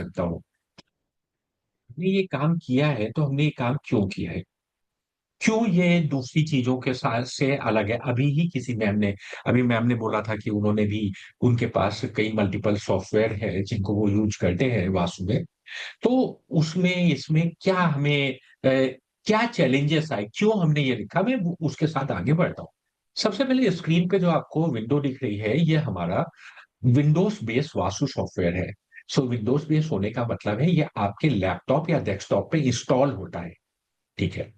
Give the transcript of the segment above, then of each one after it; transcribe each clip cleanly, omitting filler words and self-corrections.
सकता हूँ। हमने ये काम किया है तो हमने ये काम क्यों किया है, क्यों ये दूसरी चीजों के साथ से अलग है। अभी ही किसी मैम ने, अभी मैम ने बोला था कि उन्होंने भी, उनके पास कई मल्टीपल सॉफ्टवेयर है जिनको वो यूज करते हैं वासु में। तो उसमें इसमें क्या हमें क्या चैलेंजेस आए, क्यों हमने ये लिखा, मैं उसके साथ आगे बढ़ता हूँ। सबसे पहले स्क्रीन पे जो आपको विंडो दिख रही है, ये हमारा विंडोज बेस वासु सॉफ्टवेयर है। सो विंडोज बेस होने का मतलब है ये आपके लैपटॉप या डेस्कटॉप पे इंस्टॉल होता है। ठीक है।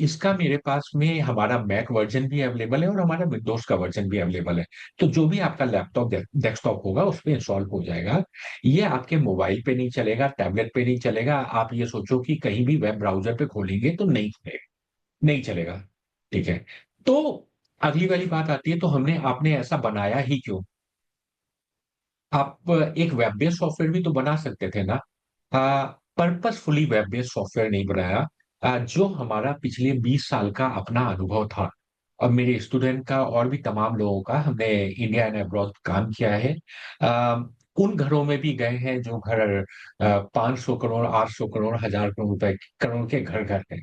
इसका मेरे पास में हमारा मैक वर्जन भी अवेलेबल है और हमारा विंडोज का वर्जन भी अवेलेबल है। तो जो भी आपका लैपटॉप डेस्कटॉप होगा उस पर इंस्टॉल हो जाएगा। ये आपके मोबाइल पे नहीं चलेगा, टैबलेट पे नहीं चलेगा। आप ये सोचो कि कहीं भी वेब ब्राउजर पे खोलेंगे तो नहीं चलेगा, नहीं चलेगा। ठीक है। तो अगली वाली बात आती है, तो हमने आपने ऐसा बनाया ही क्यों। आप एक वेब बेस्ड सॉफ्टवेयर भी तो बना सकते थे ना। पर्पसफुली वेब बेस्ड सॉफ्टवेयर नहीं बनाया। जो हमारा पिछले 20 साल का अपना अनुभव था, और मेरे स्टूडेंट का और भी तमाम लोगों का, हमने इंडिया एंड अब्रॉड काम किया है। आ, उन घरों में भी गए हैं जो घर 500 करोड़, 800 करोड़, 1000 करोड़ रुपए, करोड़ के घर घर हैं।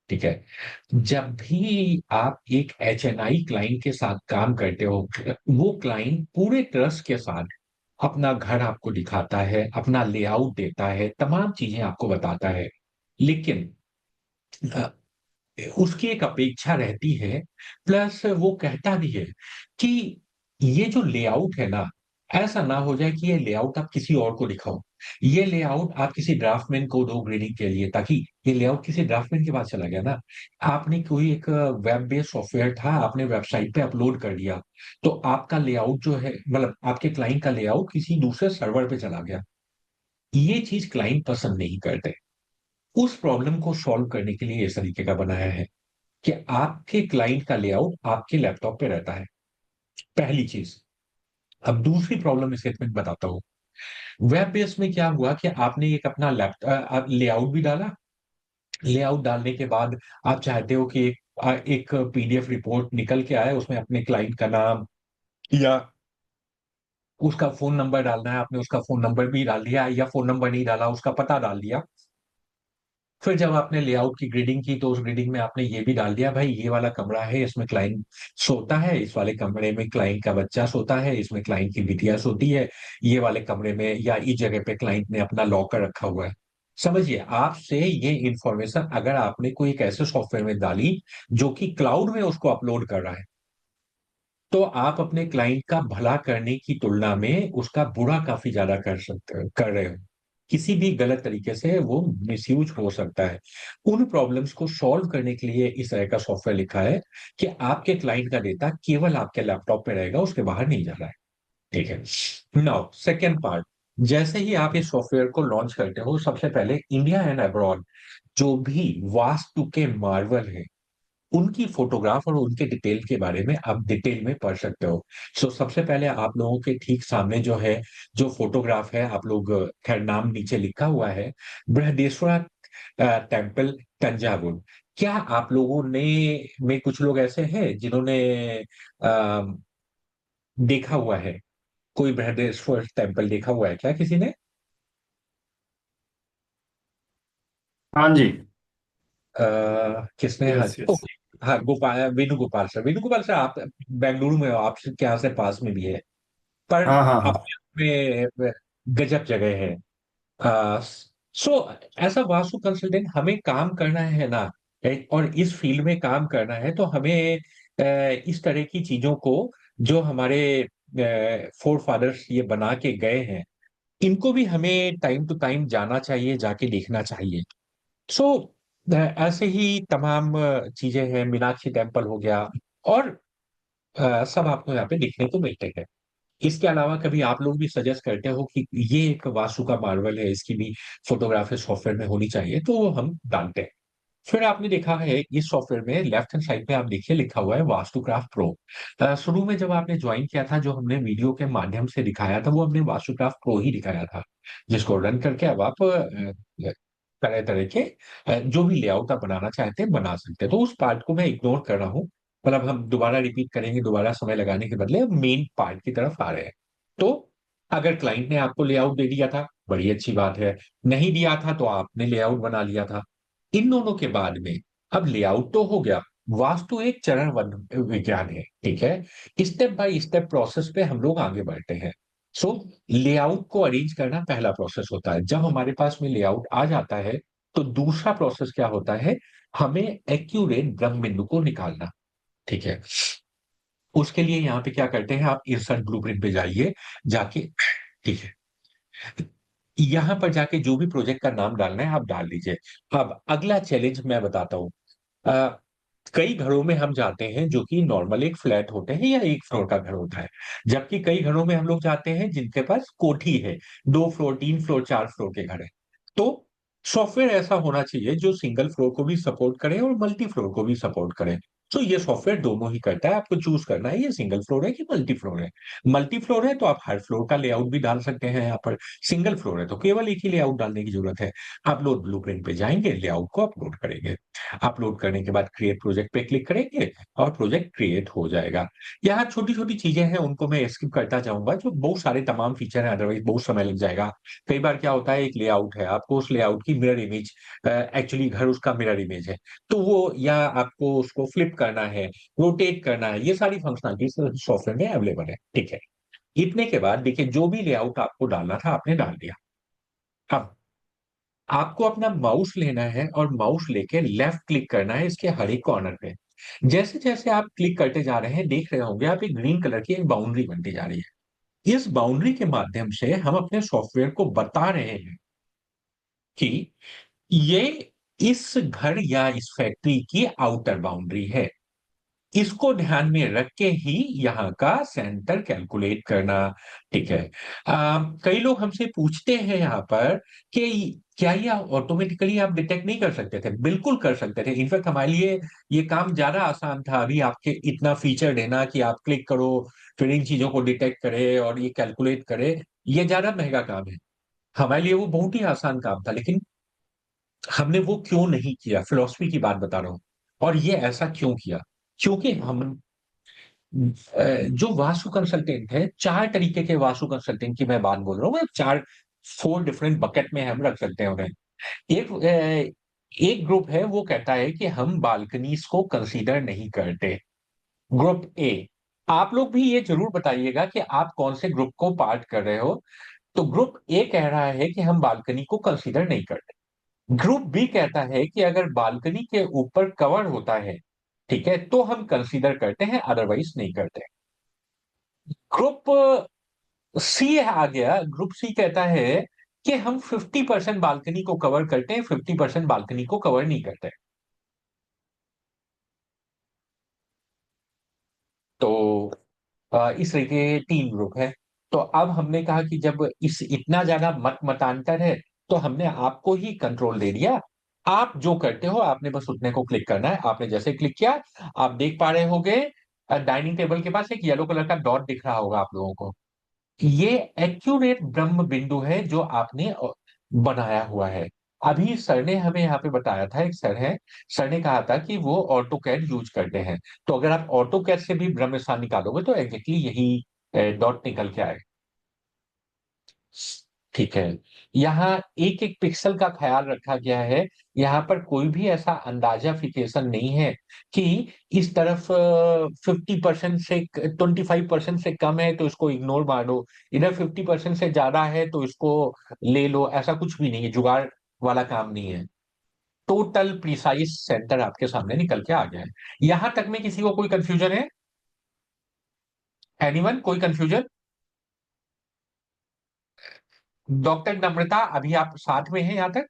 ठीक है। जब भी आप एक HNI क्लाइंट के साथ काम करते हो, वो क्लाइंट पूरे ट्रस्ट के साथ अपना घर आपको दिखाता है, अपना लेआउट देता है, तमाम चीजें आपको बताता है। लेकिन अ, उसकी एक अपेक्षा रहती है, प्लस वो कहता भी है कि ये जो लेआउट है ना, ऐसा ना हो जाए कि ये लेआउट आप किसी और को दिखाओ। ये लेआउट आप किसी ड्राफ्टमैन को दो ग्रीडिंग के लिए, ताकि ये लेआउट किसी ड्राफ्टमैन के पास चला गया ना, आपने कोई एक वेब बेस्ड सॉफ्टवेयर था, आपने वेबसाइट पे अपलोड कर दिया, तो आपका लेआउट जो है, मतलब आपके क्लाइंट का लेआउट किसी दूसरे सर्वर पे चला गया। ये चीज क्लाइंट पसंद नहीं करते। उस प्रॉब्लम को सॉल्व करने के लिए इस तरीके का बनाया है कि आपके क्लाइंट का लेआउट आपके लैपटॉप पे रहता है, पहली चीज। अब दूसरी प्रॉब्लम स्टेटमेंट बताता हूँ। वेब बेस में क्या हुआ कि आपने एक अपना लैपटॉप लेआउट भी डाला। लेआउट डालने के बाद आप चाहते हो कि एक PDF रिपोर्ट निकल के आए, उसमें अपने क्लाइंट का नाम या उसका फोन नंबर डालना है, आपने उसका फोन नंबर भी डाल दिया, या फोन नंबर नहीं डाला, उसका पता डाल दिया। फिर जब आपने लेआउट की ग्रिडिंग की तो उस ग्रिडिंग में आपने ये भी डाल दिया, भाई ये वाला कमरा है, इसमें क्लाइंट सोता है, इस वाले कमरे में क्लाइंट का बच्चा सोता है, इसमें क्लाइंट की बिटिया सोती है, ये वाले कमरे में या इस जगह पे क्लाइंट ने अपना लॉकर रखा हुआ है। समझिए, आपसे ये इंफॉर्मेशन अगर आपने कोई एक ऐसे सॉफ्टवेयर में डाली जो कि क्लाउड में उसको अपलोड कर रहा है, तो आप अपने क्लाइंट का भला करने की तुलना में उसका बुरा काफी ज्यादा कर रहे हो। किसी भी गलत तरीके से वो मिसयूज हो सकता है। उन प्रॉब्लम्स को सॉल्व करने के लिए इस तरह का सॉफ्टवेयर लिखा है कि आपके क्लाइंट का डेटा केवल आपके लैपटॉप पे रहेगा, उसके बाहर नहीं जा रहा है। ठीक है। नाउ सेकेंड पार्ट, जैसे ही आप इस सॉफ्टवेयर को लॉन्च करते हो, सबसे पहले इंडिया एंड अब्रॉड जो भी वास्तु के मार्वल है, उनकी फोटोग्राफ और उनके डिटेल के बारे में आप डिटेल में पढ़ सकते हो। सो सबसे पहले आप लोगों के ठीक सामने जो है, जो फोटोग्राफ है, आप लोग, खैर नाम नीचे लिखा हुआ है, बृहदेश्वरा टेम्पल, तंजावुर। क्या आप लोगों ने में कुछ लोग ऐसे हैं जिन्होंने आ, देखा हुआ है, कोई बृहदेश्वर टेम्पल देखा हुआ है क्या किसी ने। हाँ जी। किसने, हाँ। Yes yes. ओके। हाँ, गोपाल, वेणुगोपाल सर, वेणुगोपाल सर, आप बेंगलुरु में हो, आपके यहाँ से पास में भी है, पर हाँ हाँ हाँ। अपने आप में गजब जगह है। सो ऐसा वास्तु कंसल्टेंट हमें काम करना है ना, और इस फील्ड में काम करना है, तो हमें इस तरह की चीजों को, जो हमारे फोर फादर्स ये बना के गए हैं, इनको भी हमें टाइम टू टाइम जाना चाहिए, जाके देखना चाहिए। सो ऐसे ही तमाम चीजें हैं, मीनाक्षी टेम्पल हो गया, और सब आपको यहाँ पे देखने को मिलते हैं। इसके अलावा कभी आप लोग भी सजेस्ट करते हो कि ये एक वास्तु का मार्वल है, इसकी भी फोटोग्राफी सॉफ्टवेयर में होनी चाहिए, तो वो हम डालते हैं। फिर आपने देखा है इस सॉफ्टवेयर में लेफ्ट हैंड साइड पे आप देखिए लिखा हुआ है वास्तुक्राफ्ट प्रो। शुरू में जब आपने ज्वाइन किया था, जो हमने वीडियो के माध्यम से दिखाया था, वो हमने वास्तुक्राफ्ट प्रो ही दिखाया था, जिसको रन करके अब आप तरह तरह के जो भी लेआउट आप बनाना चाहते हैं बना सकते हैं। तो उस पार्ट को मैं इग्नोर कर रहा हूँ, मतलब हम दोबारा रिपीट करेंगे, दोबारा समय लगाने के बदले अब मेन पार्ट की तरफ आ रहे हैं। तो अगर क्लाइंट ने आपको लेआउट दे दिया था, बड़ी अच्छी बात है। नहीं दिया था तो आपने लेआउट बना लिया था। इन दोनों के बाद में अब लेआउट तो हो गया। वास्तु एक चरण विज्ञान है, ठीक है। स्टेप बाय स्टेप प्रोसेस पे हम लोग आगे बढ़ते हैं। सो लेआउट को अरेंज करना पहला प्रोसेस होता है। जब हमारे पास में लेआउट आ जाता है तो दूसरा प्रोसेस क्या होता है, हमें एक्यूरेट ब्रह्म बिंदु को निकालना, ठीक है। उसके लिए यहाँ पे क्या करते हैं, आप इंसर्ट ब्लूप्रिंट पे जाइए, जाके, ठीक है, यहां पर जाके जो भी प्रोजेक्ट का नाम डालना है आप डाल दीजिए। अब अगला चैलेंज मैं बताता हूँ। अ, कई घरों में हम जाते हैं जो कि नॉर्मल एक फ्लैट होते हैं या एक फ्लोर का घर होता है, जबकि कई घरों में हम लोग जाते हैं जिनके पास कोठी है, 2 फ्लोर, 3 फ्लोर, 4 फ्लोर के घर है। तो सॉफ्टवेयर ऐसा होना चाहिए जो सिंगल फ्लोर को भी सपोर्ट करे और मल्टी फ्लोर को भी सपोर्ट करे। तो ये सॉफ्टवेयर दोनों ही करता है, आपको चूज करना है ये सिंगल फ्लोर है कि मल्टी फ्लोर है। मल्टी फ्लोर है तो आप हर फ्लोर का लेआउट भी डाल सकते हैं यहाँ पर। सिंगल फ्लोर है तो केवल एक ही लेआउट डालने की जरूरत है। अपलोड ब्लूप्रिंट पे जाएंगे, लेआउट को अपलोड करेंगे। अपलोड करने के बाद क्रिएट प्रोजेक्ट पे क्लिक करेंगे और प्रोजेक्ट क्रिएट हो जाएगा। यहाँ छोटी छोटी चीजें हैं उनको मैं स्किप करता जाऊंगा, जो बहुत सारे तमाम फीचर हैं, अदरवाइज बहुत समय लग जाएगा। कई बार क्या होता है, एक लेआउट है, आपको उस लेआउट की मिरर इमेज, एक्चुअली घर उसका मिरर इमेज है, तो वो या आपको उसको फ्लिप करना है, रोटेट करना है, ये सारी फंक्शनलिटी सॉफ्टवेयर में अवेलेबल है, ठीक है। इतने के बाद देखिए, जो भी लेआउट आपको डालना था आपने डाल दिया। अब आपको अपना माउस लेना है और माउस लेके लेफ्ट क्लिक करना है इसके हर एक कॉर्नर पे। जैसे जैसे आप क्लिक करते जा रहे हैं, देख रहे होंगे आप, एक ग्रीन कलर की एक बाउंड्री बनती जा रही है। इस बाउंड्री के माध्यम से हम अपने सॉफ्टवेयर को बता रहे हैं कि ये इस घर या इस फैक्ट्री की आउटर बाउंड्री है। इसको ध्यान में रख के ही यहाँ का सेंटर कैलकुलेट करना, ठीक है। कई लोग हमसे पूछते हैं यहाँ पर कि क्या ये ऑटोमेटिकली आप डिटेक्ट नहीं कर सकते थे? बिल्कुल कर सकते थे। इनफैक्ट हमारे लिए ये काम ज्यादा आसान था। अभी आपके इतना फीचर देना कि आप क्लिक करो, फिर इन चीजों को डिटेक्ट करे और ये कैलकुलेट करे, ये ज्यादा महंगा काम है। हमारे लिए वो बहुत ही आसान काम था, लेकिन हमने वो क्यों नहीं किया, फिलॉसफी की बात बता रहा हूं। और ये ऐसा क्यों किया? क्योंकि हम जो वास्तु कंसल्टेंट है, 4 तरीके के वास्तु कंसल्टेंट की मैं बात बोल रहा हूँ, चार, 4 डिफरेंट बकेट में हम रख सकते हैं उन्हें। एक ग्रुप है वो कहता है कि हम बालकनीज को कंसीडर नहीं करते। ग्रुप ए, आप लोग भी ये जरूर बताइएगा कि आप कौन से ग्रुप को पार्ट कर रहे हो। तो ग्रुप ए कह रहा है कि हम बालकनी को कंसीडर नहीं करते। ग्रुप बी कहता है कि अगर बालकनी के ऊपर कवर होता है, ठीक है, तो हम कंसीडर करते हैं, अदरवाइज नहीं करते। ग्रुप सी आ गया, ग्रुप सी कहता है कि हम 50% बालकनी को कवर करते हैं, 50% बालकनी को कवर नहीं करते। तो इस तरह के 3 ग्रुप है। तो अब हमने कहा कि जब इस इतना ज्यादा मत मतांतर है, तो हमने आपको ही कंट्रोल दे दिया। आप जो करते हो आपने बस उतने को क्लिक करना है। आपने जैसे क्लिक किया, आप देख पा रहे होंगे डाइनिंग टेबल के पास एक येलो कलर का डॉट दिख रहा होगा आप लोगों को। ये एक्यूरेट ब्रह्म बिंदु है जो आपने बनाया हुआ है। अभी सर ने हमें यहाँ पे बताया था, एक सर है, सर ने कहा था कि वो ऑटो कैड यूज करते हैं। तो अगर आप ऑटो कैड से भी ब्रह्म स्थान निकालोगे तो एग्जैक्टली यही डॉट निकल के आएगा, ठीक है। यहाँ एक एक पिक्सल का ख्याल रखा गया है। यहाँ पर कोई भी ऐसा अंदाजाफिकेशन नहीं है कि इस तरफ 50% से 25% से कम है तो इसको इग्नोर मार दो, इधर 50% से ज्यादा है तो इसको ले लो। ऐसा कुछ भी नहीं है, जुगाड़ वाला काम नहीं है। टोटल प्रिसाइज सेंटर आपके सामने निकल के आ गया है। यहां तक में किसी को कोई कंफ्यूजन है? एनीवन, कोई कंफ्यूजन? डॉक्टर नम्रता, अभी आप साथ में हैं यहां तक?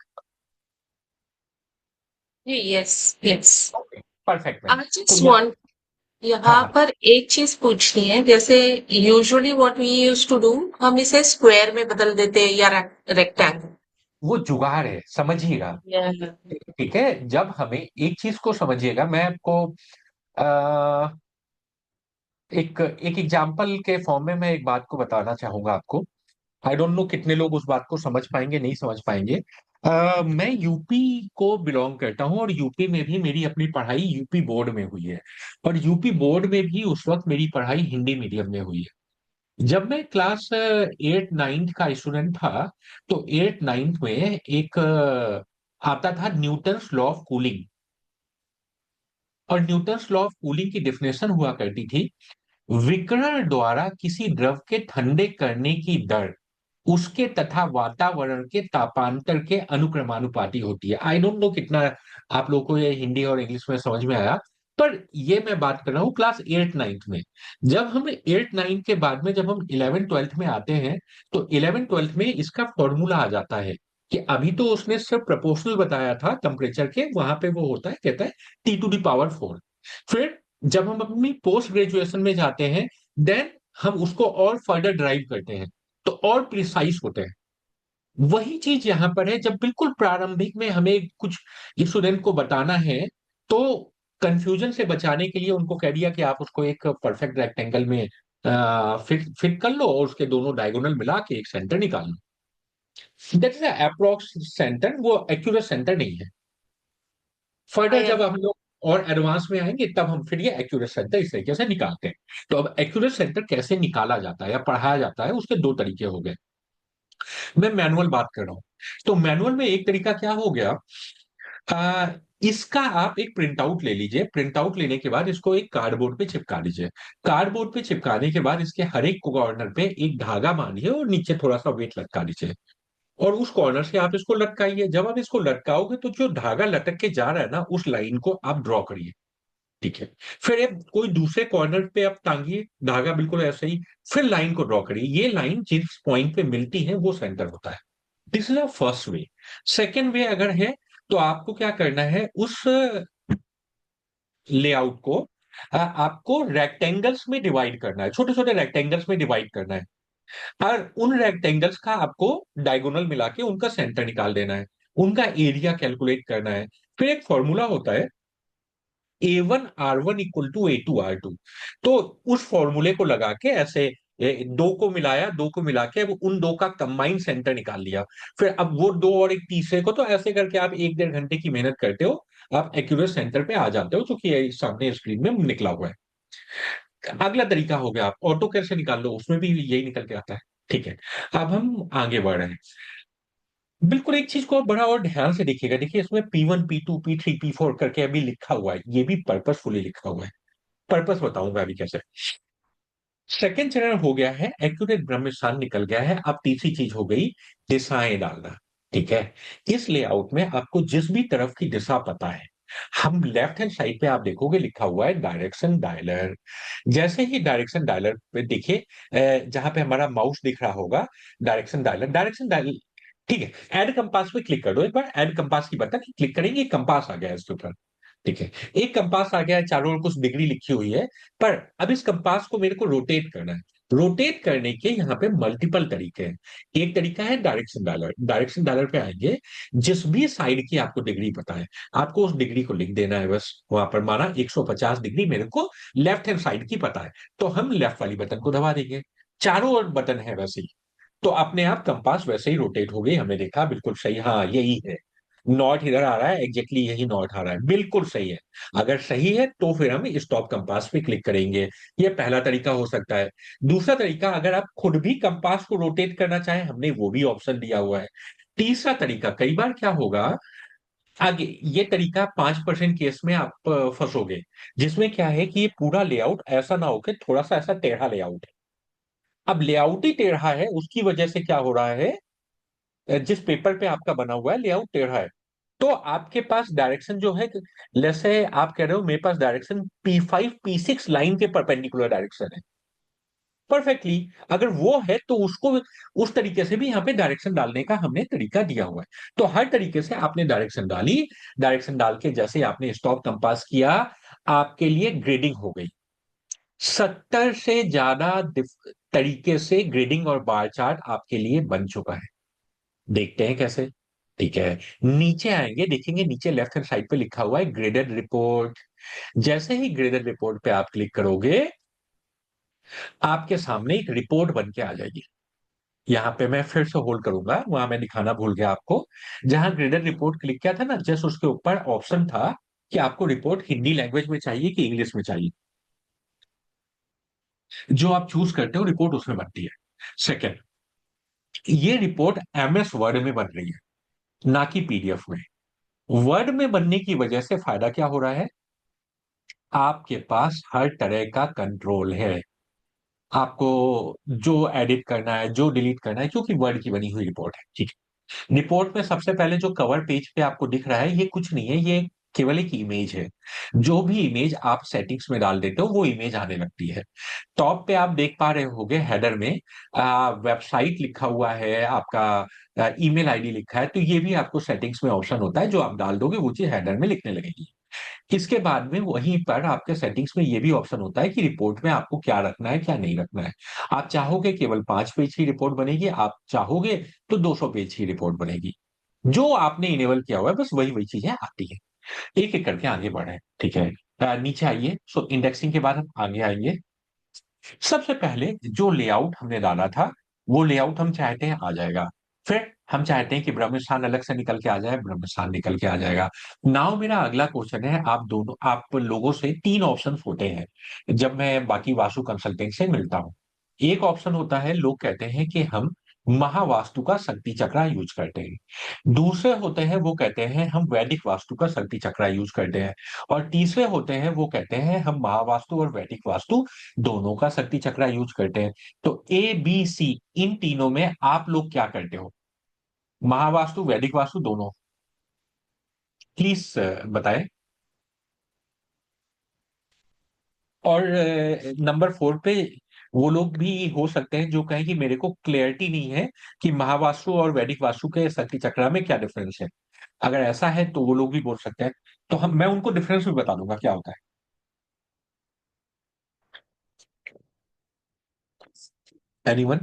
Yes yes. Okay, perfect ma'am. I तो जस्ट यहाँ, वांट, हाँ यहाँ हाँ, पर एक चीज पूछनी है। जैसे usually what we use to do, हम इसे स्क्वायर में बदल देते हैं या रेक्टेंगल। वो जुगाड़ है, समझिएगा। ठीक है, जब हमें एक चीज को समझिएगा, मैं आपको आ, एक एक एग्जाम्पल के फॉर्म में मैं एक बात को बताना चाहूंगा आपको। आई डोंट नो कितने लोग उस बात को समझ पाएंगे, नहीं समझ पाएंगे। मैं यूपी को बिलोंग करता हूं और यूपी में भी मेरी अपनी पढ़ाई यूपी बोर्ड में हुई है। और यूपी बोर्ड में भी उस वक्त मेरी पढ़ाई हिंदी मीडियम में हुई है। जब मैं क्लास 8 9 का स्टूडेंट था, तो 8 9 में एक आता था न्यूटन्स लॉ ऑफ कूलिंग। और न्यूटन्स लॉ ऑफ कूलिंग की डेफिनेशन हुआ करती थी, विकिरण द्वारा किसी द्रव के ठंडे करने की दर उसके तथा वातावरण के तापांतर के अनुक्रमानुपाती होती है। आई डोंट नो कितना आप लोगों को ये हिंदी और इंग्लिश में समझ में आया, पर ये मैं बात कर रहा हूँ क्लास 8 9 में। जब हम 8 9 के बाद में जब हम 11 12 में आते हैं, तो 11 12 में इसका फॉर्मूला आ जाता है कि अभी तो उसने सिर्फ प्रोपोर्शनल बताया था टेम्परेचर के, वहां पे वो होता है, कहता है T⁴। फिर जब हम अपनी पोस्ट ग्रेजुएशन में जाते हैं, देन हम उसको और फर्दर ड्राइव करते हैं, तो और प्रिसाइज होते हैं। वही चीज यहां पर है, जब बिल्कुल प्रारंभिक में हमें कुछ स्टूडेंट को बताना है, तो कंफ्यूजन से बचाने के लिए उनको कह दिया कि आप उसको एक परफेक्ट रेक्टेंगल में फिट फिट कर लो और उसके दोनों डायगोनल मिला के एक सेंटर निकाल लो। दैट इज अप्रोक्स सेंटर, वो एक्यूरेट सेंटर नहीं है। फर्दर आई जब हम लोग और एडवांस में आएंगे, तब हम फिर ये एक्यूरेट सेंटर इस तरीके से निकालते हैं। तो अब एक्यूरेट सेंटर कैसे निकाला जाता है या पढ़ाया जाता है, उसके दो तरीके हो गए। मैं मैनुअल बात कर रहा हूं। तो मैनुअल में एक तरीका क्या हो गया, आ, इसका आप एक प्रिंट आउट ले लीजिए। प्रिंट आउट लेने के बाद इसको एक कार्डबोर्ड पे चिपका लीजिए। कार्डबोर्ड पे चिपकाने के बाद इसके हर एक कॉर्नर पे एक धागा बांधिए और नीचे थोड़ा सा वेट लटका दीजिए, और उस कॉर्नर से आप इसको लटकाइए। जब आप इसको लटकाओगे, तो जो धागा लटक के जा रहा है ना, उस लाइन को आप ड्रॉ करिए। ठीक है। फिर एक कोई दूसरे कॉर्नर पे आप टांगिए धागा, बिल्कुल ऐसे ही। फिर लाइन को ड्रॉ करिए। ये लाइन जिस पॉइंट पे मिलती है वो सेंटर होता है। This is a first way. Second way अगर है, तो आपको क्या करना है, उस लेआउट को आपको रेक्टेंगल्स में डिवाइड करना है, छोटे छोटे रेक्टेंगल्स में डिवाइड करना है। और उन रेक्टेंगल्स का आपको डायगोनल मिला के उनका सेंटर निकाल देना है, उनका एरिया कैलकुलेट करना है। फिर एक फॉर्मूला होता है, A1R1 = A2R2। तो उस फॉर्मूले को लगा के ऐसे दो को मिलाया, दो को मिला के अब उन दो का कंबाइंड सेंटर निकाल लिया। फिर अब वो दो और एक तीसरे को, तो ऐसे करके आप 1 1.5 घंटे की मेहनत करते हो, आप एक्यूरेट सेंटर पे आ जाते हो, जो कि सामने स्क्रीन में निकला हुआ है। अगला तरीका हो गया, आप ऑटो कैर से निकाल लो, उसमें भी यही निकल के आता है। ठीक है। अब हम आगे बढ़ रहे हैं। बिल्कुल एक चीज को आप बड़ा और ध्यान से देखिएगा। देखिए इसमें P1 P2 P3 P4 करके अभी लिखा हुआ है, ये भी पर्पसफुली लिखा हुआ है। पर्पस बताऊंगा अभी कैसे। सेकेंड चरण हो गया है, एक्यूरेट ब्रह्म स्थान निकल गया है। अब तीसरी चीज हो गई, दिशाएं डालना। ठीक है। इस लेआउट में आपको जिस भी तरफ की दिशा पता है, हम लेफ्ट हैंड साइड पे आप देखोगे लिखा हुआ है डायरेक्शन डायलर। जैसे ही डायरेक्शन डायलर पे देखिए, जहां पे हमारा माउस दिख रहा होगा, डायरेक्शन डायलर। ठीक है। ऐड कंपास पे क्लिक कर दो, एक बार ऐड कंपास की बटन क्लिक करेंगे, कंपास आ गया है इसके ऊपर। ठीक है। एक कंपास आ गया है, चारों ओर कुछ डिग्री लिखी हुई है। पर अब इस कंपास को मेरे को रोटेट करना है। रोटेट करने के यहाँ पे मल्टीपल तरीके हैं। एक तरीका है डायरेक्शन डायलर। डायरेक्शन डायलर पे आएंगे, जिस भी साइड की आपको डिग्री पता है, आपको उस डिग्री को लिख देना है बस। वहां पर माना 150 डिग्री मेरे को लेफ्ट हैंड साइड की पता है, तो हम लेफ्ट वाली बटन को दबा देंगे। चारों ओर बटन है वैसे ही, तो अपने आप कंपास वैसे ही रोटेट हो गई। हमने देखा बिल्कुल सही, हाँ यही है, नॉर्थ इधर आ रहा है, एग्जैक्टली यही नॉर्थ आ रहा है, बिल्कुल सही है। अगर सही है तो फिर हम स्टॉप कंपास पे क्लिक करेंगे। ये पहला तरीका हो सकता है। दूसरा तरीका, अगर आप खुद भी कंपास को रोटेट करना चाहें, हमने वो भी ऑप्शन दिया हुआ है। तीसरा तरीका, कई बार क्या होगा, आगे ये तरीका 5% केस में आप फंसोगे, जिसमें क्या है कि ये पूरा लेआउट ऐसा ना हो कि थोड़ा सा ऐसा टेढ़ा लेआउट है। अब लेआउट ही टेढ़ा है, उसकी वजह से क्या हो रहा है, जिस पेपर पे आपका बना हुआ है लेआउट टेढ़ा है, तो आपके पास डायरेक्शन जो है, जैसे आप कह रहे हो मेरे पास डायरेक्शन P5 P6 लाइन के परपेंडिकुलर डायरेक्शन है परफेक्टली, अगर वो है तो उसको उस तरीके से भी यहाँ पे डायरेक्शन डालने का हमने तरीका दिया हुआ है। तो हर तरीके से आपने डायरेक्शन डाली, डायरेक्शन डाल के जैसे आपने स्टॉप कंपास किया, आपके लिए ग्रेडिंग हो गई। 70 से ज्यादा तरीके से ग्रेडिंग और बार चार्ट आपके लिए बन चुका है। देखते हैं कैसे। ठीक है। नीचे आएंगे, देखेंगे नीचे लेफ्ट हैंड साइड पे लिखा हुआ है ग्रेडेड रिपोर्ट। जैसे ही ग्रेडेड रिपोर्ट पे आप क्लिक करोगे, आपके सामने एक रिपोर्ट बन के आ जाएगी। यहाँ पे मैं फिर से होल्ड करूंगा, वहां मैं दिखाना भूल गया आपको। जहां ग्रेडेड रिपोर्ट क्लिक किया था ना, जस्ट उसके ऊपर ऑप्शन था कि आपको रिपोर्ट हिंदी लैंग्वेज में चाहिए कि इंग्लिश में चाहिए। जो आप चूज करते हो रिपोर्ट उसमें बनती है। सेकंड, ये रिपोर्ट एमएस वर्ड में बन रही है, ना कि पीडीएफ में। वर्ड में बनने की वजह से फायदा क्या हो रहा है? आपके पास हर तरह का कंट्रोल है। आपको जो एडिट करना है, जो डिलीट करना है, क्योंकि वर्ड की बनी हुई रिपोर्ट है, ठीक है। रिपोर्ट में सबसे पहले जो कवर पेज पे आपको दिख रहा है, ये कुछ नहीं है, ये केवल एक इमेज है। जो भी इमेज आप सेटिंग्स में डाल देते हो वो इमेज आने लगती है। टॉप पे आप देख पा रहे होंगे हेडर में वेबसाइट लिखा हुआ है, आपका ईमेल आईडी लिखा है, तो ये भी आपको सेटिंग्स में ऑप्शन होता है, जो आप डाल दोगे वो चीज हेडर में लिखने लगेगी। इसके बाद में वहीं पर आपके सेटिंग्स में ये भी ऑप्शन होता है कि रिपोर्ट में आपको क्या रखना है, क्या नहीं रखना है। आप चाहोगे केवल 5 पेज की रिपोर्ट बनेगी, आप चाहोगे तो 200 पेज की रिपोर्ट बनेगी। जो आपने इनेबल किया हुआ है बस वही वही चीजें आती है। एक एक करके आगे बढ़े, ठीक है। नीचे आइए। सो इंडेक्सिंग के बाद हम आगे आएंगे। सबसे पहले जो लेआउट हमने डाला था, वो लेआउट हम चाहते हैं आ जाएगा। फिर हम चाहते हैं कि ब्रह्मस्थान अलग से निकल के आ जाए, ब्रह्मस्थान निकल के आ जाएगा। नाउ मेरा अगला क्वेश्चन है, आप लोगों से 3 ऑप्शन होते हैं जब मैं बाकी वास्तु कंसल्टेंट से मिलता हूं। एक ऑप्शन होता है, लोग कहते हैं कि हम महावास्तु का शक्ति चक्रा यूज करते हैं। दूसरे होते हैं, वो कहते हैं हम वैदिक वास्तु का शक्ति चक्रा यूज करते हैं। और तीसरे होते हैं, वो कहते हैं हम महावास्तु और वैदिक वास्तु दोनों का शक्ति चक्रा यूज करते हैं। तो ए बी सी, इन तीनों में आप लोग क्या करते हो? महावास्तु, वैदिक वास्तु, दोनों? प्लीज बताएं। और नंबर 4 पे वो लोग भी हो सकते हैं जो कहें कि मेरे को क्लैरिटी नहीं है कि महावास्तु और वैदिक वास्तु के शक्ति चक्रा में क्या डिफरेंस है। अगर ऐसा है तो वो लोग भी बोल सकते हैं। तो मैं उनको डिफरेंस भी बता दूंगा क्या होता है। Anyone?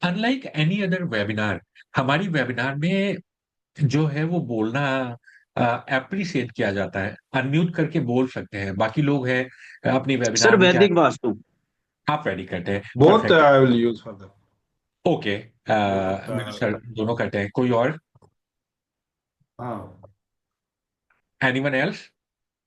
Unlike any other webinar, हमारी वेबिनार में जो है वो बोलना अप्रिशिएट किया जाता है। अनम्यूट करके बोल सकते हैं, बाकी लोग हैं अपनी सर वेबिनार में क्या। वैदिक वास्तु। आप रेडी करते हैं, Both perfect. I will use for that. Okay, Both. मेरे सर दोनों करते हैं, कोई और? हाँ. Anyone else?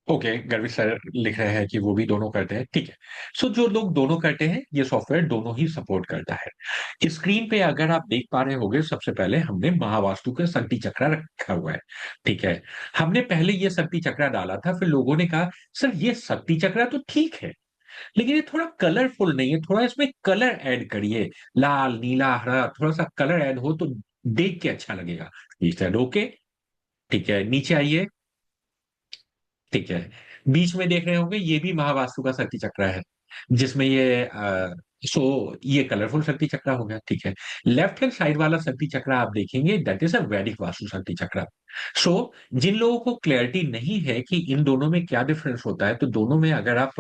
ओके, गर्वित सर लिख रहे हैं कि वो भी दोनों करते हैं, ठीक है। सो जो लोग दोनों करते हैं, ये सॉफ्टवेयर दोनों ही सपोर्ट करता है। स्क्रीन पे अगर आप देख पा रहे होंगे, सबसे पहले हमने महावास्तु का शक्ति चक्रा रखा हुआ है, ठीक है। हमने पहले ये शक्ति चक्रा डाला था, फिर लोगों ने कहा सर ये शक्ति चक्रा तो ठीक है, लेकिन ये थोड़ा कलरफुल नहीं है, थोड़ा इसमें कलर ऐड करिए। लाल, नीला, हरा, थोड़ा सा कलर ऐड हो तो देख के अच्छा लगेगा। ओके, ठीक है। नीचे आइए, ठीक है। बीच में देख रहे होंगे, ये भी महावास्तु का शक्ति चक्र है, जिसमें सो ये कलरफुल शक्ति चक्र हो गया, ठीक है। लेफ्ट हैंड साइड वाला शक्ति चक्र आप देखेंगे, दैट इज अ वैदिक वास्तु शक्ति चक्र। सो जिन लोगों को क्लैरिटी नहीं है कि इन दोनों में क्या डिफरेंस होता है, तो दोनों में अगर आप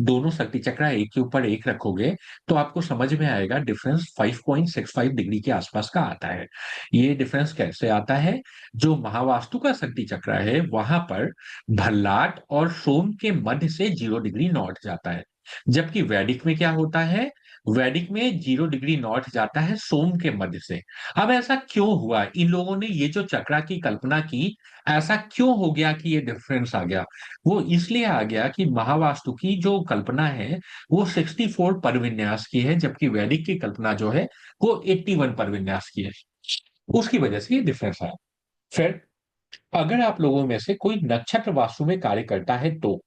दोनों शक्ति चक्र एक के ऊपर एक रखोगे तो आपको समझ में आएगा डिफरेंस 5.65 डिग्री के आसपास का आता है। ये डिफरेंस कैसे आता है? जो महावास्तु का शक्ति चक्र है वहां पर भल्लाट और सोम के मध्य से 0 डिग्री नॉर्थ जाता है, जबकि वैदिक में क्या होता है? वैदिक में 0 डिग्री नॉर्थ जाता है सोम के मध्य से। अब ऐसा क्यों हुआ? इन लोगों ने ये जो चक्रा की कल्पना की, ऐसा क्यों हो गया कि ये डिफरेंस आ गया? वो इसलिए आ गया कि महावास्तु की जो कल्पना है वो 64 परविन्यास की है, जबकि वैदिक की कल्पना जो है वो 81 परविन्यास की है। उसकी वजह से ये डिफरेंस आया। फिर अगर आप लोगों में से कोई नक्षत्र वास्तु में कार्य करता है तो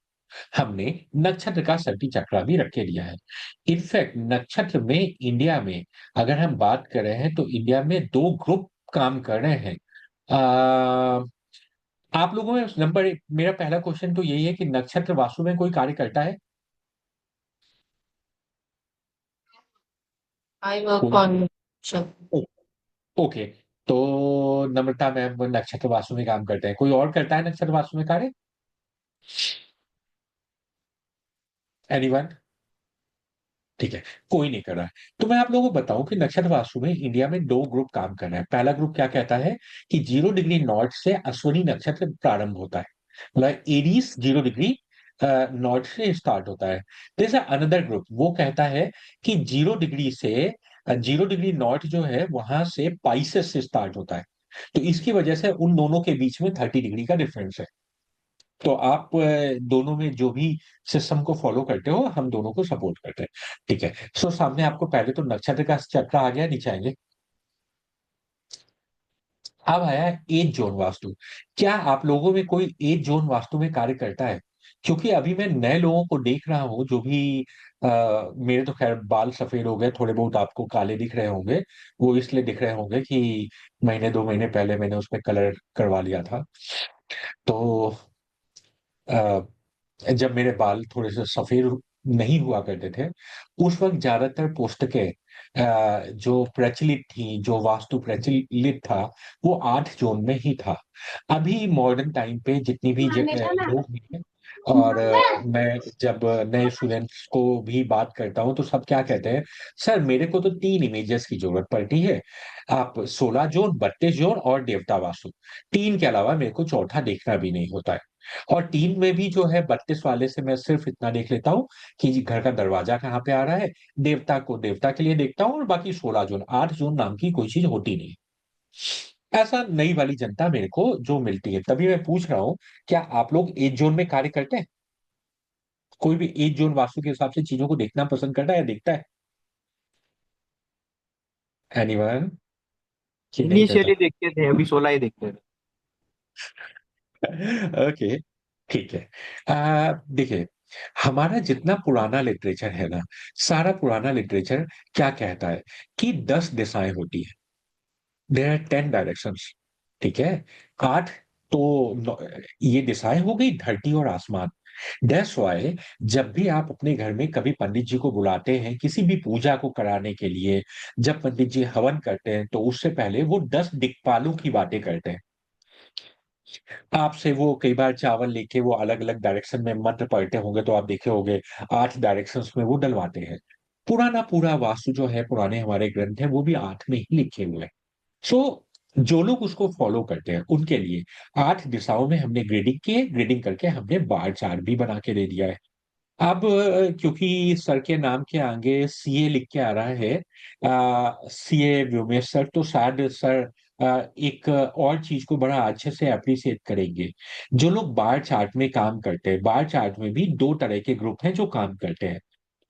हमने नक्षत्र का शक्ति चक्र भी रख के लिया है। इनफैक्ट नक्षत्र में इंडिया में अगर हम बात कर रहे हैं तो इंडिया में 2 ग्रुप काम कर रहे हैं। आ, आप लोगों में मेरा पहला क्वेश्चन तो यही है कि नक्षत्र वास्तु में कोई कार्य करता है? I work कोई? on sure. ओ- ओके, तो नम्रता मैम नक्षत्र वास्तु में काम करते हैं, कोई और करता है नक्षत्र वास्तु में कार्य? एनीवन? ठीक है, कोई नहीं कर रहा है। तो मैं आप लोगों को बताऊं कि नक्षत्र वास्तु में इंडिया में 2 ग्रुप काम कर रहे हैं। पहला ग्रुप क्या कहता है कि 0 डिग्री नॉर्थ से अश्विनी नक्षत्र प्रारंभ होता है, मतलब एरीज 0 डिग्री नॉर्थ से स्टार्ट होता है। जैसे अनदर ग्रुप वो कहता है कि 0 डिग्री से 0 डिग्री नॉर्थ जो है वहां से पाइसेस से स्टार्ट होता है। तो इसकी वजह से उन दोनों के बीच में 30 डिग्री का डिफरेंस है। तो आप दोनों में जो भी सिस्टम को फॉलो करते हो, हम दोनों को सपोर्ट करते हैं। ठीक है। सो सामने आपको पहले तो नक्षत्र का चक्र आ गया, नीचे आएंगे। अब आया एज जोन वास्तु। क्या आप लोगों में कोई एज जोन वास्तु में कार्य करता है? क्योंकि अभी मैं नए लोगों को देख रहा हूं जो भी मेरे तो खैर बाल सफेद हो गए, थोड़े बहुत आपको काले दिख रहे होंगे। वो इसलिए दिख रहे होंगे कि महीने 2 महीने पहले मैंने उसमें कलर करवा लिया था। तो जब मेरे बाल थोड़े से सफेद नहीं हुआ करते थे, उस वक्त ज्यादातर पुस्तकें जो प्रचलित थी, जो वास्तु प्रचलित था, वो 8 जोन में ही था। अभी मॉडर्न टाइम पे जितनी भी लोग हैं, और मैं जब नए स्टूडेंट्स को भी बात करता हूं तो सब क्या कहते हैं, सर मेरे को तो 3 इमेजेस की जरूरत पड़ती है, आप 16 जोन, 32 जोन और देवता वास्तु। 3 के अलावा मेरे को चौथा देखना भी नहीं होता है। और 3 में भी जो है 32 वाले से मैं सिर्फ इतना देख लेता हूँ कि जी घर का दरवाजा कहाँ पे आ रहा है, देवता को देवता के लिए देखता हूँ, और बाकी 16 जोन, 8 जोन नाम की कोई चीज होती नहीं। ऐसा नई वाली जनता मेरे को जो मिलती है, तभी मैं पूछ रहा हूँ, क्या आप लोग एज जोन में कार्य करते हैं? कोई भी एज जोन वास्तु के हिसाब से चीजों को देखना पसंद करता है या देखता है? एनीवन? कि नहीं करता? इनिशियली देखते थे, अभी 16 ही देखते थे। ओके, ठीक है। देखिए, हमारा जितना पुराना लिटरेचर है ना, सारा पुराना लिटरेचर क्या कहता है कि 10 दिशाएं होती है। There are 10 directions. ठीक है। 8 तो ये दिशाएं हो गई, धरती और आसमान। दैट्स वाई जब भी आप अपने घर में कभी पंडित जी को बुलाते हैं किसी भी पूजा को कराने के लिए, जब पंडित जी हवन करते हैं तो उससे पहले वो 10 दिक्पालों की बातें करते हैं। आपसे वो कई बार चावल लेके वो अलग अलग डायरेक्शन में मंत्र पढ़ते होंगे, तो आप देखे होंगे 8 डायरेक्शंस में वो डलवाते हैं। पुराना पूरा वास्तु जो है, पुराने हमारे ग्रंथ है, वो भी 8 में ही लिखे हुए हैं। सो जो लोग उसको फॉलो करते हैं उनके लिए 8 दिशाओं में हमने ग्रेडिंग की है, ग्रेडिंग करके हमने बार चार्ट भी बना के दे दिया है। अब क्योंकि सर के नाम के आगे सीए लिख के आ रहा है, सीए व्योमेश सर, तो शायद सर एक और चीज को बड़ा अच्छे से अप्रिशिएट करेंगे। जो लोग बार चार्ट में काम करते हैं, बार चार्ट में भी 2 तरह के ग्रुप हैं जो काम करते हैं।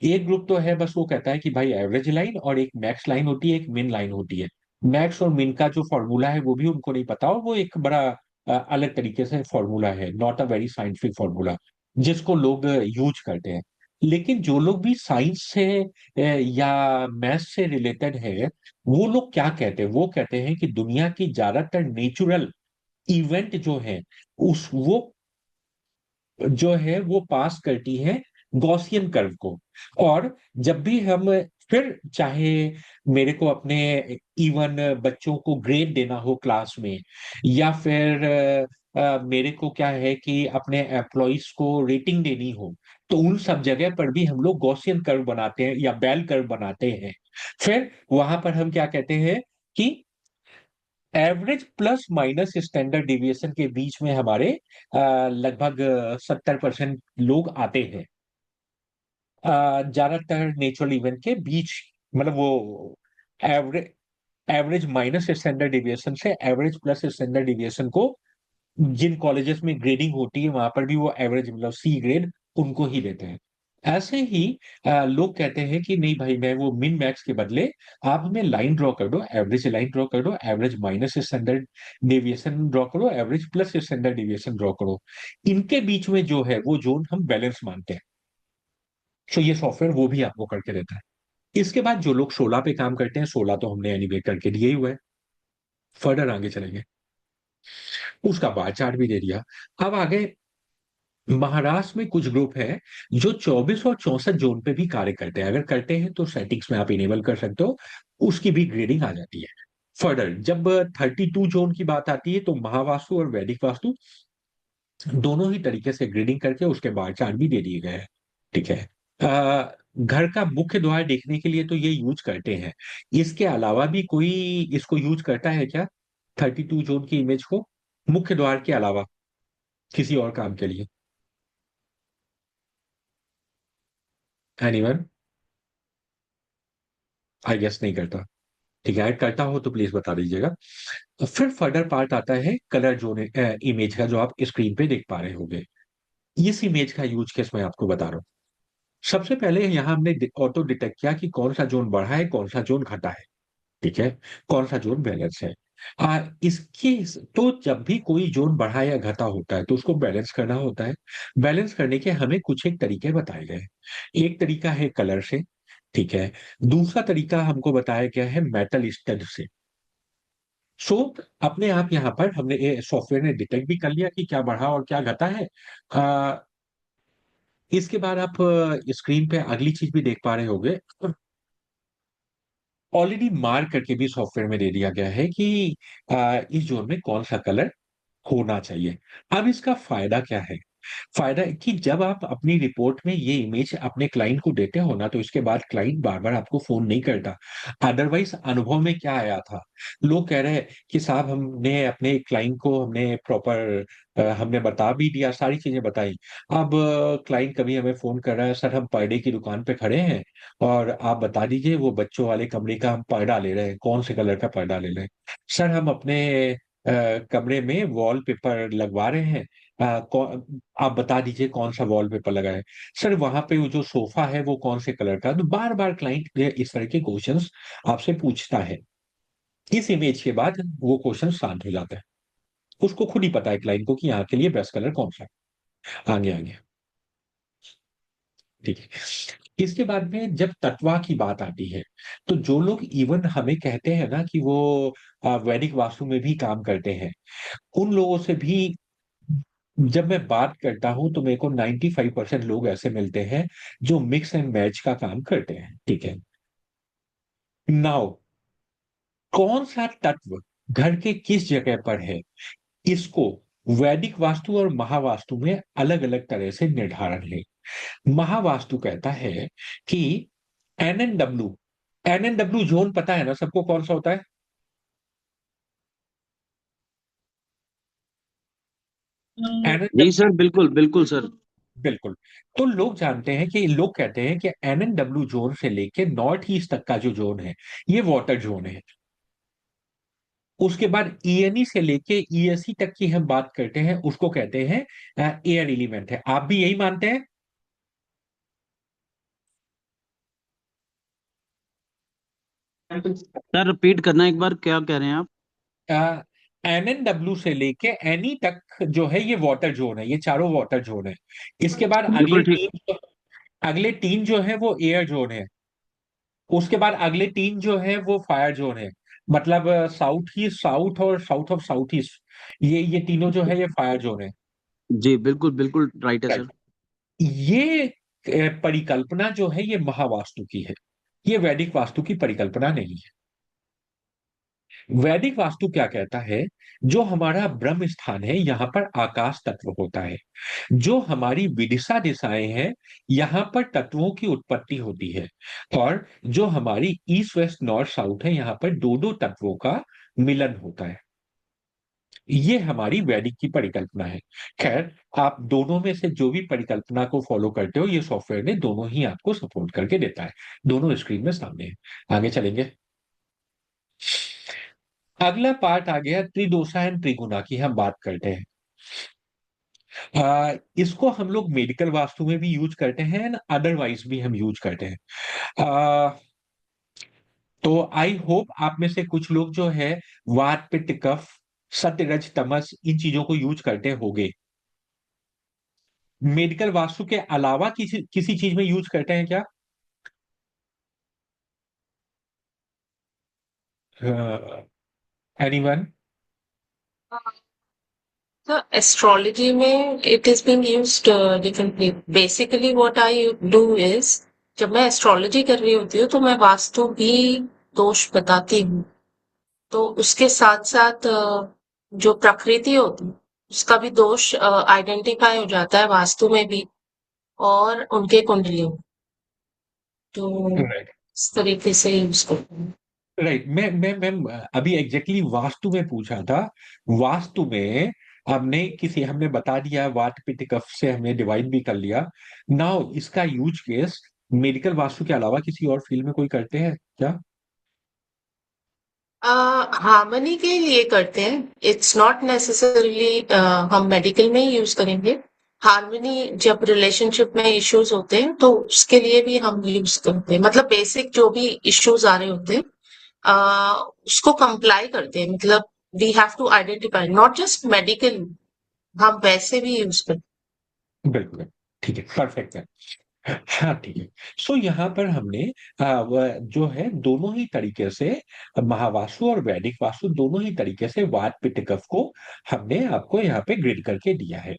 एक ग्रुप तो है बस वो कहता है कि भाई एवरेज लाइन और एक मैक्स लाइन होती है, एक मिन लाइन होती है। मैक्स और मिन का जो फॉर्मूला है वो भी उनको नहीं पता, और वो एक बड़ा अलग तरीके से फॉर्मूला है, not a very scientific formula, जिसको लोग यूज करते हैं। लेकिन जो लोग भी साइंस से या मैथ्स से रिलेटेड है, वो लोग क्या कहते हैं, वो कहते हैं कि दुनिया की ज्यादातर नेचुरल इवेंट जो है, उस वो जो है वो पास करती है गॉसियन कर्व को। और जब भी हम फिर चाहे मेरे को अपने इवन बच्चों को ग्रेड देना हो क्लास में, या फिर मेरे को क्या है कि अपने एम्प्लॉइज को रेटिंग देनी हो, तो उन सब जगह पर भी हम लोग गॉसियन कर्व बनाते हैं या बेल कर्व बनाते हैं। फिर वहां पर हम क्या कहते हैं कि average plus minus standard deviation के बीच में हमारे लगभग 70% लोग आते हैं, ज्यादातर नेचुरल इवेंट के बीच। मतलब वो average average minus standard deviation से एवरेज प्लस स्टैंडर्ड डिविएशन को जिन कॉलेजेस में ग्रेडिंग होती है वहां पर भी वो एवरेज मतलब सी ग्रेड उनको ही देते हैं। ऐसे ही लोग कहते हैं कि नहीं भाई, मैं वो मिन मैक्स के बदले आप हमें लाइन ड्रॉ कर दो, एवरेज लाइन ड्रॉ कर दो, average minus standard deviation draw करो, average plus standard deviation draw करो। इनके बीच में जो है वो जोन हम बैलेंस मानते हैं। तो ये सॉफ्टवेयर वो भी आपको करके देता है। इसके बाद जो लोग 16 पे काम करते हैं, 16 तो हमने एनिमेट करके दिए ही हुआ है। फर्दर आगे चलेंगे, उसका बार चार्ट भी दे दिया। अब आगे महाराष्ट्र में कुछ ग्रुप है जो 24 और 64 जोन पे भी कार्य करते हैं। अगर करते हैं तो सेटिंग्स में आप इनेबल कर सकते हो, उसकी भी ग्रेडिंग आ जाती है। फर्दर जब 32 जोन की बात आती है तो महावास्तु और वैदिक वास्तु दोनों ही तरीके से ग्रेडिंग करके उसके बार चार्ट भी दे दिए गए हैं। ठीक है। घर का मुख्य द्वार देखने के लिए तो ये यूज करते हैं। इसके अलावा भी कोई इसको यूज करता है क्या, 32 जोन की इमेज को मुख्य द्वार के अलावा किसी और काम के लिए? एनीवन? आई गेस नहीं करता। ठीक है, ऐड करता हो तो प्लीज बता दीजिएगा। फिर फर्दर पार्ट आता है कलर जोन इमेज का, जो आप स्क्रीन पे देख पा रहे होंगे। इस इमेज का यूज केस मैं आपको बता रहा हूँ। सबसे पहले यहाँ हमने ऑटो डिटेक्ट किया कि कौन सा जोन बढ़ा है, कौन सा जोन घटा है, ठीक है, कौन सा जोन बैलेंस है। इसकी तो जब भी कोई जोन बढ़ा या घटा होता है तो उसको बैलेंस करना होता है। बैलेंस करने के हमें कुछ एक तरीके बताए गए हैं। एक तरीका है कलर से, ठीक है। दूसरा तरीका हमको बताया गया है मेटल स्टड से। सो अपने आप यहाँ पर हमने सॉफ्टवेयर ने डिटेक्ट भी कर लिया कि क्या बढ़ा और क्या घटा है। आ, इसके बाद आप स्क्रीन पे अगली चीज भी देख पा रहे होंगे। ऑलरेडी मार्क करके भी सॉफ्टवेयर में दे दिया गया है कि इस जोन में कौन सा कलर होना चाहिए। अब इसका फायदा क्या है? फायदा है कि जब आप अपनी रिपोर्ट में ये इमेज अपने क्लाइंट को देते हो ना, तो इसके बाद क्लाइंट बार बार आपको फोन नहीं करता। अदरवाइज अनुभव में क्या आया था, लोग कह रहे हैं कि साहब हमने अपने क्लाइंट को हमने प्रॉपर हमने बता भी दिया, सारी चीजें बताई। अब क्लाइंट कभी हमें फोन कर रहा है, सर हम पर्दे की दुकान पे खड़े हैं और आप बता दीजिए वो बच्चों वाले कमरे का हम पर्दा ले रहे हैं, कौन से कलर का पर्दा ले रहे हैं। सर हम अपने कमरे में वॉलपेपर लगवा रहे हैं, आप बता दीजिए कौन सा वॉलपेपर लगा है। सर वहां पे वो जो सोफा है वो कौन से कलर का। तो बार बार क्लाइंट इस तरह के क्वेश्चंस आपसे पूछता है। इस इमेज के बाद वो क्वेश्चन शांत हो जाता है। उसको खुद ही पता है क्लाइंट को कि यहाँ के लिए बेस्ट कलर कौन सा है। आगे आगे, ठीक है। इसके बाद में जब तत्वा की बात आती है, तो जो लोग इवन हमें कहते हैं ना कि वो वैदिक वास्तु में भी काम करते हैं, उन लोगों से भी जब मैं बात करता हूं तो मेरे को 95% लोग ऐसे मिलते हैं जो मिक्स एंड मैच का काम करते हैं, ठीक है। नाउ कौन सा तत्व घर के किस जगह पर है, इसको वैदिक वास्तु और महावास्तु में अलग अलग तरह से निर्धारण है। महावास्तु कहता है कि एनएनडब्ल्यू, एनएनडब्ल्यू जोन पता है ना सबको कौन सा होता है? जी एनएनडब्ल्यू, सर, बिल्कुल बिल्कुल सर। बिल्कुल। तो लोग जानते हैं कि लोग कहते हैं कि एनएनडब्ल्यू जोन से लेके नॉर्थ ईस्ट तक का जो जोन है ये वाटर जोन है। उसके बाद ईएनई से लेके ईएसई तक की हम बात करते हैं, उसको कहते हैं एयर एलिमेंट है। आप भी यही मानते हैं? सर रिपीट करना एक बार, क्या कह रहे हैं आप? एनएनडब्ल्यू से लेके एनई तक जो है ये वाटर जोन है, ये चारों वाटर जोन है। इसके बाद बिल्कुल ठीक। अगले तीन जो है वो एयर जोन है। उसके बाद अगले तीन जो है वो फायर जोन है। मतलब साउथ ईस्ट, साउथ और साउथ ऑफ साउथ ईस्ट, ये तीनों जो है ये फायर जोन है। जी बिल्कुल बिल्कुल राइट है राइट। सर। ये परिकल्पना जो है ये महावास्तु की है, ये वैदिक वास्तु की परिकल्पना नहीं है। वैदिक वास्तु क्या कहता है, जो हमारा ब्रह्म स्थान है यहाँ पर आकाश तत्व होता है। जो हमारी विदिशा दिशाएं हैं यहाँ पर तत्वों की उत्पत्ति होती है। और जो हमारी ईस्ट वेस्ट नॉर्थ साउथ है यहाँ पर दो दो तत्वों का मिलन होता है। ये हमारी वैदिक की परिकल्पना है। खैर, आप दोनों में से जो भी परिकल्पना को फॉलो करते हो ये सॉफ्टवेयर ने दोनों ही आपको सपोर्ट करके देता है। दोनों स्क्रीन में सामने है। आगे चलेंगे। अगला पार्ट आ गया त्रिदोषा एंड त्रिगुणा की, हम बात करते हैं। इसको हम लोग मेडिकल वास्तु में भी यूज करते हैं, अदरवाइज भी हम यूज करते हैं। तो आई होप आप में से कुछ लोग जो है वात पित्त कफ सत्य रज तमस इन चीजों को यूज करते होंगे। मेडिकल वास्तु के अलावा किसी किसी चीज में यूज करते हैं क्या? एनीवन? So astrology में it is being used differently. Basically what I do is जब मैं एस्ट्रोलॉजी कर रही होती हूँ तो मैं वास्तु भी दोष बताती हूँ। तो उसके साथ साथ जो प्रकृति होती है उसका भी दोष आइडेंटिफाई हो जाता है वास्तु में भी और उनके कुंडलियों में। तो राइट, इस तरीके से यूज करते हैं। राइट। मैं अभी एग्जैक्टली वास्तु में पूछा था। वास्तु में हमने बता दिया, वात पित्त कफ से हमने डिवाइड भी कर लिया। नाउ इसका यूज केस मेडिकल वास्तु के अलावा किसी और फील्ड में कोई करते हैं क्या? हार्मनी के लिए करते हैं। इट्स नॉट नेसेसरली हम मेडिकल में ही यूज करेंगे। हार्मनी जब रिलेशनशिप में इश्यूज होते हैं तो उसके लिए भी हम यूज करते हैं, मतलब बेसिक जो भी इश्यूज आ रहे होते हैं उसको कंप्लाई करते हैं, मतलब we have to identify, not just medical, हम वैसे भी यूज करते बिल्कुल, ठीक है, परफेक्ट है। हाँ, ठीक है। सो यहाँ पर हमने जो है दोनों ही तरीके से महावास्तु और वैदिक वास्तु दोनों ही तरीके से वात पित्त कफ को हमने आपको यहाँ पे ग्रिड करके दिया है।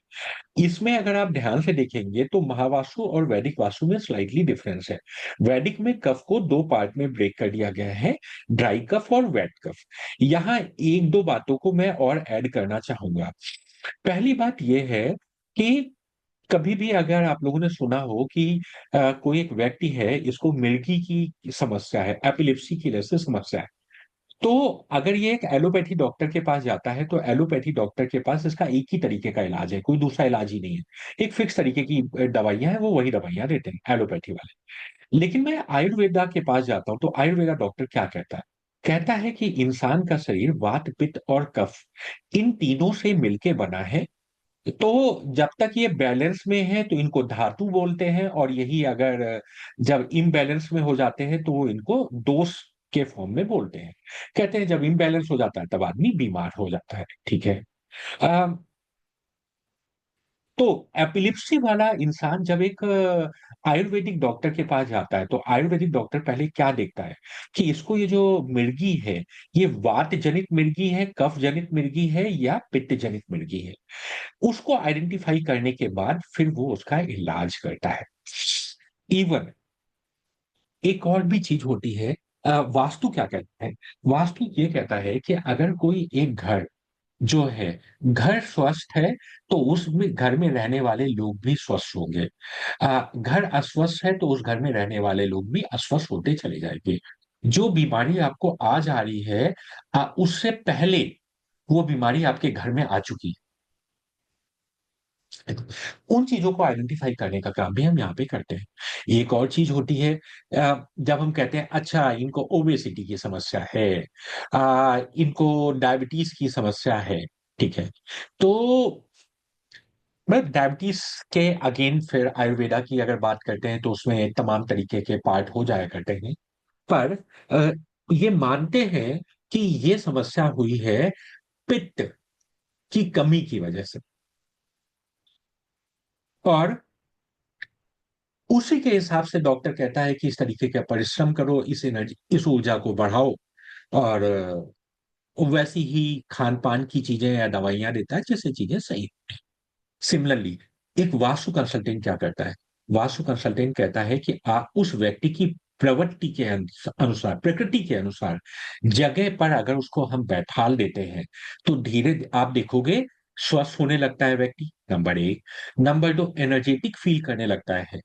इसमें अगर आप ध्यान से देखेंगे तो महावास्तु और वैदिक वास्तु में स्लाइटली डिफरेंस है। वैदिक में कफ को 2 पार्ट में ब्रेक कर दिया गया है, ड्राई कफ और वेट कफ। यहाँ 1-2 बातों को मैं और ऐड करना चाहूँगा। पहली बात ये है कि कभी भी अगर आप लोगों ने सुना हो कि कोई एक व्यक्ति है, इसको मिर्गी की समस्या है, एपिलेप्सी की जैसे समस्या है, तो अगर ये एक एलोपैथी डॉक्टर के पास जाता है, तो एलोपैथी डॉक्टर के पास इसका एक ही तरीके का इलाज है, कोई दूसरा इलाज ही नहीं है। एक फिक्स तरीके की दवाइयाँ हैं, वो वही दवाइयाँ देते हैं एलोपैथी वाले। लेकिन मैं आयुर्वेदा के पास जाता हूँ, तो आयुर्वेदा डॉक्टर क्या कहता है? कहता है कि इंसान का शरीर वात, पित्त और कफ इन तीनों से मिलके बना है। तो जब तक ये बैलेंस में है तो इनको धातु बोलते हैं, और यही अगर जब इम्बैलेंस में हो जाते हैं तो वो इनको दोष के फॉर्म में बोलते हैं। कहते हैं जब इम्बैलेंस हो जाता है तब आदमी बीमार हो जाता है। ठीक है। अ, तो एपिलिप्सी वाला इंसान जब एक आयुर्वेदिक डॉक्टर के पास जाता है, तो आयुर्वेदिक डॉक्टर पहले क्या देखता है कि इसको ये जो मिर्गी है, ये वात जनित मिर्गी है, कफ जनित मिर्गी है या पित्त जनित मिर्गी है। उसको आइडेंटिफाई करने के बाद फिर वो उसका इलाज करता है। इवन एक और भी चीज होती है, वास्तु क्या कहता है? वास्तु ये कहता है कि अगर कोई एक घर जो है, घर स्वस्थ है, तो उसमें घर में रहने वाले लोग भी स्वस्थ होंगे। घर अस्वस्थ है तो उस घर में रहने वाले लोग भी अस्वस्थ होते चले जाएंगे। जो बीमारी आपको आज आ रही है, उससे पहले वो बीमारी आपके घर में आ चुकी है। उन चीजों को आइडेंटिफाई करने का काम भी हम यहाँ पे करते हैं। एक और चीज होती है, जब हम कहते हैं अच्छा इनको ओबेसिटी की समस्या है, इनको डायबिटीज की समस्या है, ठीक है, तो मैं डायबिटीज के अगेन फिर आयुर्वेदा की अगर बात करते हैं तो उसमें तमाम तरीके के पार्ट हो जाया करते हैं। पर अ, ये मानते हैं कि ये समस्या हुई है पित्त की कमी की वजह से, और उसी के हिसाब से डॉक्टर कहता है कि इस तरीके का परिश्रम करो, इस एनर्जी, इस ऊर्जा को बढ़ाओ, और वैसी ही खान पान की चीजें या दवाइयां देता है जिससे चीजें सही। सिमिलरली एक वास्तु कंसल्टेंट क्या करता है? वास्तु कंसल्टेंट कहता है कि आप उस व्यक्ति की प्रवृत्ति के अनुसार, प्रकृति के अनुसार जगह पर अगर उसको हम बैठाल देते हैं, तो धीरे आप देखोगे स्वस्थ होने लगता है व्यक्ति, नंबर एक। नंबर दो, एनर्जेटिक फील करने लगता है।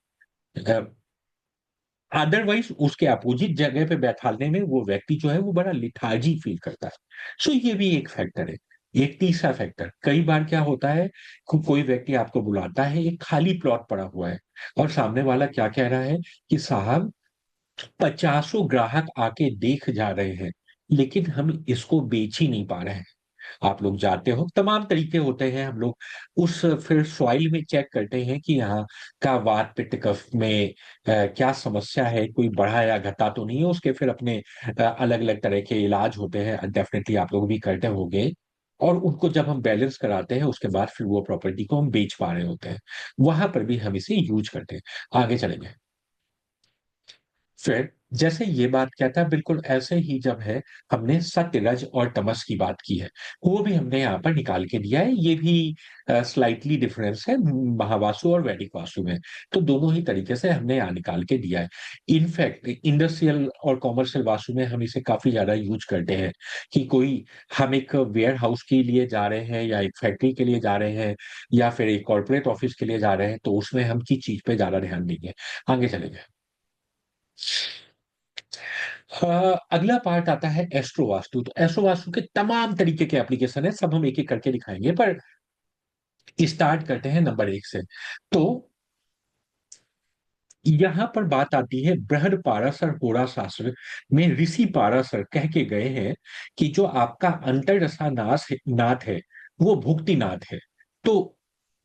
अदरवाइज उसके अपोजिट जगह पे बैठाने में वो व्यक्ति जो है वो बड़ा लिथार्जी फील करता है। सो ये भी एक फैक्टर है। एक तीसरा फैक्टर, कई बार क्या होता है, कोई व्यक्ति आपको बुलाता है, एक खाली प्लॉट पड़ा हुआ है, और सामने वाला क्या कह रहा है कि साहब 50 ग्राहक आके देख जा रहे हैं, लेकिन हम इसको बेच ही नहीं पा रहे हैं। आप लोग जाते हो, तमाम तरीके होते हैं, हम लोग उस फिर सॉइल में चेक करते हैं कि यहाँ का वात पित्त कफ में क्या समस्या है, कोई बढ़ा या घटा तो नहीं है। उसके फिर अपने अलग अलग तरह के इलाज होते हैं, डेफिनेटली आप लोग भी करते होंगे। और उनको जब हम बैलेंस कराते हैं उसके बाद फिर वो प्रॉपर्टी को हम बेच पा रहे होते हैं, वहां पर भी हम इसे यूज करते हैं। आगे चलेंगे। फिर जैसे ये बात कहता है, बिल्कुल ऐसे ही जब है, हमने सत्य रज और तमस की बात की है, वो भी हमने यहाँ पर निकाल के दिया है। ये भी स्लाइटली डिफरेंस है महावास्तु और वैदिक वास्तु में। तो दोनों ही तरीके से हमने यहाँ निकाल के दिया है। इनफैक्ट इंडस्ट्रियल और कॉमर्शियल वास्तु में हम इसे काफी ज्यादा यूज करते हैं कि कोई हम एक वेयर हाउस के लिए जा रहे हैं या एक फैक्ट्री के लिए जा रहे हैं या फिर एक कॉर्पोरेट ऑफिस के लिए जा रहे हैं, तो उसमें हम किस चीज पे ज्यादा ध्यान देंगे। आगे चलेंगे। अगला पार्ट आता है एस्ट्रो वास्तु। तो एस्ट्रो वास्तु के तमाम तरीके के एप्लीकेशन है, सब हम एक एक करके दिखाएंगे, पर स्टार्ट करते हैं नंबर 1 से। तो यहां पर बात आती है बृहद पाराशर होरा शास्त्र में, ऋषि पाराशर कह के गए हैं कि जो आपका अंतरदशा नाथ है वो भुक्तिनाथ है। तो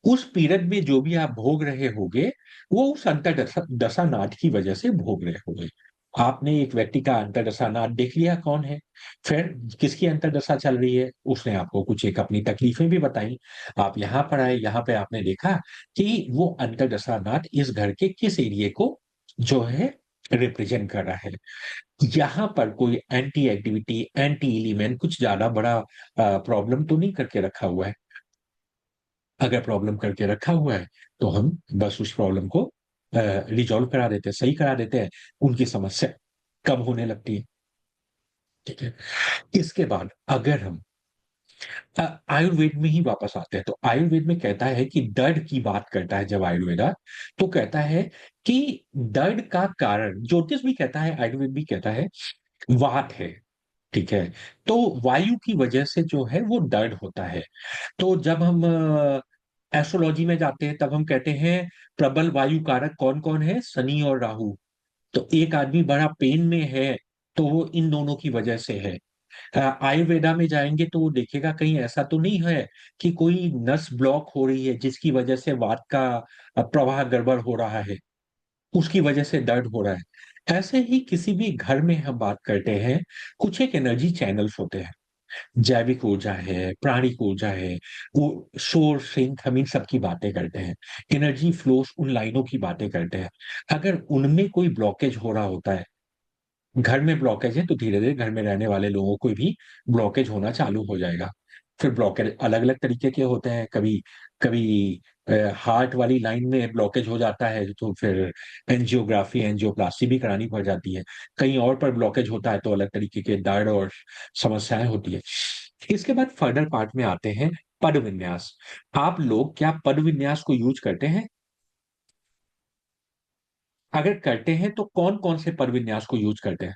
उस पीरियड में जो भी आप भोग रहे होगे वो उस अंतरदशा दशा नाट की वजह से भोग रहे होगे। आपने एक व्यक्ति का अंतरदशा नाट देख लिया कौन है, फिर किसकी अंतरदशा चल रही है, उसने आपको कुछ एक अपनी तकलीफें भी बताई। आप यहाँ पर आए, यहाँ पे आपने देखा कि वो अंतरदशा नाट इस घर के किस एरिया को जो है रिप्रेजेंट कर रहा है। यहाँ पर कोई एंटी एक्टिविटी, एंटी एलिमेंट कुछ ज्यादा बड़ा प्रॉब्लम तो नहीं करके रखा हुआ है। अगर प्रॉब्लम करके रखा हुआ है तो हम बस उस प्रॉब्लम को रिजॉल्व करा देते हैं, सही करा देते हैं, उनकी समस्या कम होने लगती है। ठीक है। इसके बाद अगर हम आयुर्वेद में ही वापस आते हैं तो आयुर्वेद में कहता है कि दर्द की बात करता है जब आयुर्वेदा, तो कहता है कि दर्द का कारण, ज्योतिष भी कहता है, आयुर्वेद भी कहता है, वात है। ठीक है। तो वायु की वजह से जो है वो दर्द होता है। तो जब हम एस्ट्रोलॉजी में जाते हैं तब हम कहते हैं प्रबल वायु कारक कौन कौन है, शनि और राहु। तो एक आदमी बड़ा पेन में है तो वो इन दोनों की वजह से है। आयुर्वेदा में जाएंगे तो वो देखेगा कहीं ऐसा तो नहीं है कि कोई नस ब्लॉक हो रही है जिसकी वजह से वात का प्रवाह गड़बड़ हो रहा है, उसकी वजह से दर्द हो रहा है। ऐसे ही किसी भी घर में हम बात करते हैं, कुछ एक एनर्जी चैनल्स होते हैं, जैविक ऊर्जा है, प्राणिक ऊर्जा है, वो शोर सिंक हम इन सब की बातें करते हैं, एनर्जी फ्लोस उन लाइनों की बातें करते हैं। अगर उनमें कोई ब्लॉकेज हो रहा होता है, घर में ब्लॉकेज है तो धीरे धीरे घर में रहने वाले लोगों को भी ब्लॉकेज होना चालू हो जाएगा। फिर ब्लॉकेज अलग अलग तरीके के होते हैं, कभी कभी हार्ट वाली लाइन में ब्लॉकेज हो जाता है तो फिर एंजियोग्राफी, एंजियोप्लास्टी भी करानी पड़ जाती है। कहीं और पर ब्लॉकेज होता है तो अलग तरीके के दर्द और समस्याएं होती है। इसके बाद फर्दर पार्ट में आते हैं पद विन्यास। आप लोग क्या पद विन्यास को यूज करते हैं? अगर करते हैं तो कौन कौन से पद विन्यास को यूज करते हैं?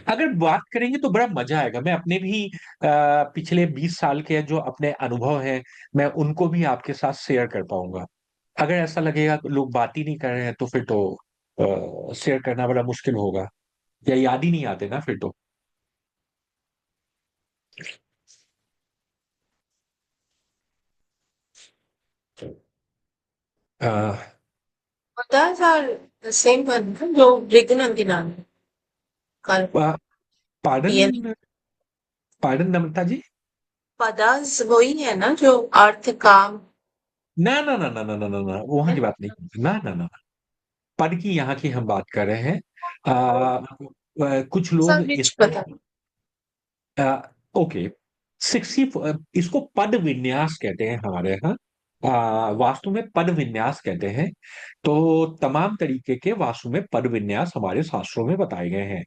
अगर बात करेंगे तो बड़ा मजा आएगा। मैं अपने भी पिछले 20 साल के जो अपने अनुभव हैं मैं उनको भी आपके साथ शेयर कर पाऊंगा। अगर ऐसा लगेगा कि लोग बात ही नहीं कर रहे हैं तो फिर तो शेयर करना बड़ा मुश्किल होगा, या याद ही नहीं आते ना फिर तो। अ, Padas are the same one, ना, जो Brighanandina कल पार्डन, पीएन। पार्डन नम्रता जी। पदास वही है ना जो अर्थ काम ना ना ना ना ना ना ना ना, वहां है। की बात नहीं करते। ना ना ना, पद की यहाँ की हम बात कर रहे हैं। कुछ लोग सब कुछ इसको पता। ओके, 60, इसको पद विन्यास कहते हैं हमारे यहाँ। वास्तु में पद विन्यास कहते हैं। तो तमाम तरीके के वास्तु में पद विन्यास हमारे शास्त्रों में बताए गए हैं।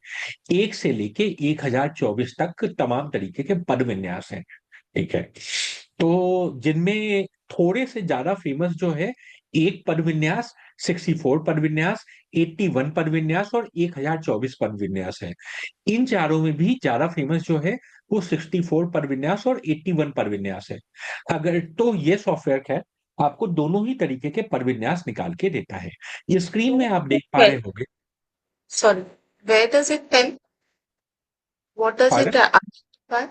1 से लेके 1024 तक तमाम तरीके के पद विन्यास हैं। ठीक है। तो जिनमें थोड़े से ज्यादा फेमस जो है, एक पद विन्यास, 64 पद विन्यास, 81 पद विन्यास और 1024 पद विन्यास है। इन चारों में भी ज्यादा फेमस जो है वो 64 पर विन्यास और 81 पर विन्यास है। अगर तो ये सॉफ्टवेयर है आपको दोनों ही तरीके के पर विन्यास निकाल के देता है। ये स्क्रीन में आप देख पा रहे होंगे। Sorry, where does it tell? What does pardon, it identify?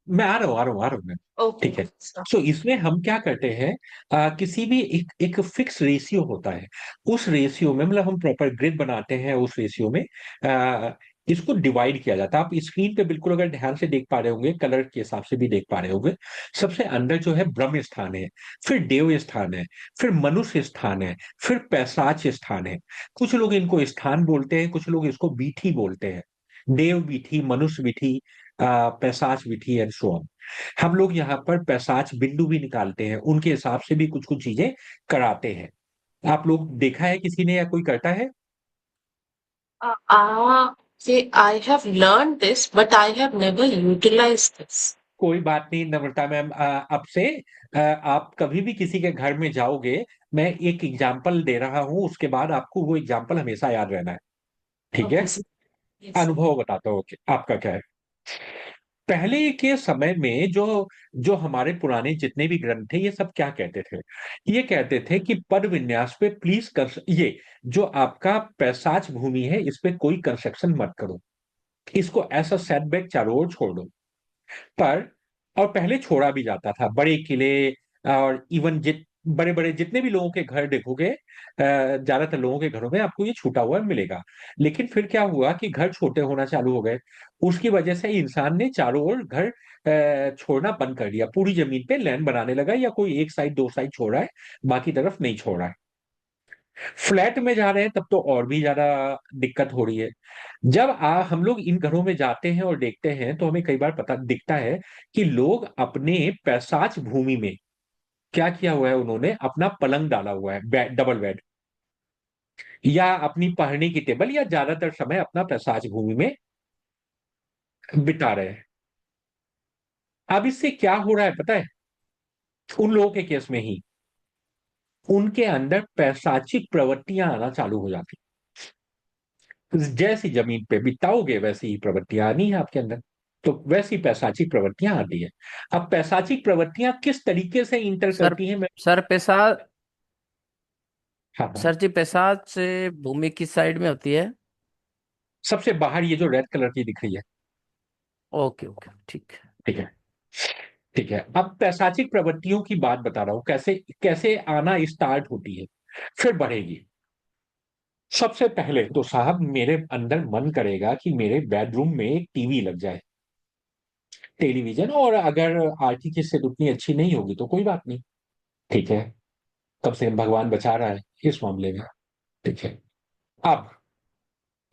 मैं आ रहा हूँ, आ रहा हूँ, आ रहा हूँ मैं। Okay, ठीक है। so सो इसमें हम क्या करते हैं, किसी भी एक फिक्स रेशियो होता है, उस रेशियो में मतलब हम प्रॉपर ग्रिड बनाते हैं, उस रेशियो में इसको डिवाइड किया जाता है। आप स्क्रीन पे बिल्कुल अगर ध्यान से देख पा रहे होंगे, कलर के हिसाब से भी देख पा रहे होंगे, सबसे अंदर जो है ब्रह्म स्थान है, फिर देव स्थान है, फिर मनुष्य स्थान है, फिर पैशाच स्थान है। कुछ लोग इनको स्थान बोलते हैं, कुछ लोग इसको बीठी बोलते हैं। देव बीठी, मनुष्य बीठी, पैशाच बीठी एंड सो ऑन। हम लोग यहाँ पर पैसाच बिंदु भी निकालते हैं, उनके हिसाब से भी कुछ कुछ चीजें कराते हैं। आप लोग देखा है किसी ने या कोई करता है? see, I have learned this, but I have never utilized this. कोई बात नहीं नम्रता मैम, अब से आप कभी भी किसी के घर में जाओगे, मैं एक एग्जाम्पल दे रहा हूँ, उसके बाद आपको वो एग्जाम्पल हमेशा याद रहना है। ठीक है। Okay, so yes. अनुभव बताता हूँ कि आपका क्या है। पहले के समय में जो जो हमारे पुराने जितने भी ग्रंथ थे, ये सब क्या कहते थे? ये कहते थे कि पद विन्यास पे प्लीज कर, ये जो आपका पैसाच भूमि है इस पे कोई कंस्ट्रक्शन मत करो, इसको ऐसा सेटबैक चारों ओर छोड़ दो। पर और पहले छोड़ा भी जाता था, बड़े किले, और इवन बड़े बड़े जितने भी लोगों के घर देखोगे, ज्यादातर लोगों के घरों में आपको ये छूटा हुआ मिलेगा। लेकिन फिर क्या हुआ कि घर छोटे होना चालू हो गए, उसकी वजह से इंसान ने चारों ओर घर छोड़ना बंद कर दिया, पूरी जमीन पे लैंड बनाने लगा, या कोई एक साइड दो साइड छोड़ रहा है, बाकी तरफ नहीं छोड़ रहा है। फ्लैट में जा रहे हैं तब तो और भी ज्यादा दिक्कत हो रही है। जब हम लोग इन घरों में जाते हैं और देखते हैं तो हमें कई बार पता दिखता है कि लोग अपने पैसाच भूमि में क्या किया हुआ है, उन्होंने अपना पलंग डाला हुआ है, डबल बेड, या अपनी पढ़ने की टेबल, या ज्यादातर समय अपना पैसाच भूमि में बिता रहे हैं। अब इससे क्या हो रहा है पता है? उन लोगों के केस में ही उनके अंदर पैशाचिक प्रवृत्तियां आना चालू हो जाती। जैसी जमीन पे बिताओगे वैसी ही प्रवृत्तियां आनी है आपके अंदर, तो वैसी पैशाचिक प्रवृत्तियां आती है। अब पैशाचिक प्रवृत्तियां किस तरीके से इंटर सर करती हैं मैं। सर पेशाब हाँ हाँ। सर जी पेशाब से भूमि किस साइड में होती है? सबसे बाहर ये जो रेड कलर की दिख रही है, ओके ओके ठीक है। ठीक है, ठीक है। अब पैशाचिक प्रवृत्तियों की बात बता रहा हूं, कैसे कैसे आना स्टार्ट होती है, फिर बढ़ेगी। सबसे पहले तो साहब मेरे अंदर मन करेगा कि मेरे बेडरूम में एक टीवी लग जाए, टेलीविजन, और अगर आर्थिक स्थिति उतनी अच्छी नहीं होगी तो कोई बात नहीं, ठीक है, कम से कम भगवान बचा रहा है इस मामले में, ठीक है। अब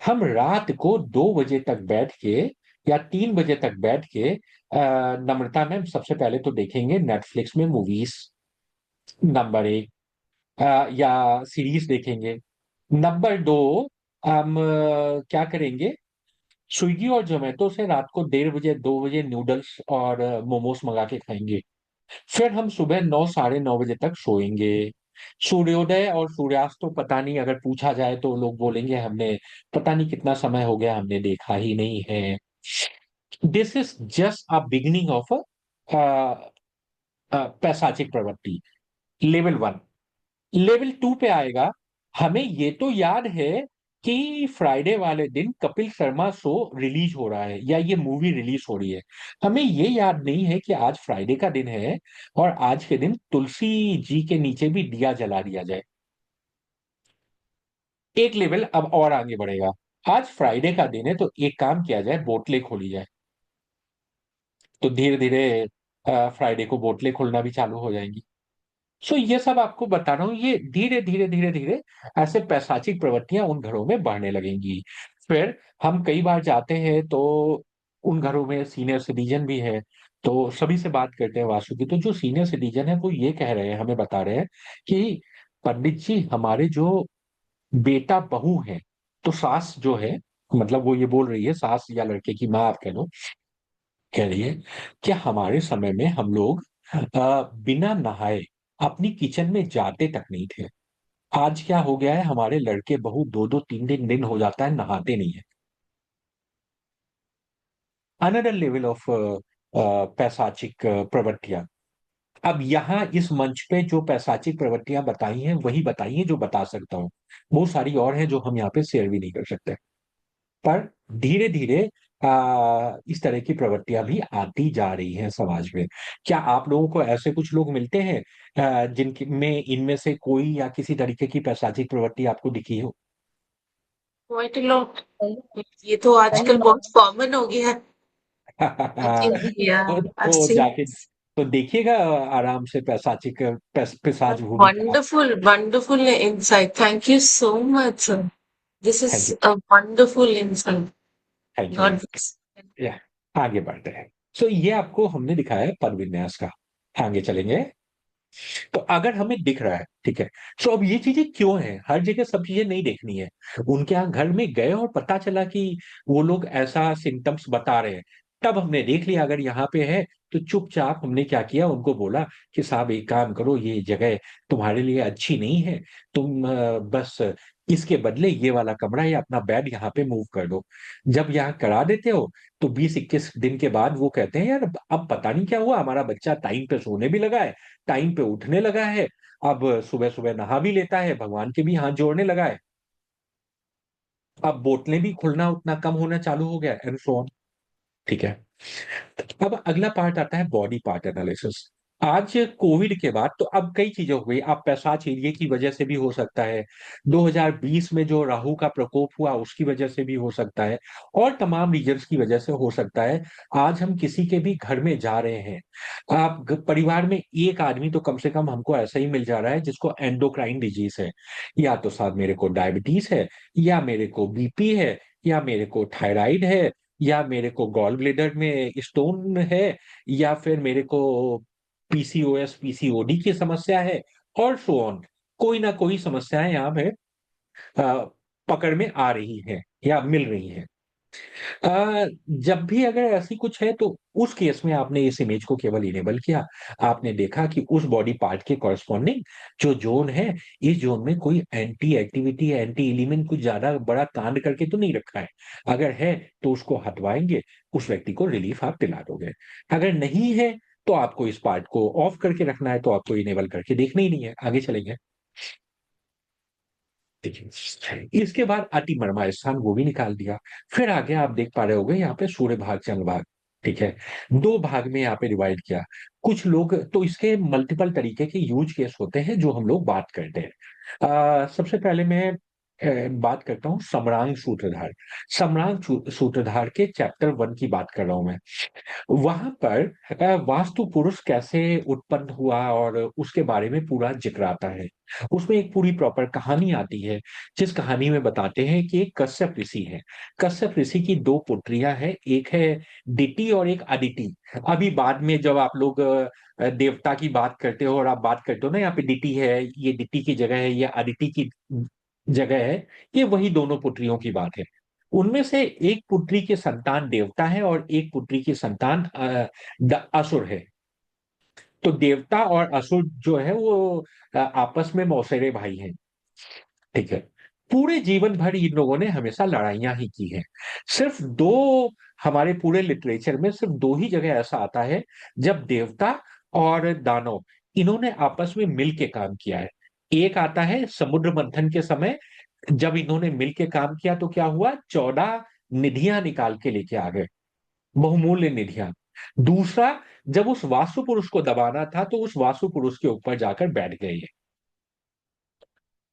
हम रात को 2 बजे तक बैठ के या 3 बजे तक बैठ के नम्रता मैम सबसे पहले तो देखेंगे नेटफ्लिक्स में मूवीज, नंबर एक, या सीरीज देखेंगे। नंबर दो, हम क्या करेंगे, स्विगी और जोमेटो से रात को 1:30 2 बजे नूडल्स और मोमोज मंगा के खाएंगे। फिर हम सुबह 9 साढ़े 9 बजे तक सोएंगे। सूर्योदय और सूर्यास्त तो पता नहीं, अगर पूछा जाए तो लोग बोलेंगे हमने पता नहीं कितना समय हो गया हमने देखा ही नहीं है। This is just a beginning of पैसाचिक प्रवृत्ति, लेवल 1। लेवल 2 पे आएगा। हमें ये तो याद है कि फ्राइडे वाले दिन कपिल शर्मा शो रिलीज हो रहा है या ये मूवी रिलीज हो रही है। हमें ये याद नहीं है कि आज फ्राइडे का दिन है और आज के दिन तुलसी जी के नीचे भी दिया जला दिया जाए। एक लेवल अब और आगे बढ़ेगा। आज फ्राइडे का दिन है तो एक काम किया जाए, बोतलें खोली जाए। तो धीरे धीरे फ्राइडे को बोतलें खोलना भी चालू हो जाएंगी। सो ये सब आपको बता रहा हूँ, ये धीरे धीरे धीरे धीरे ऐसे पैशाचिक प्रवृत्तियां उन घरों में बढ़ने लगेंगी। फिर हम कई बार जाते हैं तो उन घरों में सीनियर सिटीजन भी है, तो सभी से बात करते हैं वासु की। तो जो सीनियर सिटीजन है वो ये कह रहे हैं, हमें बता रहे हैं कि पंडित जी हमारे जो बेटा बहू है, तो सास जो है, मतलब वो ये बोल रही है, सास या लड़के की माँ आप कह लो, कह रही है कि हमारे समय में हम लोग बिना नहाए अपनी किचन में जाते तक नहीं थे। आज क्या हो गया है, हमारे लड़के बहू 2-2 3 दिन हो जाता है नहाते नहीं है। अनदर लेवल ऑफ पैसाचिक प्रवृत्तियां। अब यहाँ इस मंच पे जो पैसाचिक प्रवृत्तियां बताई हैं वही बताई हैं जो बता सकता हूँ। बहुत सारी और हैं जो हम यहाँ पे शेयर भी नहीं कर सकते। पर धीरे धीरे इस तरह की प्रवृत्तियां भी आती जा रही हैं समाज में। क्या आप लोगों को ऐसे कुछ लोग मिलते हैं जिनके में इनमें से कोई या किसी तरीके की पैशाचिक प्रवृत्ति आपको दिखी हो? Quite a lot. ये तो आजकल बहुत कॉमन हो गया है। आई थिंक या आई तो सी जाके तो देखिएगा आराम से पैशाचिक पिशाच भूमि का। Wonderful wonderful insight, thank you so much. This is thank you. A wonderful insight. Thank you. God bless. या आगे बढ़ते हैं। सो ये आपको हमने दिखाया है पद विन्यास का। आगे चलेंगे। तो अगर हमें दिख रहा है, ठीक है, तो अब ये चीजें क्यों हैं, हर जगह सब चीजें नहीं देखनी है। उनके यहाँ घर में गए और पता चला कि वो लोग ऐसा सिम्टम्स बता रहे हैं, तब हमने देख लिया अगर यहाँ पे है तो चुपचाप हमने क्या किया, उनको बोला कि साहब एक काम करो, ये जगह तुम्हारे लिए अच्छी नहीं है, तुम बस इसके बदले ये वाला कमरा या अपना बेड यहाँ पे मूव कर दो। जब यहाँ करा देते हो तो 20-21 दिन के बाद वो कहते हैं यार अब पता नहीं क्या हुआ, हमारा बच्चा टाइम पे सोने भी लगा है, टाइम पे उठने लगा है, अब सुबह सुबह नहा भी लेता है, भगवान के भी हाथ जोड़ने लगा है, अब बोतलें भी खुलना उतना कम होना चालू हो गया, एंड सो ऑन। ठीक है। अब अगला पार्ट आता है बॉडी पार्ट एनालिसिस। आज कोविड के बाद तो अब कई चीजें हो गई। आप पैसाच एरिया की वजह से भी हो सकता है, 2020 में जो राहु का प्रकोप हुआ उसकी वजह से भी हो सकता है, और तमाम रीजन्स की वजह से हो सकता है। आज हम किसी के भी घर में जा रहे हैं, आप परिवार में एक आदमी तो कम से कम हमको ऐसा ही मिल जा रहा है जिसको एंडोक्राइन डिजीज है, या तो साथ मेरे को डायबिटीज है, या मेरे को बीपी है, या मेरे को थायराइड है, या मेरे को गॉल ब्लेडर में स्टोन है, या फिर मेरे को पीसीओएस पीसीओडी की समस्या है, और सो ऑन। कोई ना कोई समस्याएं यहाँ पे पकड़ में आ रही है या मिल रही है। जब भी अगर ऐसी कुछ है तो उस केस में आपने इस इमेज को केवल इनेबल किया, आपने देखा कि उस बॉडी पार्ट के कॉरस्पॉन्डिंग जो जोन है, इस जोन में कोई एंटी एक्टिविटी, एंटी एलिमेंट कुछ ज्यादा बड़ा कांड करके तो नहीं रखा है। अगर है तो उसको हटवाएंगे, उस व्यक्ति को रिलीफ आप दिला दोगे। अगर नहीं है तो आपको इस पार्ट को ऑफ करके रखना है, तो आपको इनेबल करके देखना ही नहीं है। आगे चलेंगे, देखिए इसके बाद अति मर्मा स्थान वो भी निकाल दिया। फिर आगे आप देख पा रहे होंगे यहाँ पे सूर्य भाग चंद्र भाग, ठीक है, दो भाग में यहाँ पे डिवाइड किया। कुछ लोग तो इसके मल्टीपल तरीके के यूज केस होते हैं जो हम लोग बात करते हैं। सबसे पहले मैं बात करता हूँ समरांग सूत्रधार। सूत्रधार के चैप्टर 1 की बात कर रहा हूं मैं। वहां पर वास्तु पुरुष कैसे उत्पन्न हुआ और उसके बारे में पूरा जिक्र आता है। उसमें एक पूरी प्रॉपर कहानी आती है, जिस कहानी में बताते हैं कि एक कश्यप ऋषि है। कश्यप ऋषि की दो पुत्रियां हैं, एक है दिति और एक अदिति। अभी बाद में जब आप लोग देवता की बात करते हो और आप बात करते हो ना, यहाँ पे दिति है, ये दिति की जगह है, ये अदिति की जगह है, ये वही दोनों पुत्रियों की बात है। उनमें से एक पुत्री की संतान देवता है और एक पुत्री की संतान असुर है। तो देवता और असुर जो है वो आपस में मौसेरे भाई हैं, ठीक है। पूरे जीवन भर इन लोगों ने हमेशा लड़ाइयां ही की हैं। सिर्फ दो, हमारे पूरे लिटरेचर में सिर्फ दो ही जगह ऐसा आता है जब देवता और दानव इन्होंने आपस में मिल के काम किया है। एक आता है समुद्र मंथन के समय, जब इन्होंने मिल के काम किया तो क्या हुआ, 14 निधियां निकाल के लेके आ गए, बहुमूल्य निधियां। दूसरा, जब उस वास्तु पुरुष को दबाना था तो उस वास्तु पुरुष के ऊपर जाकर बैठ गए ये।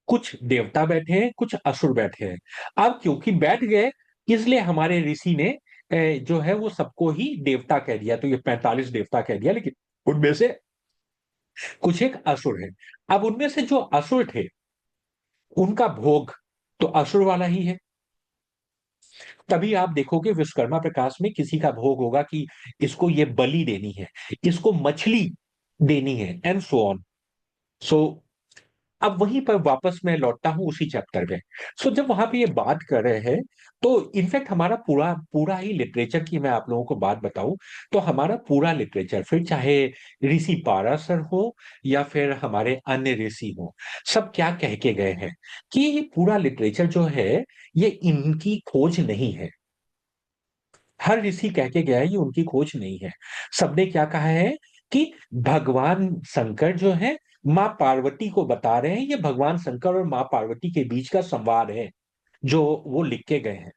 कुछ देवता बैठे हैं, कुछ असुर बैठे हैं। अब क्योंकि बैठ गए, इसलिए हमारे ऋषि ने जो है वो सबको ही देवता कह दिया। तो ये 45 देवता कह दिया, लेकिन उनमें से कुछ एक असुर है। अब उनमें से जो असुर थे उनका भोग तो असुर वाला ही है। तभी आप देखोगे विश्वकर्मा प्रकाश में किसी का भोग होगा कि इसको ये बलि देनी है, इसको मछली देनी है, एंड सो ऑन। सो अब वहीं पर वापस मैं लौटता हूं उसी चैप्टर में। सो जब वहां पे ये बात कर रहे हैं, तो इनफैक्ट हमारा पूरा पूरा ही लिटरेचर की मैं आप लोगों को बात बताऊं, तो हमारा पूरा लिटरेचर, फिर चाहे ऋषि पाराशर हो या फिर हमारे अन्य ऋषि हो, सब क्या कह के गए हैं कि ये पूरा लिटरेचर जो है ये इनकी खोज नहीं है। हर ऋषि कह के गया है, ये उनकी खोज नहीं है। सबने क्या कहा है कि भगवान शंकर जो है मां पार्वती को बता रहे हैं, ये भगवान शंकर और मां पार्वती के बीच का संवाद है जो वो लिख के गए हैं।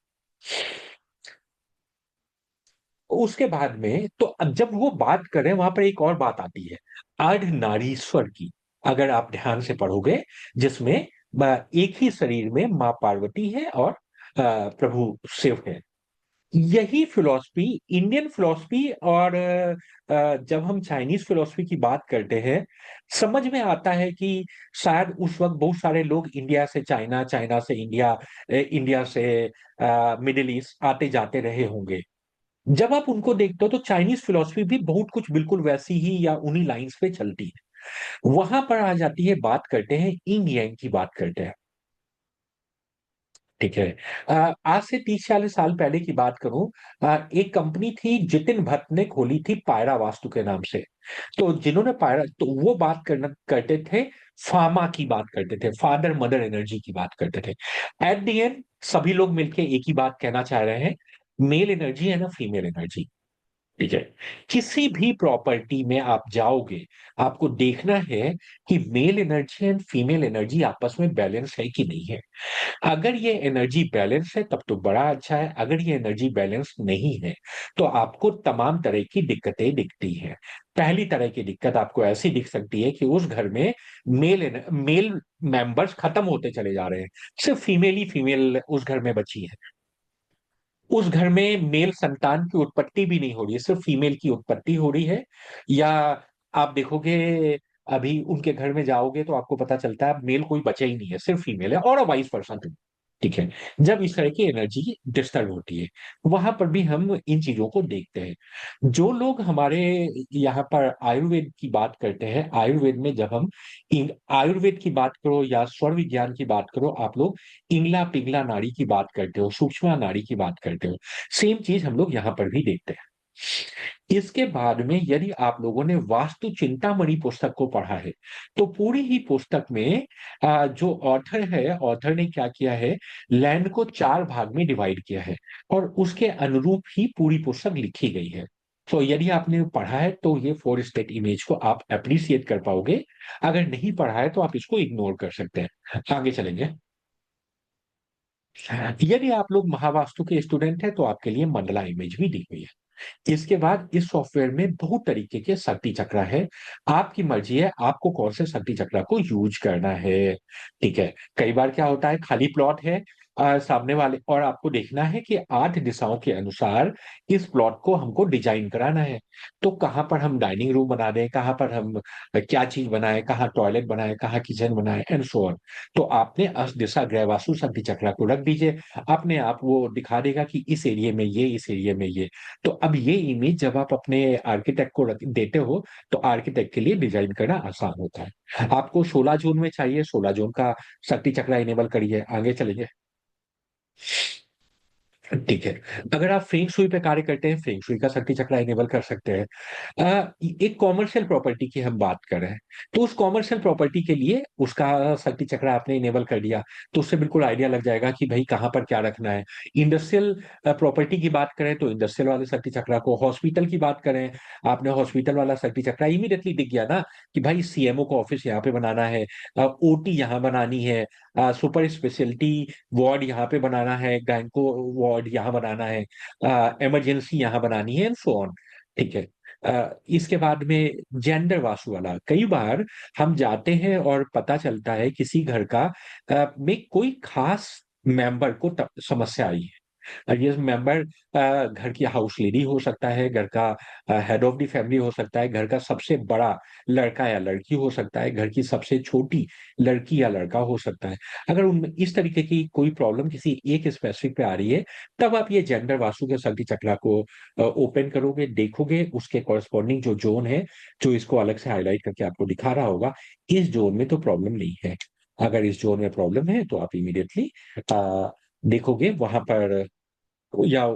उसके बाद में तो अब जब वो बात कर रहे हैं, वहां पर एक और बात आती है अर्धनारीश्वर की, अगर आप ध्यान से पढ़ोगे, जिसमें एक ही शरीर में मां पार्वती है और प्रभु शिव है। यही फिलॉसफी, इंडियन फिलॉसफी और जब हम चाइनीज फिलॉसफी की बात करते हैं, समझ में आता है कि शायद उस वक्त बहुत सारे लोग इंडिया से चाइना, चाइना से इंडिया, इंडिया से मिडिल ईस्ट आते जाते रहे होंगे। जब आप उनको देखते हो तो चाइनीज फिलॉसफी भी बहुत कुछ बिल्कुल वैसी ही या उन्हीं लाइंस पे चलती है। वहां पर आ जाती है, बात करते हैं इंग यांग की बात करते हैं, ठीक है। आज से 30-40 साल पहले की बात करूं, एक कंपनी थी जितिन भट्ट ने खोली थी पायरा वास्तु के नाम से। तो जिन्होंने पायरा, तो वो बात करना करते थे, फार्मा की बात करते थे, फादर मदर एनर्जी की बात करते थे। एट द एंड सभी लोग मिलके एक ही बात कहना चाह रहे हैं, मेल एनर्जी है ना फीमेल एनर्जी। ठीक है। किसी भी प्रॉपर्टी में आप जाओगे, आपको देखना है कि mail energy and female energy आपस में बैलेंस है कि नहीं है। अगर ये एनर्जी बैलेंस है तब तो बड़ा अच्छा है, अगर ये एनर्जी बैलेंस नहीं है तो आपको तमाम तरह की दिक्कतें दिखती हैं। पहली तरह की दिक्कत आपको ऐसी दिख सकती है कि उस घर में मेल मेंबर्स खत्म होते चले जा रहे हैं, सिर्फ फीमेल ही फीमेल उस घर में बची है। उस घर में मेल संतान की उत्पत्ति भी नहीं हो रही है, सिर्फ फीमेल की उत्पत्ति हो रही है। या आप देखोगे, अभी उनके घर में जाओगे तो आपको पता चलता है मेल कोई बचा ही नहीं है, सिर्फ फीमेल है, और वाइस पर्सन। ठीक है। जब इस तरह की एनर्जी डिस्टर्ब होती है, वहां पर भी हम इन चीजों को देखते हैं। जो लोग हमारे यहाँ पर आयुर्वेद की बात करते हैं, आयुर्वेद में जब हम आयुर्वेद की बात करो या स्वर विज्ञान की बात करो, आप लोग इंगला पिंगला नाड़ी की बात करते हो, सूक्ष्म नाड़ी की बात करते हो। सेम चीज हम लोग यहाँ पर भी देखते हैं। इसके बाद में यदि आप लोगों ने वास्तु चिंतामणि पुस्तक को पढ़ा है, तो पूरी ही पुस्तक में जो ऑथर है, ऑथर ने क्या किया है, लैंड को 4 भाग में डिवाइड किया है और उसके अनुरूप ही पूरी पुस्तक लिखी गई है। तो यदि आपने पढ़ा है तो ये 4 स्टेट इमेज को आप अप्रिशिएट कर पाओगे। अगर नहीं पढ़ा है तो आप इसको इग्नोर कर सकते हैं। आगे चलेंगे। यदि आप लोग महावास्तु के स्टूडेंट हैं तो आपके लिए मंडला इमेज भी दी हुई है। इसके बाद इस सॉफ्टवेयर में बहुत तरीके के शक्ति चक्र है। आपकी मर्जी है आपको कौन से शक्ति चक्र को यूज करना है। ठीक है। कई बार क्या होता है, खाली प्लॉट है सामने वाले, और आपको देखना है कि 8 दिशाओं के अनुसार इस प्लॉट को हमको डिजाइन कराना है। तो कहाँ पर हम डाइनिंग रूम बना दें, कहाँ पर हम क्या चीज बनाए, कहाँ टॉयलेट बनाए, कहाँ किचन बनाए, एंड सो ऑन। तो आपने अष्ट दिशा ग्रह वास्तु शक्ति चक्र को रख दीजिए, अपने आप वो दिखा देगा कि इस एरिया में ये, इस एरिया में ये। तो अब ये इमेज जब आप अपने आर्किटेक्ट को देते हो तो आर्किटेक्ट के लिए डिजाइन करना आसान होता है। आपको 16 जून में चाहिए, 16 जून का शक्ति चक्र इनेबल करिए। आगे चलेंगे। ठीक है। अगर आप फेंग शुई पे कार्य करते हैं, फेंग शुई का शक्ति चक्र इनेबल कर सकते हैं। एक कॉमर्शियल प्रॉपर्टी की हम बात कर रहे हैं, तो उस कॉमर्शियल प्रॉपर्टी के लिए उसका शक्ति चक्र आपने इनेबल कर दिया तो उससे बिल्कुल आइडिया लग जाएगा कि भाई कहाँ पर क्या रखना है। इंडस्ट्रियल प्रॉपर्टी की बात करें तो इंडस्ट्रियल वाले शक्ति चक्र को, हॉस्पिटल की बात करें, आपने हॉस्पिटल वाला शक्ति चक्र इमीडिएटली दिख गया ना कि भाई सीएमओ का ऑफिस यहाँ पे बनाना है, ओटी यहाँ बनानी है, सुपर स्पेशलिटी वार्ड यहाँ पे बनाना है, गायको वार्ड यहाँ बनाना है, इमरजेंसी यहाँ बनानी है, एंड सो ऑन। ठीक है। इसके बाद में जेंडर वास्तु वाला, कई बार हम जाते हैं और पता चलता है किसी घर का में कोई खास मेंबर को समस्या आई है। ये मेंबर घर की हाउस लेडी हो सकता है, घर का हेड ऑफ द फैमिली हो सकता है, घर का सबसे बड़ा लड़का या लड़की हो सकता है, घर की सबसे छोटी लड़की या लड़का हो सकता है। अगर उनमें इस तरीके की कोई प्रॉब्लम किसी एक स्पेसिफिक पे आ रही है, तब आप ये जेंडर वास्तु के शक्ति चक्र को ओपन करोगे, देखोगे उसके कॉरस्पॉन्डिंग जो जोन है, जो इसको अलग से हाईलाइट करके आपको दिखा रहा होगा, इस जोन में तो प्रॉब्लम नहीं है। अगर इस जोन में प्रॉब्लम है तो आप इमीडिएटली देखोगे वहां पर, या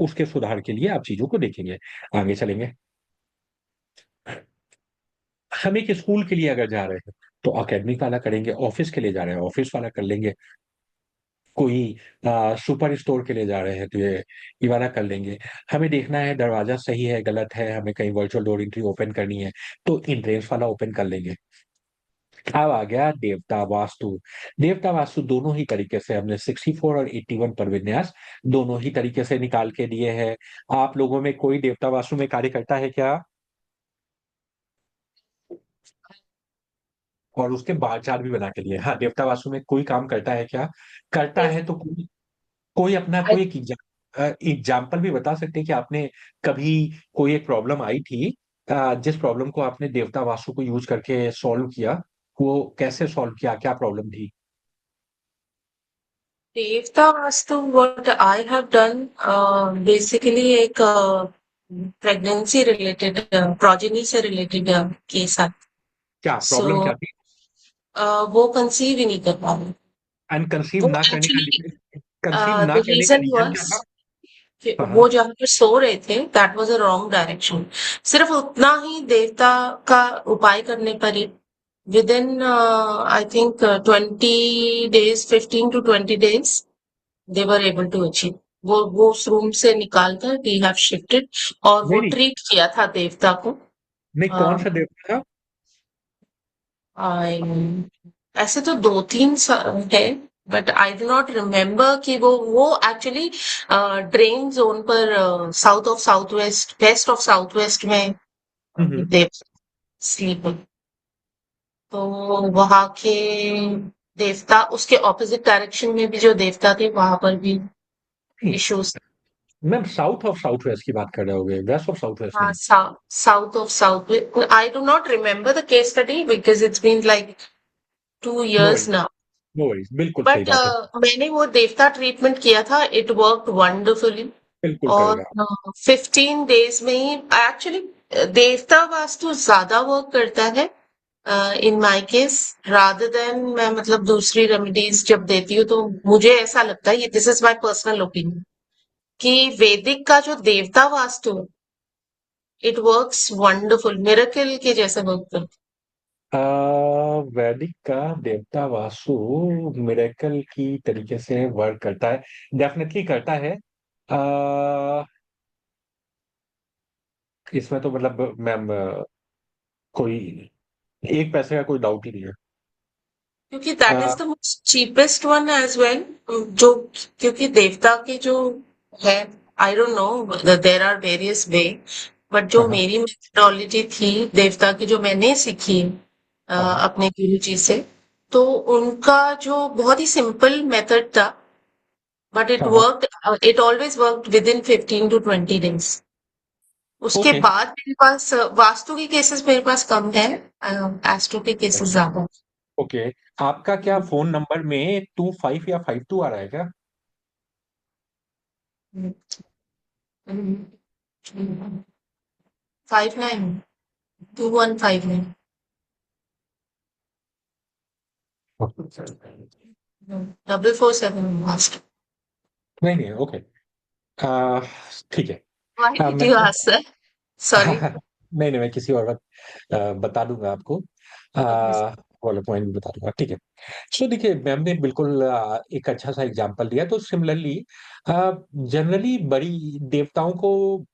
उसके सुधार के लिए आप चीजों को देखेंगे। आगे चलेंगे। हम एक स्कूल के लिए अगर जा रहे हैं तो एकेडमिक वाला करेंगे, ऑफिस के लिए जा रहे हैं ऑफिस वाला कर लेंगे, कोई सुपर स्टोर के लिए जा रहे हैं तो ये वाला कर लेंगे। हमें देखना है दरवाजा सही है गलत है, हमें कहीं वर्चुअल डोर एंट्री ओपन करनी है तो इंट्रेंस वाला ओपन कर लेंगे। अब आ गया देवता वास्तु। देवता वास्तु दोनों ही तरीके से हमने 64 और 81 पर विन्यास दोनों ही तरीके से निकाल के दिए हैं। आप लोगों में कोई देवता वास्तु में कार्य करता है क्या? और उसके बार चार्ट भी बना के दिए। हाँ, देवता वास्तु में कोई काम करता है क्या? करता Yes, है तो कोई कोई अपना I कोई एक एग्जाम्पल भी बता सकते हैं कि आपने कभी कोई एक प्रॉब्लम आई थी, जिस प्रॉब्लम को आपने देवता वास्तु को यूज करके सॉल्व किया, वो कैसे सॉल्व किया, क्या प्रॉब्लम थी? Devta Vastu, what I have done, basically एक प्रेगनेंसी रिलेटेड, प्रोजेनी से रिलेटेड के साथ। क्या सो प्रॉब्लम क्या थी? वो कंसीव ही नहीं कर पा रहे। एंड कंसीव वो ना करने का एक्चुअली कंसीव ना द करने का रीजन रीजन क्या वाज, था? हाँ वो हाँ। जहाँ पर सो रहे थे that was a wrong direction. सिर्फ उतना ही देवता का उपाय करने पर ही within I think 20 days, 15 to 20 days they were able to achieve। वो उस रूम से निकाल कर वी हैव शिफ्टेड और वो नहीं नहीं ट्रीट किया था देवता को। नहीं, कौन सा देवता था? I- ऐसे तो दो तीन है, but I do not remember कि वो एक्चुअली ड्रेन जोन पर south of south west west of south west में हम्म। देव स्लीप। तो वहां के देवता उसके ऑपोजिट डायरेक्शन में भी जो देवता थे वहां पर भी नहीं, issues. Ma'am south of south waste की बात कर रहे होगे, वेस्ट ऑफ साउथ वेस्ट हाँ, नहीं। South of south I do not remember the case study because it's been like two no years worries, now. No worries, बिल्कुल सही but बात है। मैंने वो देवता ट्रीटमेंट किया था, इट वर्कड वंडरफुली। बिल्कुल और करेगा। 15 डेज में ही एक्चुअली देवता वास्तु ज्यादा वर्क करता है in my case rather than मैं मतलब दूसरी रेमेडीज जब देती हूँ तो मुझे ऐसा लगता है, ये this is my personal opinion, कि वैदिक का जो देवता vastu it works wonderful miracle के जैसे वर्क करता आ, वैदिक का देवता वासु मिरेकल की तरीके से वर्क करता है, डेफिनेटली करता है। आ, इसमें तो मतलब मैम कोई एक पैसे का कोई डाउट ही नहीं है। है। क्योंकि that ah, is the most cheapest one as well. जो क्योंकि देवता की जो है, I don't know there are various way, but जो हाँ मेरी मेथोडोलॉजी थी देवता की जो मैंने सीखी हाँ। अपने गुरु जी से, तो उनका जो बहुत ही सिंपल मेथड था, बट इट हाँ हाँ। Worked, it always worked with in 15 to 20 days. उसके ओके बाद मेरे पास वास्तु के केसेस मेरे पास कम है, एस्ट्रो के केसेस ज्यादा ओके। आपका क्या फोन नंबर में 25 या 52 आ रहा है क्या? है। 59 2159 447 लास्ट। नहीं नहीं, ओके। आ, ठीक है। व्हाई डिड मैं यू आस्क सर? सॉरी। नहीं नहीं, मैं किसी और वक्त बता दूंगा आपको। Okay sir. वाला पॉइंट बता दूंगा, ठीक है। सो देखिए, मैम ने बिल्कुल एक अच्छा सा एग्जांपल दिया। तो सिमिलरली जनरली बड़ी देवताओं को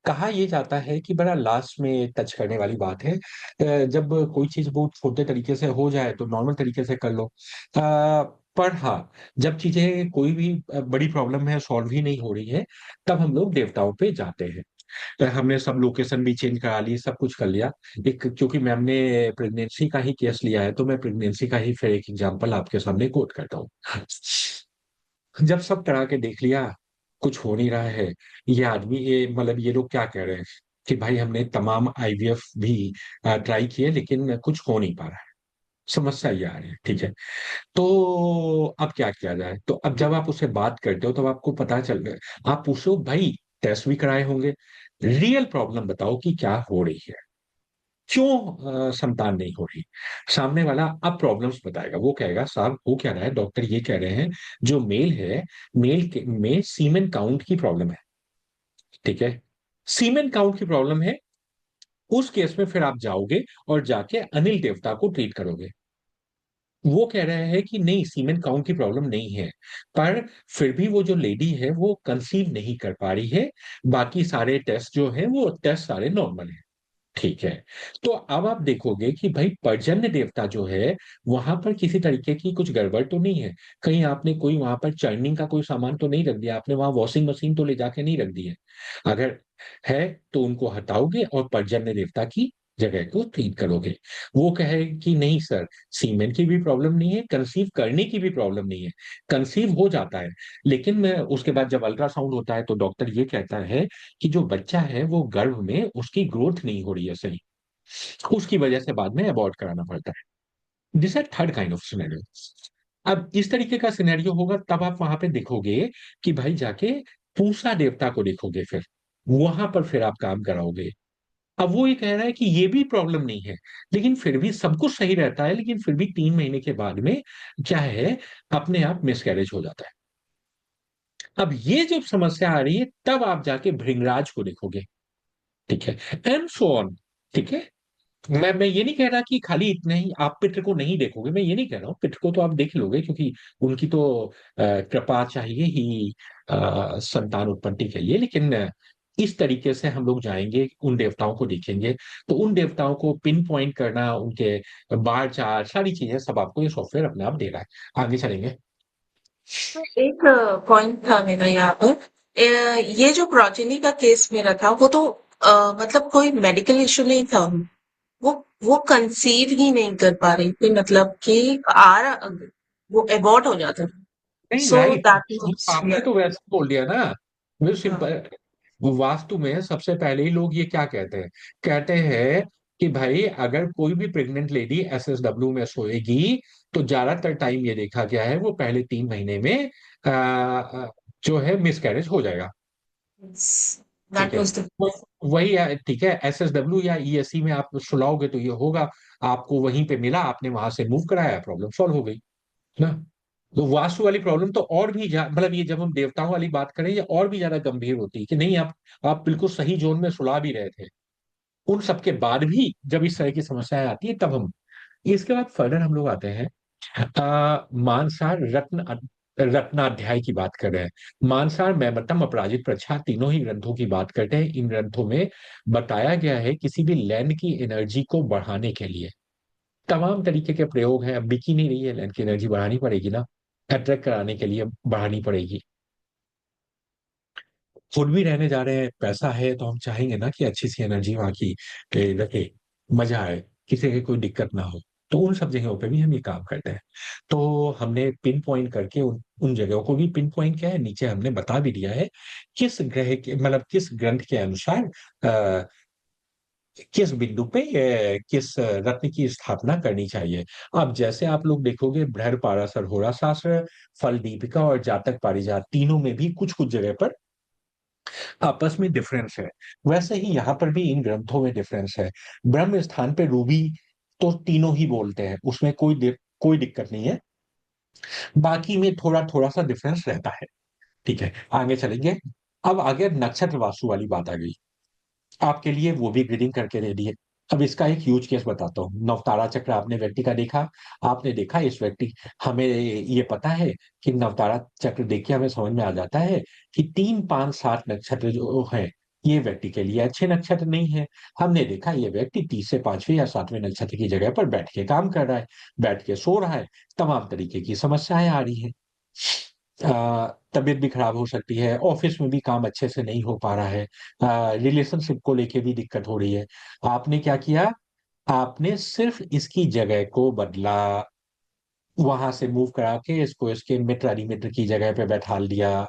कहा यह जाता है कि बड़ा लास्ट में टच करने वाली बात है। जब कोई चीज बहुत छोटे तरीके से हो जाए तो नॉर्मल तरीके से कर लो। पर हाँ, जब चीजें कोई भी बड़ी प्रॉब्लम है, सॉल्व ही नहीं हो रही है, तब हम लोग देवताओं पे जाते हैं। हमने सब लोकेशन भी चेंज करा ली, सब कुछ कर लिया। एक क्योंकि मैम ने प्रेगनेंसी का ही केस लिया है, तो मैं प्रेगनेंसी का ही फिर एक एग्जांपल आपके सामने कोट करता हूँ। जब सब करा के देख लिया, कुछ हो नहीं रहा है, ये आदमी ये मतलब ये लोग क्या कह रहे हैं कि भाई हमने तमाम आईवीएफ भी ट्राई किए लेकिन कुछ हो नहीं पा रहा है, समस्या ये आ रही है, ठीक है। तो अब क्या किया जाए? तो अब जब आप उससे बात करते हो तब आपको पता चल गया, आप पूछो भाई टेस्ट भी कराए होंगे, रियल प्रॉब्लम बताओ कि क्या हो रही है, क्यों संतान नहीं हो रही। सामने वाला अब प्रॉब्लम्स बताएगा, वो कहेगा साहब हो क्या रहा है, डॉक्टर ये कह रहे हैं जो मेल है, मेल के में सीमेन काउंट की प्रॉब्लम है, ठीक है। सीमेन काउंट की प्रॉब्लम है, उस केस में फिर आप जाओगे और जाके अनिल देवता को ट्रीट करोगे। वो कह रहे हैं कि नहीं, सीमेन काउंट की प्रॉब्लम नहीं है, पर फिर भी वो जो लेडी है वो कंसीव नहीं कर पा रही है, बाकी सारे टेस्ट जो है वो टेस्ट सारे नॉर्मल है, ठीक है। तो अब आप देखोगे कि भाई पर्जन्य देवता जो है, वहां पर किसी तरीके की कुछ गड़बड़ तो नहीं है। कहीं आपने कोई वहां पर चर्निंग का कोई सामान तो नहीं रख दिया, आपने वहां वॉशिंग मशीन तो ले जाके नहीं रख दी है। अगर है तो उनको हटाओगे और पर्जन्य देवता की जगह को ठीक करोगे। वो कहे कि नहीं सर, सीमेन की भी प्रॉब्लम नहीं है, कंसीव करने की भी प्रॉब्लम नहीं है, कंसीव हो जाता है, लेकिन मैं उसके बाद जब अल्ट्रासाउंड होता है तो डॉक्टर ये कहता है कि जो बच्चा है वो गर्भ में उसकी ग्रोथ नहीं हो रही है सही, उसकी वजह से बाद में अबॉर्ट कराना पड़ता है। दिस है थर्ड काइंड ऑफ सिनेरियो। अब इस तरीके का सिनेरियो होगा तब आप वहां पे देखोगे कि भाई जाके पूसा देवता को देखोगे, फिर वहां पर फिर आप काम कराओगे। अब वो ये कह रहा है कि ये भी प्रॉब्लम नहीं है, लेकिन फिर भी सब कुछ सही रहता है, लेकिन फिर भी 3 महीने के बाद में क्या है, अपने आप मिसकैरेज हो जाता है। अब ये जब समस्या आ रही है तब आप जाके भृंगराज को देखोगे, ठीक है, एंड सो ऑन, ठीक है। मैं ये नहीं कह रहा कि खाली इतना ही आप पितृ को नहीं देखोगे, मैं ये नहीं कह रहा हूँ, पितृ को तो आप देख लोगे क्योंकि उनकी तो कृपा चाहिए ही संतान उत्पत्ति के लिए। लेकिन इस तरीके से हम लोग जाएंगे, उन देवताओं को देखेंगे, तो उन देवताओं को पिन पॉइंट करना, उनके बार चार्ट, सारी चीजें सब आपको ये सॉफ्टवेयर अपने आप दे रहा है। आगे चलेंगे। तो एक पॉइंट था मेरा यहाँ पर। ये जो प्रोजेनी का केस मेरा था वो तो मतलब कोई मेडिकल इशू नहीं था। वो वो कंसीव ही नहीं कर पा रही थी, मतलब कि वो एबॉर्ट हो जाता था। नहीं, सो राइट, दैट आपने वाज तो वैसे बोल दिया ना। वो हाँ सिंपल। वो वास्तु में सबसे पहले ही लोग ये क्या कहते हैं, कहते हैं कि भाई अगर कोई भी प्रेग्नेंट लेडी एसएसडब्ल्यू में सोएगी तो ज्यादातर टाइम ये देखा गया है वो पहले 3 महीने में जो है मिसकैरेज हो जाएगा। ठीक दैट है, वाज द वही है, ठीक है। एसएसडब्ल्यू या ईएससी में आप सुलाओगे तो ये होगा। आपको वहीं पे मिला, आपने वहां से मूव कराया, प्रॉब्लम सॉल्व हो गई ना। तो वास्तु वाली प्रॉब्लम तो और भी मतलब ये जब हम देवताओं वाली बात करें ये और भी ज्यादा गंभीर होती है कि नहीं, आप बिल्कुल सही जोन में सुला भी रहे थे। उन सब के बाद भी जब इस तरह की समस्याएं आती है तब हम इसके बाद फर्दर हम लोग आते हैं। मानसार रत्नाध्याय की बात कर रहे हैं। मानसार, मैमत्तम, अपराजित, प्रच्छा, तीनों ही ग्रंथों की बात करते हैं। इन ग्रंथों में बताया गया है किसी भी लैंड की एनर्जी को बढ़ाने के लिए तमाम तरीके के प्रयोग हैं। अब बिकी नहीं रही है, लैंड की एनर्जी बढ़ानी पड़ेगी ना, अट्रैक्ट कराने के लिए बढ़ानी पड़ेगी। खुद भी रहने जा रहे हैं, पैसा है तो हम चाहेंगे ना कि अच्छी सी एनर्जी वहां की रहे, मजा आए, किसी की कोई दिक्कत ना हो। तो उन सब जगहों पे भी हम ये काम करते हैं। तो हमने पिन पॉइंट करके उन जगहों को भी पिन पॉइंट किया है। नीचे हमने बता भी दिया है किस ग्रह के मतलब किस ग्रंथ के अनुसार किस बिंदु पे किस रत्न की स्थापना करनी चाहिए। अब जैसे आप लोग देखोगे बृहद पाराशर होरा शास्त्र, फल दीपिका और जातक पारिजात, तीनों में भी कुछ कुछ जगह पर आपस में डिफरेंस है। वैसे ही यहाँ पर भी इन ग्रंथों में डिफरेंस है। ब्रह्म स्थान पे रूबी तो तीनों ही बोलते हैं, उसमें कोई दिक्कत नहीं है। बाकी में थोड़ा थोड़ा सा डिफरेंस रहता है। ठीक है, आगे चलेंगे। अब आगे नक्षत्र वास्तु वाली बात आ गई। आपके लिए वो भी ग्रीडिंग करके रेडी है। अब इसका एक ह्यूज केस बताता हूँ। नवतारा चक्र आपने व्यक्ति का देखा, आपने देखा इस व्यक्ति, हमें ये पता है कि नवतारा चक्र देख के हमें समझ में आ जाता है कि 3, 5, 7 नक्षत्र जो है ये व्यक्ति के लिए अच्छे नक्षत्र नहीं है। हमने देखा ये व्यक्ति 30 से 5वें या 7वें नक्षत्र की जगह पर बैठ के काम कर रहा है, बैठ के सो रहा है, तमाम तरीके की समस्याएं आ रही है। तबीयत भी खराब हो सकती है, ऑफिस में भी काम अच्छे से नहीं हो पा रहा है, रिलेशनशिप को लेके भी दिक्कत हो रही है। आपने क्या किया, आपने सिर्फ इसकी जगह को बदला, वहां से मूव करा के इसको इसके मित्र अधिमित्र की जगह पे बैठा दिया।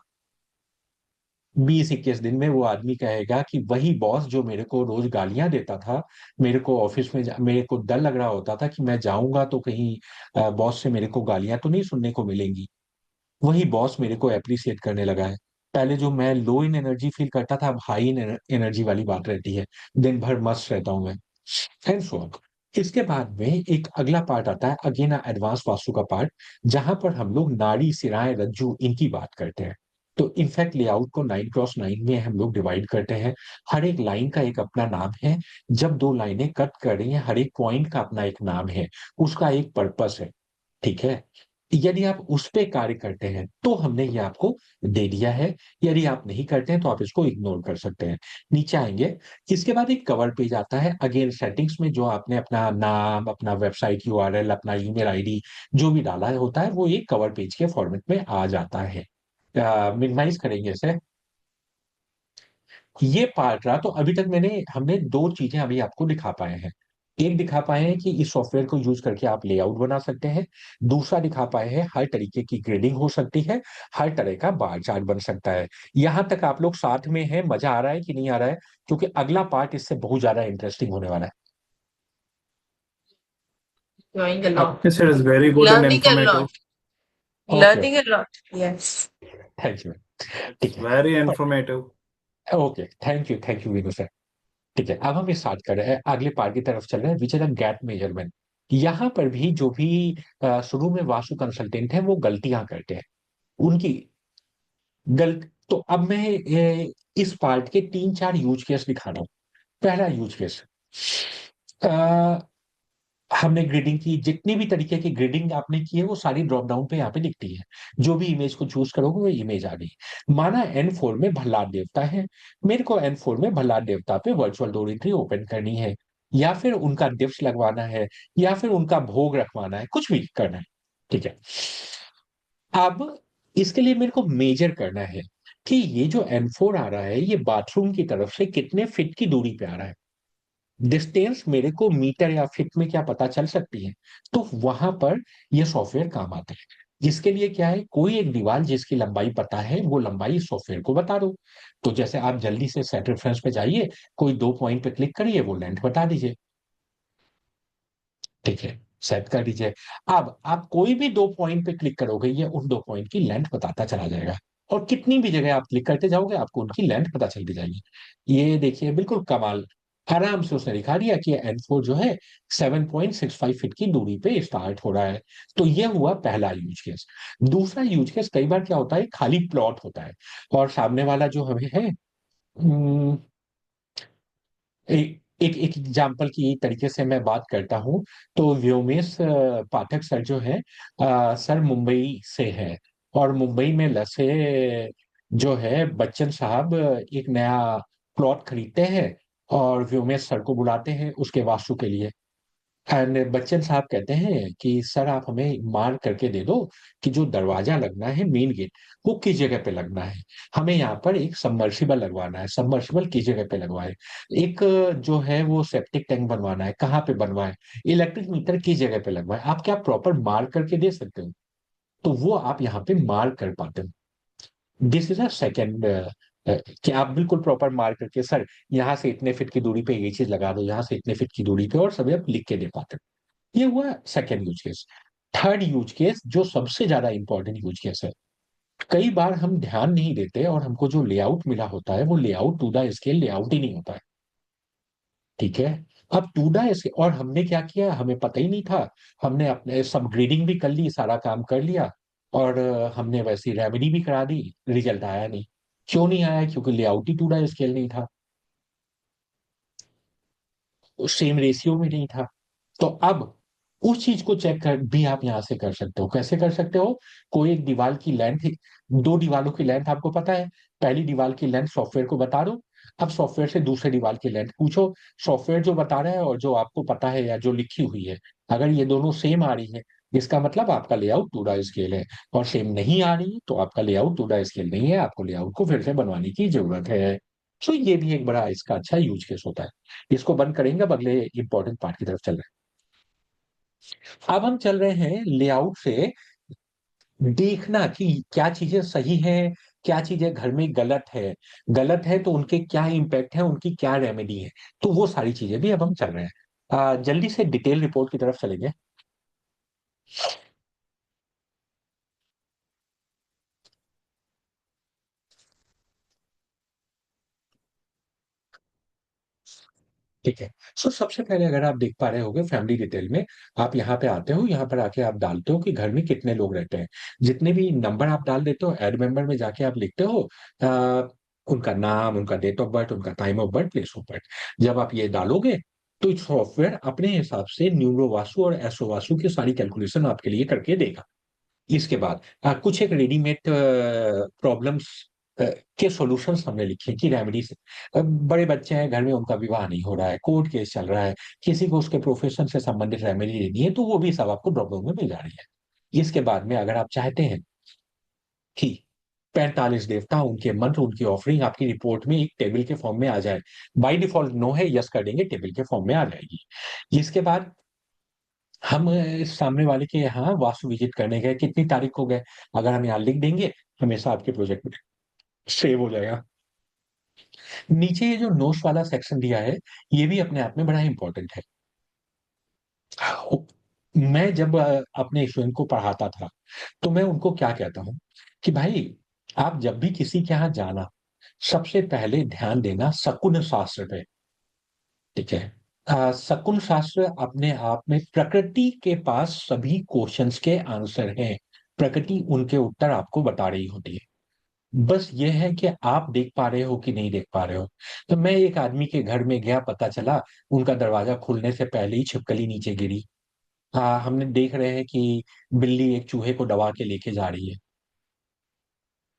20-21 दिन में वो आदमी कहेगा कि वही बॉस जो मेरे को रोज गालियां देता था, मेरे को ऑफिस में मेरे को डर लग रहा होता था कि मैं जाऊंगा तो कहीं बॉस से मेरे को गालियां तो नहीं सुनने को मिलेंगी, वही बॉस मेरे को अप्रिशिएट करने लगा है। पहले जो मैं लो इन एनर्जी फील करता था अब हाई इन एनर्जी वाली बात रहती है, दिन भर मस्त रहता हूं मैं, एंड सो ऑन। इसके बाद में एक अगला पार्ट आता है, अगेन एडवांस वास्तु का पार्ट, जहां पर हम लोग नाड़ी, सिराएं, रज्जू इनकी बात करते हैं। तो इनफैक्ट लेआउट को 9x9 में हम लोग डिवाइड करते हैं। हर एक लाइन का एक अपना नाम है। जब दो लाइनें कट कर रही हैं हर एक पॉइंट का अपना एक नाम है, उसका एक पर्पस है। ठीक है, यदि आप उस पे कार्य करते हैं तो हमने ये आपको दे दिया है। यदि आप नहीं करते हैं तो आप इसको इग्नोर कर सकते हैं। नीचे आएंगे, इसके बाद एक कवर पेज आता है। अगेन सेटिंग्स में जो आपने अपना नाम, अपना वेबसाइट यूआरएल, अपना ईमेल आईडी जो भी डाला है होता है वो एक कवर पेज के फॉर्मेट में आ जाता है। मिनिमाइज करेंगे इसे। ये पार्ट रहा। तो अभी तक हमने दो चीजें अभी आपको दिखा पाए हैं। एक दिखा पाए हैं कि इस सॉफ्टवेयर को यूज करके आप लेआउट बना सकते हैं। दूसरा दिखा पाए हैं हर तरीके की ग्रेडिंग हो सकती है, हर तरह का बार चार्ट बन सकता है। यहां तक आप लोग साथ में हैं, मजा आ रहा है कि नहीं आ रहा है? क्योंकि अगला पार्ट इससे बहुत ज्यादा इंटरेस्टिंग होने वाला है। enjoying a अब lot, Yes, it is very good and learning a informative. lot, okay, learning a lot. Yes. Thank you. It's ठीक है, very informative. Okay, thank you Vinu sir. ठीक है, अब हम स्टार्ट कर रहे हैं, अगले पार्ट की तरफ चल रहे हैं, which is the gap measurement. यहाँ पर भी जो भी शुरू में वास्तु कंसल्टेंट है वो गलतियां करते हैं, उनकी गलत। तो अब मैं इस पार्ट के 3-4 यूज केस दिखा रहा हूँ। पहला यूज केस, हमने ग्रिडिंग की, जितनी भी तरीके की ग्रिडिंग आपने की है वो सारी ड्रॉप डाउन पे यहाँ पे दिखती है। जो भी इमेज को चूज करोगे वो इमेज आ गई। माना N4 में भल्लाद देवता है, मेरे को N4 में भल्लाद देवता पे वर्चुअल डोर एंट्री ओपन करनी है, या फिर उनका दिव्स लगवाना है, या फिर उनका भोग रखवाना है, कुछ भी करना है। ठीक है। अब इसके लिए मेरे को मेजर करना है कि ये जो N4 आ रहा है ये बाथरूम की तरफ से कितने फीट की दूरी पे आ रहा है। डिस्टेंस मेरे को मीटर या फीट में क्या पता चल सकती है, तो वहां पर ये सॉफ्टवेयर काम आते हैं। जिसके लिए क्या है, कोई एक दीवार जिसकी लंबाई पता है वो लंबाई इस सॉफ्टवेयर को बता दो। तो जैसे आप जल्दी से सेट रेफरेंस पे जाइए, कोई 2 पॉइंट पे क्लिक करिए, वो लेंथ बता दीजिए। ठीक है, सेट कर दीजिए। अब आप कोई भी 2 पॉइंट पे क्लिक करोगे, ये उन 2 पॉइंट की लेंथ बताता चला जाएगा। और कितनी भी जगह आप क्लिक करते जाओगे आपको उनकी लेंथ पता चलती जाएगी। ये देखिए बिल्कुल कमाल, आराम से उसने दिखा दिया कि N4 जो है 7.65 फीट की दूरी पे स्टार्ट हो रहा है। तो ये हुआ पहला यूज केस। दूसरा यूज केस, कई बार क्या होता है, खाली प्लॉट होता है और सामने वाला जो हमें है, एक एक एग्जाम्पल की तरीके से मैं बात करता हूं। तो व्योमेश पाठक सर जो है, सर मुंबई से है, और मुंबई में लसे जो है बच्चन साहब एक नया प्लॉट खरीदते हैं और व्योमेश सर को बुलाते हैं उसके वास्तु के लिए। एंड बच्चन साहब कहते हैं कि सर आप हमें मार्क करके दे दो कि जो दरवाजा लगना है मेन गेट, वो किस जगह पे लगना है। हमें यहाँ पर एक सबमर्सिबल लगवाना है, सबमर्सिबल किस जगह पे लगवाए, एक जो है वो सेप्टिक टैंक बनवाना है, कहाँ पे बनवाए, इलेक्ट्रिक मीटर किस जगह पे लगवाए, आप क्या प्रॉपर मार्क करके दे सकते हो। तो वो आप यहाँ पे मार्क कर पाते हो। दिस इज अ सेकेंड, कि आप बिल्कुल प्रॉपर मार्क करके सर यहाँ से इतने फीट की दूरी पे ये चीज लगा दो, यहाँ से इतने फीट की दूरी पे, और सभी आप लिख के दे पाते हो। ये हुआ second use case. Third use case जो सबसे ज्यादा इंपॉर्टेंट यूज केस है, कई बार हम ध्यान नहीं देते और हमको जो लेआउट मिला होता है वो layout to the scale layout ही नहीं होता है। ठीक है। अब टू द स्केल, और हमने क्या किया, हमें पता ही नहीं था, हमने अपने सब ग्रेडिंग भी कर ली, सारा काम कर लिया, और हमने वैसी रेमेडी भी करा दी, रिजल्ट आया नहीं। क्यों नहीं आया, क्योंकि लेआउट ही टू द स्केल नहीं था, सेम रेशियो में नहीं था। तो अब उस चीज को चेक कर भी आप यहां से कर सकते हो। कैसे कर सकते हो, कोई एक दीवार की लेंथ, दो दीवारों की लेंथ आपको पता है, पहली दीवार की लेंथ सॉफ्टवेयर को बता दो। अब सॉफ्टवेयर से दूसरे दीवार की लेंथ पूछो, सॉफ्टवेयर जो बता रहा है और जो आपको पता है या जो लिखी हुई है, अगर ये दोनों सेम आ रही है, इसका मतलब आपका लेआउट टू द स्केल है। और सेम नहीं आ रही है तो आपका लेआउट टू द स्केल नहीं है, आपको लेआउट को फिर से बनवाने की जरूरत है। सो ये भी एक बड़ा इसका अच्छा यूज केस होता है। इसको बंद करेंगे, अब अगले इंपॉर्टेंट पार्ट की तरफ चल रहे हैं। अब हम चल रहे हैं लेआउट से देखना कि क्या चीजें सही है, क्या चीजें घर में गलत है, गलत है तो उनके क्या इम्पैक्ट है, उनकी क्या रेमेडी है। तो वो सारी चीजें भी अब हम चल रहे हैं। जल्दी से डिटेल रिपोर्ट की तरफ चलेंगे। ठीक है। सो सबसे पहले अगर आप देख पा रहे होंगे फैमिली डिटेल में, आप यहाँ पे आते हो, यहाँ पर आके आप डालते हो कि घर में कितने लोग रहते हैं। जितने भी नंबर आप डाल देते हो, ऐड मेंबर में जाके आप लिखते हो उनका नाम, उनका डेट ऑफ बर्थ, उनका time of birth, place of birth. जब आप ये डालोगे तो सॉफ्टवेयर अपने हिसाब से न्यूरो वास्तु और एस्ट्रो वास्तु की सारी कैलकुलेशन आपके लिए करके देगा। इसके बाद कुछ एक रेडीमेड प्रॉब्लम्स के सॉल्यूशंस हमने लिखे कि रेमेडीज, बड़े बच्चे हैं घर में, उनका विवाह नहीं हो रहा है, कोर्ट केस चल रहा है, किसी को उसके प्रोफेशन से संबंधित रेमेडी लेनी है, तो वो भी सब आपको ड्रॉप डाउन में मिल जा रही है। इसके बाद में अगर आप चाहते हैं कि 45 देवता, उनके मंत्र, उनकी ऑफरिंग आपकी रिपोर्ट में एक टेबल के फॉर्म में आ जाए, बाय डिफॉल्ट नो है, यस कर देंगे, टेबल के फॉर्म में आ जाएगी। इसके बाद हम सामने वाले के यहाँ वास्तु विजिट करने गए, कितनी तारीख को गए, अगर हम यहाँ लिख देंगे, हमेशा आपके प्रोजेक्ट में सेव हो जाएगा। नीचे ये जो नोट्स वाला सेक्शन दिया है, ये भी अपने आप में बड़ा इंपॉर्टेंट है। मैं जब अपने स्टूडेंट को पढ़ाता था तो मैं उनको क्या कहता हूँ कि भाई, आप जब भी किसी के यहाँ जाना, सबसे पहले ध्यान देना शकुन शास्त्र पे। ठीक है। शकुन शास्त्र अपने आप में प्रकृति के पास सभी क्वेश्चंस के आंसर हैं, प्रकृति उनके उत्तर आपको बता रही होती है। बस ये है कि आप देख पा रहे हो कि नहीं देख पा रहे हो। तो मैं एक आदमी के घर में गया, पता चला उनका दरवाजा खुलने से पहले ही छिपकली नीचे गिरी। हमने देख रहे हैं कि बिल्ली एक चूहे को दबा के लेके जा रही है।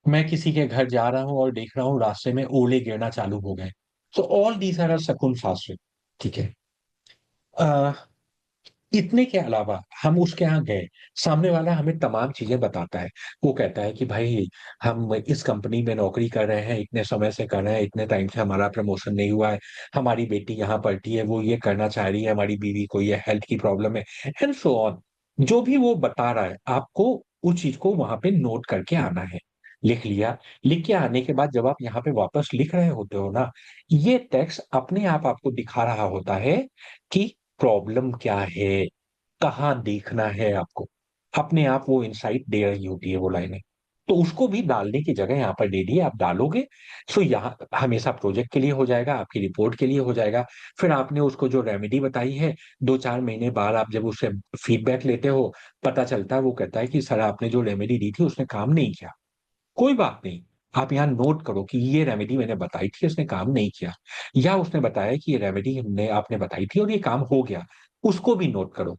मैं किसी के घर जा रहा हूँ और देख रहा हूँ रास्ते में ओले गिरना चालू हो गए। सो ऑल दीज आर शकुन शास्त्र। ठीक है। अ, इतने के अलावा हम उसके यहाँ गए, सामने वाला हमें तमाम चीजें बताता है। वो कहता है कि भाई हम इस कंपनी में नौकरी कर रहे हैं, इतने समय से कर रहे हैं, इतने टाइम से हमारा प्रमोशन नहीं हुआ है, हमारी बेटी यहाँ पढ़ती है, वो ये करना चाह रही है, हमारी बीवी को ये हेल्थ की प्रॉब्लम है, एंड सो ऑन। जो भी वो बता रहा है आपको, उस चीज को वहां पे नोट करके आना है। लिख लिया। लिख के आने के बाद जब आप यहाँ पे वापस लिख रहे होते हो ना, ये टेक्स्ट अपने आप आपको दिखा रहा होता है कि प्रॉब्लम क्या है, कहाँ देखना है आपको। अपने आप वो इंसाइट दे रही होती है वो लाइनें। तो उसको भी डालने की जगह यहाँ पर दे दिए, आप डालोगे। सो यहाँ हमेशा प्रोजेक्ट के लिए हो जाएगा, आपकी रिपोर्ट के लिए हो जाएगा। फिर आपने उसको जो रेमेडी बताई है, 2-4 महीने बाद आप जब उससे फीडबैक लेते हो, पता चलता है वो कहता है कि सर आपने जो रेमेडी दी थी उसने काम नहीं किया। कोई बात नहीं, आप यहाँ नोट करो कि ये रेमेडी मैंने बताई थी, उसने काम नहीं किया। या उसने बताया कि ये रेमेडी हमने आपने बताई थी और ये काम हो गया, उसको भी नोट करो।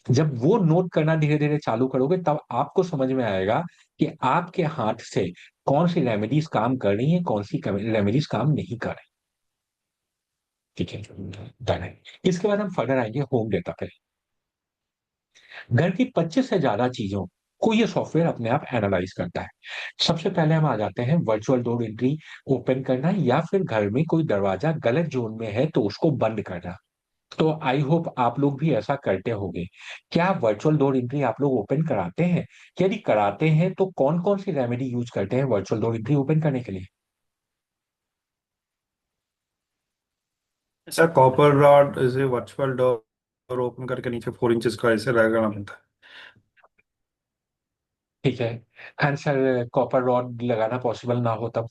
जब वो नोट करना धीरे धीरे चालू करोगे, तब आपको समझ में आएगा कि आपके हाथ से कौन सी रेमेडीज काम कर रही है, कौन सी रेमेडीज काम नहीं कर रही। ठीक है, डन है। इसके बाद हम फर्दर आएंगे होम डेटा पे। घर की 25 से ज्यादा चीजों को ये सॉफ्टवेयर अपने आप एनालाइज करता है। सबसे पहले हम आ जाते हैं वर्चुअल डोर एंट्री ओपन करना, या फिर घर में कोई दरवाजा गलत जोन में है तो उसको बंद करना। तो आई होप आप लोग भी ऐसा करते होंगे। क्या वर्चुअल डोर एंट्री आप लोग ओपन कराते हैं? यदि कराते हैं तो कौन कौन सी रेमेडी यूज करते हैं वर्चुअल डोर एंट्री ओपन करने के लिए? ऐसा कॉपर रॉड ऐसे वर्चुअल डोर ओपन करके नीचे 4 इंचेस का ऐसे लगाना पड़ता है। ठीक है। आंसर, कॉपर रॉड लगाना पॉसिबल ना हो तब?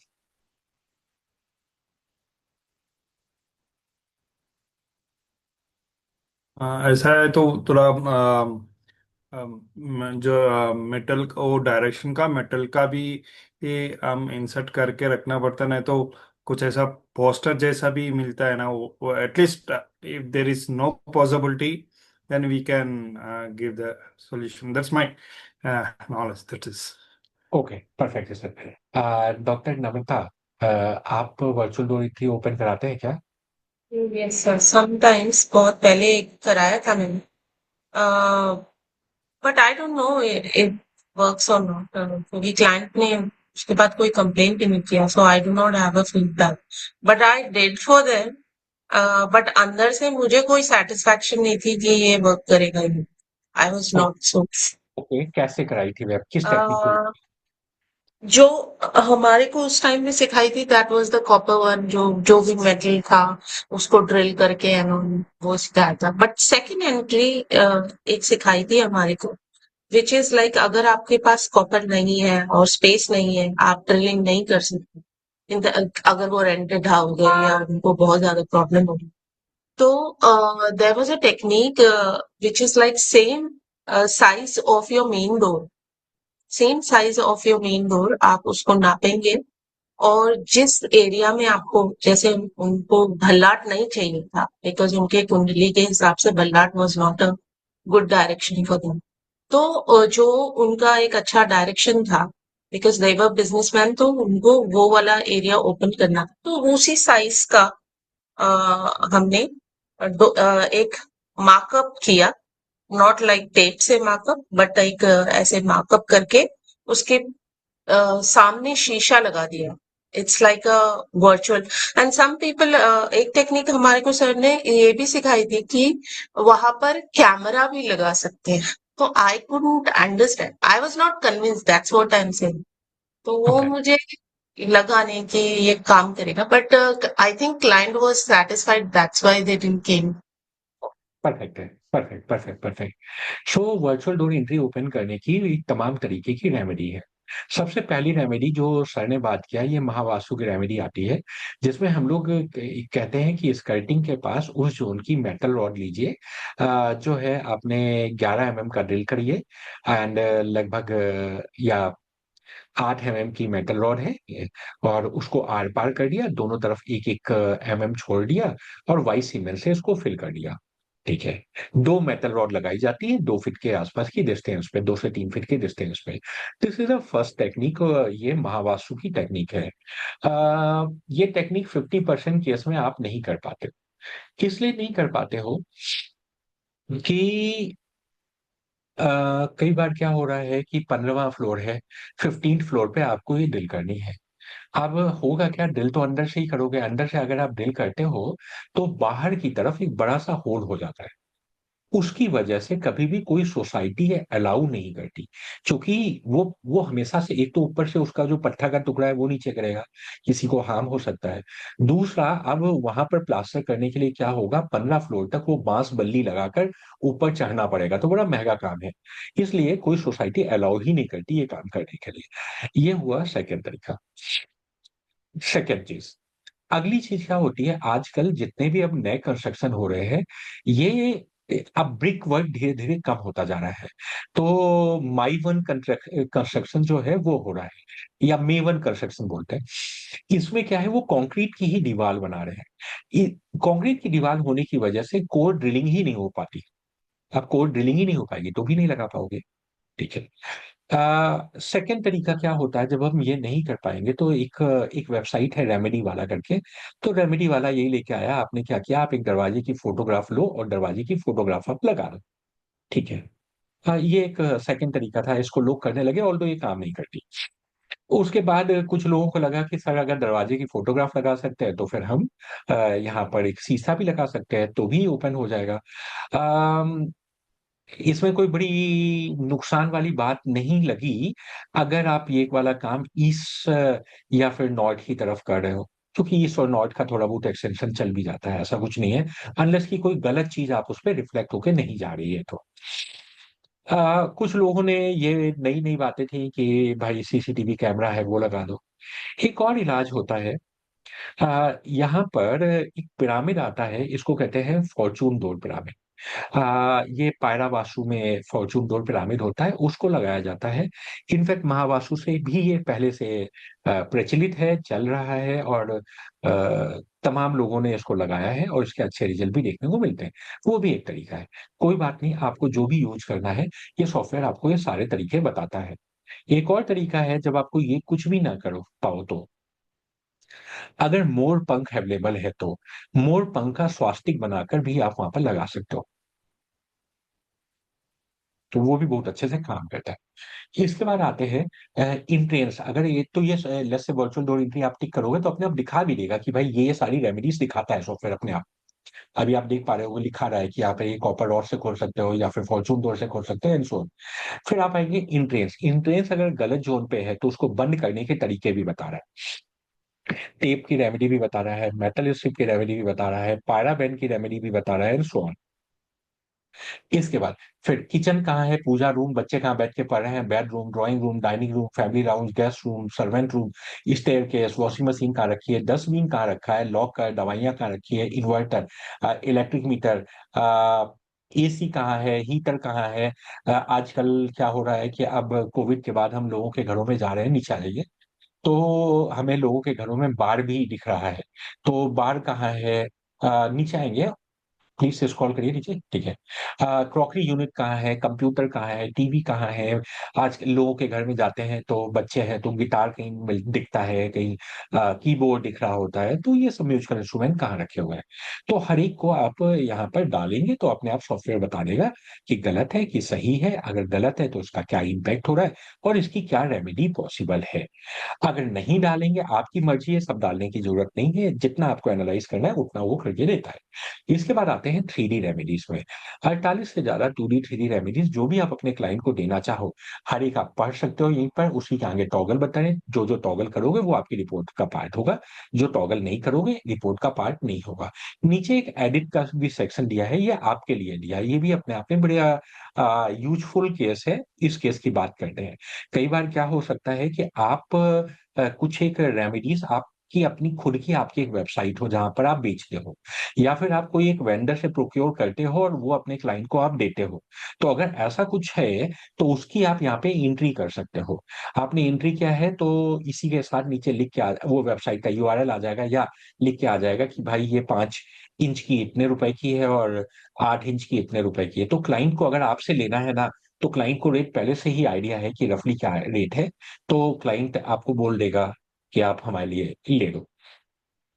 ऐसा है तो थोड़ा जो मेटल वो डायरेक्शन का मेटल का भी ये हम इंसर्ट करके रखना पड़ता है, नहीं तो कुछ ऐसा पोस्टर जैसा भी मिलता है ना, वो at least if there is no possibility then we can give the solution. That's my knowledge, that is. Okay, perfect है सर। डॉक्टर नमिता, आप वर्चुअल डोर एंट्री ओपन कराते हैं क्या? यस सर, समटाइम्स बहुत पहले एक कराया था मैंने, but I don't know it works और नॉट, क्योंकि क्लाइंट ने उसके बाद कोई कंप्लेंट भी नहीं किया, so I do not have a feedback, but I did for them. But अंदर से मुझे कोई सेटिस्फैक्शन नहीं थी कि ये वर्क करेगा ही। I was not so. Okay, कैसे कराई थी वेब, किस टेक्निक को? जो हमारे को उस टाइम में सिखाई थी that was the copper one, जो जो भी मेटल था उसको ड्रिल करके एंड वो सिखाया था। बट सेकंड एंट्री एक सिखाई थी हमारे को, विच इज लाइक अगर आपके पास कॉपर नहीं है और स्पेस नहीं है, आप ड्रिलिंग नहीं कर सकते। अगर वो रेंटेड हाउस है या उनको बहुत ज्यादा प्रॉब्लम होगी, तो there was a technique which is like same size of your main door, same size of your main door आप उसको नापेंगे, और जिस एरिया में आपको, जैसे उनको भल्लाट नहीं चाहिए था बिकॉज उनके कुंडली के हिसाब से भल्लाट was not a good direction for them, तो जो उनका एक अच्छा डायरेक्शन था, बिकॉज दे वर बिजनेसमैन, तो उनको वो वाला एरिया ओपन करना था। तो उसी साइज का हमने एक मार्कअप किया, नॉट लाइक टेप से मार्कअप, बट एक ऐसे मार्कअप करके उसके सामने शीशा लगा दिया। It's like a virtual. And some people, एक टेक्निक हमारे को सर ने ये भी सिखाई थी कि वहां पर कैमरा भी लगा सकते हैं। तो I couldn't understand, I was not convinced, that's what I am saying. तो वो ओके, मुझे लगा नहीं कि ये काम करेगा, but I think client was satisfied, that's why they didn't came. Perfect है। Perfect, perfect, perfect. So virtual door entry open करने की तमाम तरीके की रेमेडी है। सबसे पहली रेमेडी जो सर ने बात किया, ये महावास्तु की रेमेडी आती है, जिसमें हम लोग कहते हैं कि स्कर्टिंग के पास उस जोन की मेटल रॉड लीजिए, जो है आपने 11 mm का ड्रिल करिए, एंड लगभग या 8 mm की मेटल रॉड है और उसको आर पार कर दिया, दोनों तरफ 1-1 mm छोड़ दिया और वाई सीमेंट से इसको फिल कर दिया। ठीक है। 2 मेटल रॉड लगाई जाती है 2 फीट के आसपास की डिस्टेंस पे, 2 से 3 फीट की डिस्टेंस पे। This is the first technique, ये महावास्तु की टेक्निक है। ये टेक्निक 50% केस में आप नहीं कर पाते। किस लिए नहीं कर पाते हो कि कई बार क्या हो रहा है कि 15वां फ्लोर है, 15th फ्लोर पे आपको ये ड्रिल करनी है। अब होगा क्या, ड्रिल तो अंदर से ही करोगे, अंदर से अगर आप ड्रिल करते हो तो बाहर की तरफ एक बड़ा सा होल हो जाता है। उसकी वजह से कभी भी कोई सोसाइटी है अलाउ नहीं करती, क्योंकि वो हमेशा से एक तो ऊपर से उसका जो पत्थर का टुकड़ा है वो नीचे करेगा, किसी को हार्म हो सकता है। दूसरा, अब वहां पर प्लास्टर करने के लिए क्या होगा, 15 फ्लोर तक वो बांस बल्ली लगाकर ऊपर चढ़ना पड़ेगा, तो बड़ा महंगा काम है। इसलिए कोई सोसाइटी अलाउ ही नहीं करती ये काम करने के लिए। ये हुआ सेकेंड तरीका। सेकेंड चीज, अगली चीज क्या होती है, आजकल जितने भी अब नए कंस्ट्रक्शन हो रहे हैं, ये अब ब्रिक वर्क धीरे धीरे कम होता जा रहा है। तो माई वन कंस्ट्रक्शन जो है वो हो रहा है, या मे वन कंस्ट्रक्शन बोलते हैं। इसमें क्या है, वो कंक्रीट की ही दीवार बना रहे हैं। कंक्रीट की दीवार होने की वजह से कोर ड्रिलिंग ही नहीं हो पाती। अब कोर ड्रिलिंग ही नहीं हो पाएगी तो भी नहीं लगा पाओगे। ठीक है। सेकेंड तरीका क्या होता है, जब हम ये नहीं कर पाएंगे तो एक एक वेबसाइट है रेमेडी वाला करके। तो रेमेडी वाला यही लेके आया, आपने क्या किया, आप एक दरवाजे की फोटोग्राफ लो और दरवाजे की फोटोग्राफ आप लगा दो। ठीक है। ये एक सेकंड तरीका था, इसको लोग करने लगे, ऑल्दो ये काम नहीं करती। उसके बाद कुछ लोगों को लगा कि सर अगर दरवाजे की फोटोग्राफ लगा सकते हैं तो फिर हम यहाँ पर एक शीशा भी लगा सकते हैं तो भी ओपन हो जाएगा। इसमें कोई बड़ी नुकसान वाली बात नहीं लगी, अगर आप ये वाला काम ईस्ट या फिर नॉर्थ की तरफ कर रहे हो, क्योंकि ईस्ट और नॉर्थ का थोड़ा बहुत एक्सटेंशन चल भी जाता है, ऐसा कुछ नहीं है, अनलेस की कोई गलत चीज आप उस पर रिफ्लेक्ट होके नहीं जा रही है तो। कुछ लोगों ने ये नई नई बातें थी कि भाई सीसीटीवी कैमरा है वो लगा दो। एक और इलाज होता है, यहाँ पर एक पिरामिड आता है, इसको कहते हैं फॉर्चून डोर पिरामिड। ये पायरा वास्तु में फॉर्चून डोर पिरामिड होता है, उसको लगाया जाता है। इनफैक्ट महावास्तु से भी ये पहले से प्रचलित है, चल रहा है, और तमाम लोगों ने इसको लगाया है और इसके अच्छे रिजल्ट भी देखने को मिलते हैं। वो भी एक तरीका है। कोई बात नहीं, आपको जो भी यूज करना है, ये सॉफ्टवेयर आपको ये सारे तरीके बताता है। एक और तरीका है, जब आपको ये कुछ भी ना करो पाओ तो, अगर मोर पंख अवेलेबल है तो मोर पंख का स्वास्तिक बनाकर भी आप वहां पर लगा सकते हो, तो वो भी बहुत अच्छे से काम करता है। इसके बाद आते हैं इंट्रेंस। अगर ये तो ये let's say virtual door entry आप टिक करोगे तो अपने आप दिखा भी देगा कि भाई ये सारी रेमेडीज दिखाता है सॉफ्टवेयर अपने आप। अभी आप देख पा रहे हो, लिखा रहा है कि आप ये कॉपर रॉड से खोल सकते हो या फिर फॉर्चून डोर से खोल सकते हो एंड सो ऑन। फिर आप आएंगे इंट्रेंस। इंट्रेंस अगर गलत जोन पे है तो उसको बंद करने के तरीके भी बता रहा है, टेप की रेमेडी भी बता रहा है, मेटल स्ट्रिप की रेमेडी भी बता रहा है, पायरा बैंड की रेमेडी भी बता रहा है एंड सो ऑन। इसके बाद फिर किचन कहाँ है, पूजा रूम, बच्चे कहाँ बैठ के पढ़ रहे हैं, bedroom, drawing room, dining room, family lounge, guest room, servant room, staircase, washing machine कहाँ रखी है, डस्टबिन कहाँ रखा है, लॉक का दवाइयाँ कहाँ रखी है, इन्वर्टर, इलेक्ट्रिक मीटर, एसी कहाँ है, हीटर कहाँ है। आजकल क्या हो रहा है कि अब कोविड के बाद हम लोगों के घरों में जा रहे हैं, नीचे आ जाइए, तो हमें लोगों के घरों में बार भी दिख रहा है। तो बार कहाँ है, नीचे आएंगे, प्लीज से स्क्रॉल करिए नीचे। ठीक है। क्रॉकरी यूनिट कहाँ है, कंप्यूटर कहाँ है, टीवी कहाँ है। आज लोगों के घर में जाते हैं तो बच्चे हैं तो गिटार कहीं दिखता है, कहीं कीबोर्ड दिख रहा होता है, तो ये सब म्यूजिकल इंस्ट्रूमेंट कहाँ रखे हुए हैं। तो हर एक को आप यहाँ पर डालेंगे तो अपने आप सॉफ्टवेयर बता देगा कि गलत है कि सही है, अगर गलत है तो इसका क्या इम्पैक्ट हो रहा है और इसकी क्या रेमेडी पॉसिबल है। अगर नहीं डालेंगे, आपकी मर्जी है, सब डालने की जरूरत नहीं है, जितना आपको एनालाइज करना है उतना वो करके देता है। इसके बाद आते हैं 3D रेमेडीज में। 48 से ज्यादा 2D 3D रेमेडीज जो भी आप अपने क्लाइंट को देना चाहो, हर एक आप पढ़ सकते हो यहीं पर, उसी के आगे टॉगल बताएं, जो जो टॉगल करोगे वो आपकी रिपोर्ट का पार्ट होगा, जो टॉगल नहीं करोगे रिपोर्ट का पार्ट नहीं होगा। नीचे एक एडिट का भी सेक्शन दिया है, ये आपके लिए दिया है, ये भी अपने आप में बड़ा यूजफुल केस है। इस केस की बात करते हैं। कई बार क्या हो सकता है कि आप कुछ एक रेमेडीज आपकी अपनी खुद की आपकी एक वेबसाइट हो जहां पर आप बेचते हो, या फिर आप कोई एक वेंडर से प्रोक्योर करते हो और वो अपने क्लाइंट को आप देते हो। तो अगर ऐसा कुछ है तो उसकी आप यहाँ पे एंट्री कर सकते हो। आपने एंट्री किया है तो इसी के साथ नीचे लिख के वो वेबसाइट का यूआरएल आ जाएगा, या लिख के आ जाएगा कि भाई ये 5 इंच की इतने रुपए की है और 8 इंच की इतने रुपए की है। तो क्लाइंट को अगर आपसे लेना है ना, तो क्लाइंट को रेट पहले से ही आइडिया है कि रफली क्या रेट है, तो क्लाइंट आपको बोल देगा कि आप हमारे लिए ले लो।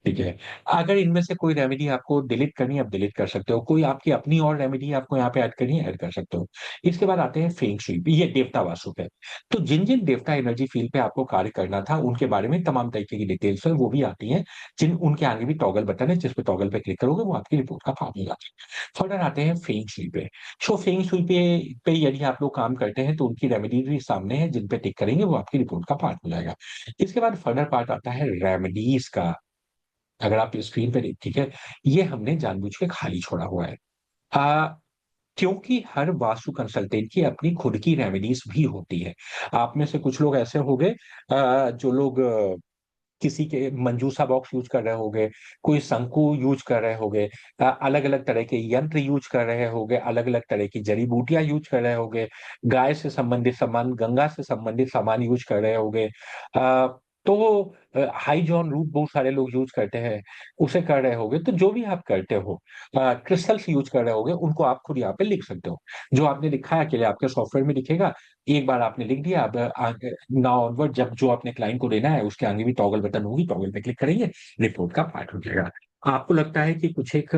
ठीक है। अगर इनमें से कोई रेमेडी आपको डिलीट करनी है, आप डिलीट कर सकते हो। कोई आपकी अपनी और रेमेडी आपको यहाँ पे ऐड करनी है, ऐड कर सकते हो। इसके बाद आते हैं फेंग शुई, ये देवता वास्तु पे। तो जिन जिन देवता एनर्जी फील्ड पे आपको कार्य करना था, उनके बारे में तमाम तरीके की डिटेल्स है वो भी आती हैं। जिन उनके आगे भी टॉगल बटन है, जिस पे टॉगल पे क्लिक करोगे वो आपकी रिपोर्ट का पार्ट हो जाता है। फर्दर आते हैं फेंग शुई पे। सो फेंग शुई पे यदि आप लोग काम करते हैं तो उनकी रेमेडी भी सामने है, जिन पे टिक करेंगे वो आपकी रिपोर्ट का पार्ट हो जाएगा। इसके बाद फर्दर पार्ट आता है रेमेडीज का। अगर आप स्क्रीन पे ठीक है, ये हमने जानबूझ के खाली छोड़ा हुआ है। आ, क्योंकि हर वास्तु कंसल्टेंट की अपनी खुद की रेमेडीज भी होती है। आप में से कुछ लोग ऐसे हो गए जो लोग किसी के मंजूसा बॉक्स यूज कर रहे होंगे, कोई शंकु यूज कर रहे होंगे, अलग अलग तरह के यंत्र यूज कर रहे होंगे, अलग अलग तरह की जड़ी बूटियां यूज कर रहे होंगे, गाय से संबंधित सामान, गंगा से संबंधित सामान यूज कर रहे होंगे। तो हाई जॉन रूट बहुत सारे लोग यूज करते हैं, उसे कर रहे होंगे। तो जो भी आप करते हो, क्रिस्टल्स यूज कर रहे होंगे, उनको आप खुद यहाँ पे लिख सकते हो। जो आपने लिखा है अकेले आपके सॉफ्टवेयर में दिखेगा। एक बार आपने लिख दिया, अब नाउ ऑनवर्ड जब जो अपने क्लाइंट को देना है उसके आगे भी टॉगल बटन होगी, टॉगल पे क्लिक करेंगे, रिपोर्ट का पार्ट हो जाएगा। आपको लगता है कि कुछ एक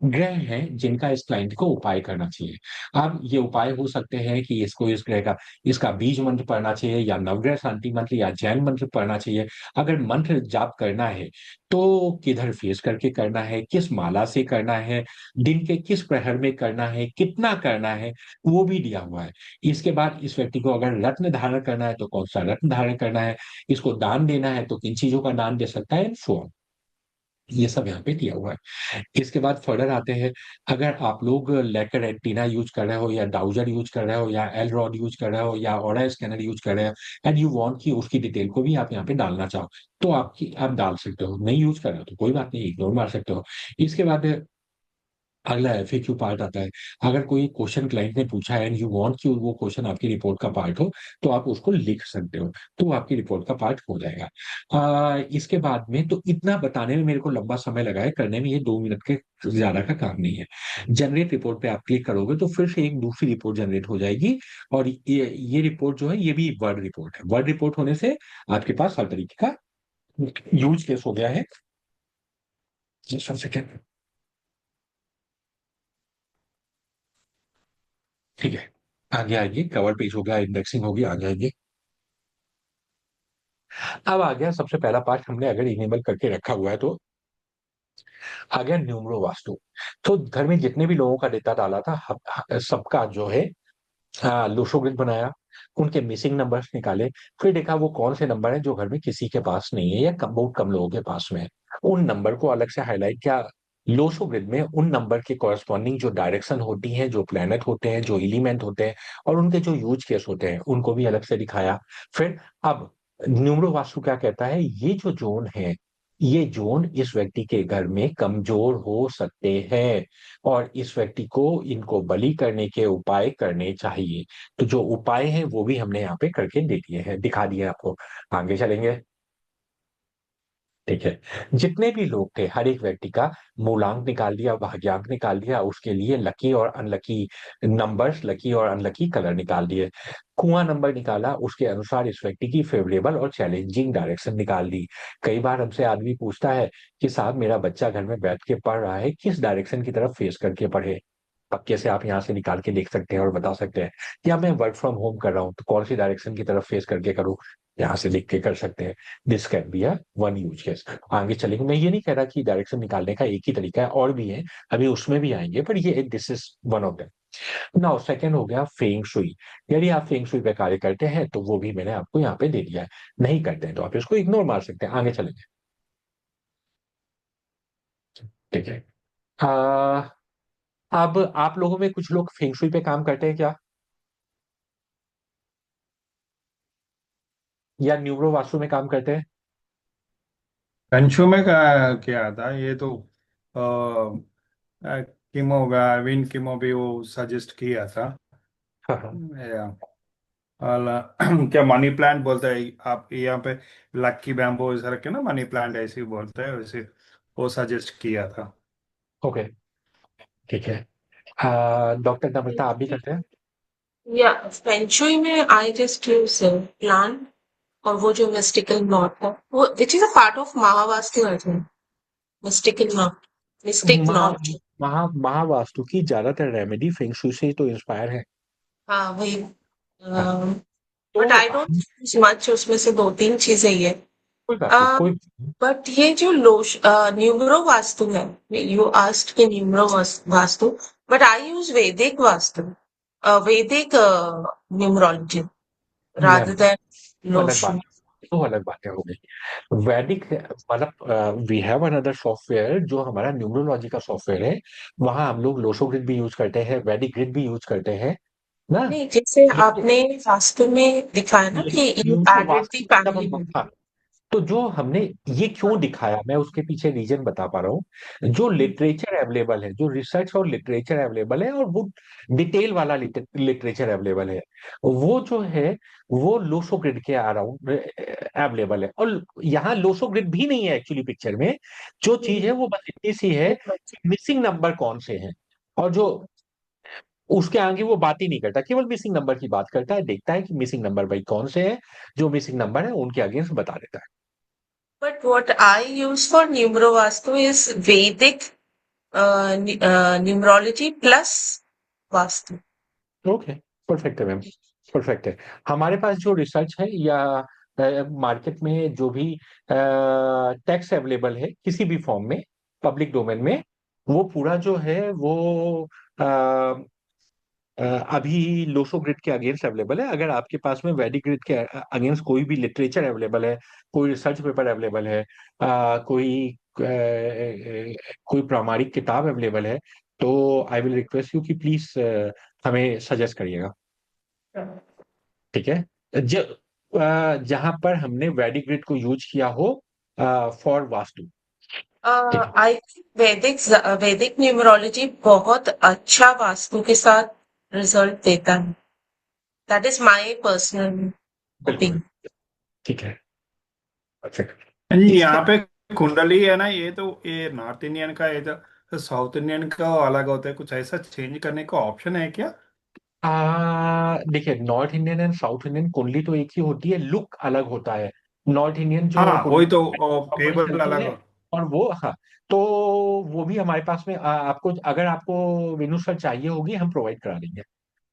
ग्रह हैं जिनका इस क्लाइंट को उपाय करना चाहिए। अब ये उपाय हो सकते हैं कि इसको इस ग्रह का, इसका बीज मंत्र पढ़ना चाहिए, या नवग्रह शांति मंत्र या जैन मंत्र पढ़ना चाहिए। अगर मंत्र जाप करना है तो किधर फेस करके करना है, किस माला से करना है, दिन के किस प्रहर में करना है, कितना करना है, वो भी दिया हुआ है। इसके बाद इस व्यक्ति को अगर रत्न धारण करना है तो कौन सा रत्न धारण करना है, इसको दान देना है तो किन चीजों का दान दे सकता है, सो on। ये सब यहाँ पे दिया हुआ है। इसके बाद फर्दर आते हैं। अगर आप लोग लेकर एंटीना यूज कर रहे हो, या डाउजर यूज कर रहे हो, या एल रॉड यूज कर रहे हो, या ऑरा स्कैनर यूज कर रहे हो, एंड यू वांट कि उसकी डिटेल को भी आप यहाँ पे डालना चाहो, तो आप डाल सकते हो। नहीं यूज कर रहे हो तो कोई बात नहीं, इग्नोर मार सकते हो। इसके बाद अगला एफएक्यू पार्ट आता है। अगर कोई क्वेश्चन क्लाइंट ने पूछा है एंड यू वांट कि वो क्वेश्चन आपकी रिपोर्ट का पार्ट हो, तो आप उसको लिख सकते हो, तो आपकी रिपोर्ट का पार्ट हो जाएगा। इसके बाद में तो इतना बताने में मेरे को लंबा समय लगा है, करने में ये 2 मिनट के ज्यादा का काम नहीं है। जनरेट रिपोर्ट पे आप क्लिक करोगे तो फिर से एक दूसरी रिपोर्ट जनरेट हो जाएगी। और ये रिपोर्ट जो है ये भी वर्ड रिपोर्ट है। वर्ड रिपोर्ट होने से आपके पास हर तरीके का यूज केस हो गया है। Just 1 second। ठीक है, आगे आइए। कवर पेज हो गया, इंडेक्सिंग होगी, आगे आइए। अब आ गया सबसे पहला पार्ट, हमने अगर इनेबल करके रखा हुआ है तो आ गया न्यूमरो वास्तु। तो घर में जितने भी लोगों का डेटा डाला था, सबका जो है लूसो ग्रिड बनाया, उनके मिसिंग नंबर्स निकाले, फिर देखा वो कौन से नंबर है जो घर में किसी के पास नहीं है या बहुत कम लोगों के पास में है। उन नंबर को अलग से हाईलाइट किया। लोसो ग्रिड में उन नंबर के कॉरेस्पॉन्डिंग जो डायरेक्शन होती है, जो प्लैनेट होते हैं, जो एलिमेंट होते हैं, और उनके जो यूज केस होते हैं, उनको भी अलग से दिखाया। फिर अब न्यूमरो वास्तु क्या कहता है, ये जो जोन है, ये जोन इस व्यक्ति के घर में कमजोर हो सकते हैं, और इस व्यक्ति को इनको बलि करने के उपाय करने चाहिए। तो जो उपाय हैं वो भी हमने यहाँ पे करके दे दिए हैं, दिखा दिए आपको। आगे चलेंगे। ठीक है। जितने भी लोग थे, हर एक व्यक्ति का मूलांक निकाल दिया, भाग्यांक निकाल दिया, उसके लिए लकी और अनलकी नंबर्स, लकी और अनलकी कलर निकाल दिए। कुआं नंबर निकाला, उसके अनुसार इस व्यक्ति की फेवरेबल और चैलेंजिंग डायरेक्शन निकाल दी। कई बार हमसे आदमी पूछता है कि साहब मेरा बच्चा घर में बैठ के पढ़ रहा है, किस डायरेक्शन की तरफ फेस करके पढ़े। पक्के से आप यहाँ से निकाल के लिख सकते हैं और बता सकते हैं। या मैं वर्क फ्रॉम होम कर रहा हूँ तो कौन सी डायरेक्शन की तरफ फेस करके करूँ, यहाँ से लिख के कर सकते हैं। This can be a one use case. आगे चलेंगे। मैं ये नहीं कह रहा कि डायरेक्शन निकालने का एक ही तरीका है, और भी है, अभी उसमें भी आएंगे, पर ये this is one of them. Now second हो गया फेंग शुई। यदि आप फेंग शुई पे कार्य करते हैं तो वो भी मैंने आपको यहाँ पे दे दिया है। नहीं करते हैं तो आप इसको इग्नोर मार सकते हैं। आगे चलेंगे। ठीक है। आ, अब आप लोगों में कुछ लोग फेंग शुई पे काम करते हैं क्या, या न्यूरो वास्तु में काम करते हैं? कंशु में का क्या था ये तो किमो अरविंद किमो भी वो सजेस्ट किया था। हाँ हाँ। या, क्या मनी प्लांट बोलते हैं आप यहाँ पे, लक्की बैम्बो ऐसा रखे ना, मनी प्लांट ऐसे ही बोलते हैं वैसे। वो सजेस्ट किया था। ओके, ठीक है। डॉक्टर नम्रता, आप भी करते हैं? या फेंगशुई में आई जस्ट यूज प्लान और वो जो मिस्टिकल नॉट है वो which is a part of Mahavastu I think. Mystical not, mistake महा नॉट। महावास्तु की ज्यादातर रेमेडी फेंग शुई से तो इंस्पायर है। हाँ वही। हाँ, बट तो आई डोंट यूज मच, उसमें से दो तीन चीजें ही है। कोई बात नहीं, कोई। बट ये जो न्यूमरो वास्तु है, यू आस्क्ड के numero vastu, but I use वैदिक वास्तु, वैदिक न्यूमरोलॉजी मैम, रादर देन वो अलग बात लोशन। है, वो अलग बातें हो गई। वैदिक मतलब वी हैव अनदर सॉफ्टवेयर जो हमारा न्यूमरोलॉजी का सॉफ्टवेयर है। वहां हम लोग लोशो ग्रिड भी यूज करते हैं, वैदिक ग्रिड भी यूज करते हैं ना। नहीं, जैसे ये आपने वास्तु में दिखाया ना कि ये यू तो एडेड द वास्तु जब फैमिली हम, मेंबर। हाँ, तो जो हमने ये क्यों दिखाया, मैं उसके पीछे रीजन बता पा रहा हूँ। जो लिटरेचर अवेलेबल है, जो रिसर्च और लिटरेचर अवेलेबल है, और वो डिटेल वाला लिटरेचर अवेलेबल है, वो जो है वो लोसो ग्रिड के अराउंड अवेलेबल है। और यहाँ लोसो ग्रिड भी नहीं है एक्चुअली पिक्चर में। जो चीज है वो बस इतनी सी है कि मिसिंग नंबर कौन से हैं, और जो उसके आगे वो बात ही नहीं करता, केवल मिसिंग नंबर की बात करता है, देखता है कि मिसिंग नंबर भाई कौन से हैं। जो मिसिंग नंबर है उनके अगेंस्ट बता देता But what I use for numerovastu is Vedic numerology plus vastu. है। ओके, परफेक्ट है मैम, परफेक्ट है। हमारे पास जो रिसर्च है या मार्केट में जो भी टेक्स्ट अवेलेबल है किसी भी फॉर्म में, पब्लिक डोमेन में, वो पूरा जो है वो अ, अभी लोसो ग्रिड के अगेंस्ट अवेलेबल है। अगर आपके पास में वैदिक ग्रिड के अगेंस्ट कोई भी लिटरेचर अवेलेबल है, कोई रिसर्च पेपर अवेलेबल है, कोई प्रामाणिक किताब अवेलेबल है, तो आई विल रिक्वेस्ट यू कि प्लीज हमें सजेस्ट करिएगा। ठीक है। जहां पर हमने वैदिक ग्रिड को यूज किया हो फॉर वास्तु। ठीक है, I think वैदिक न्यूमरोलॉजी बहुत अच्छा वास्तु के साथ रिजल्ट देता है। दैट इज माय पर्सनल बिल्कुल, ओपिनियन। ठीक है, परफेक्ट। जी, इसके यहाँ पे कुंडली है ना, ये तो ये नॉर्थ इंडियन का, ये तो साउथ इंडियन का अलग होता है। कुछ ऐसा चेंज करने का ऑप्शन है क्या? देखिए, north Indian and south Indian कुंडली तो एक ही होती है, लुक अलग होता है। नॉर्थ इंडियन जो हाँ कुंडली वही तो, प्रॉपर्ली टेबल चलती अलग है, हो। और वो, हाँ, तो वो भी हमारे पास में आपको, अगर आपको विनु सर चाहिए होगी, हम प्रोवाइड करा देंगे।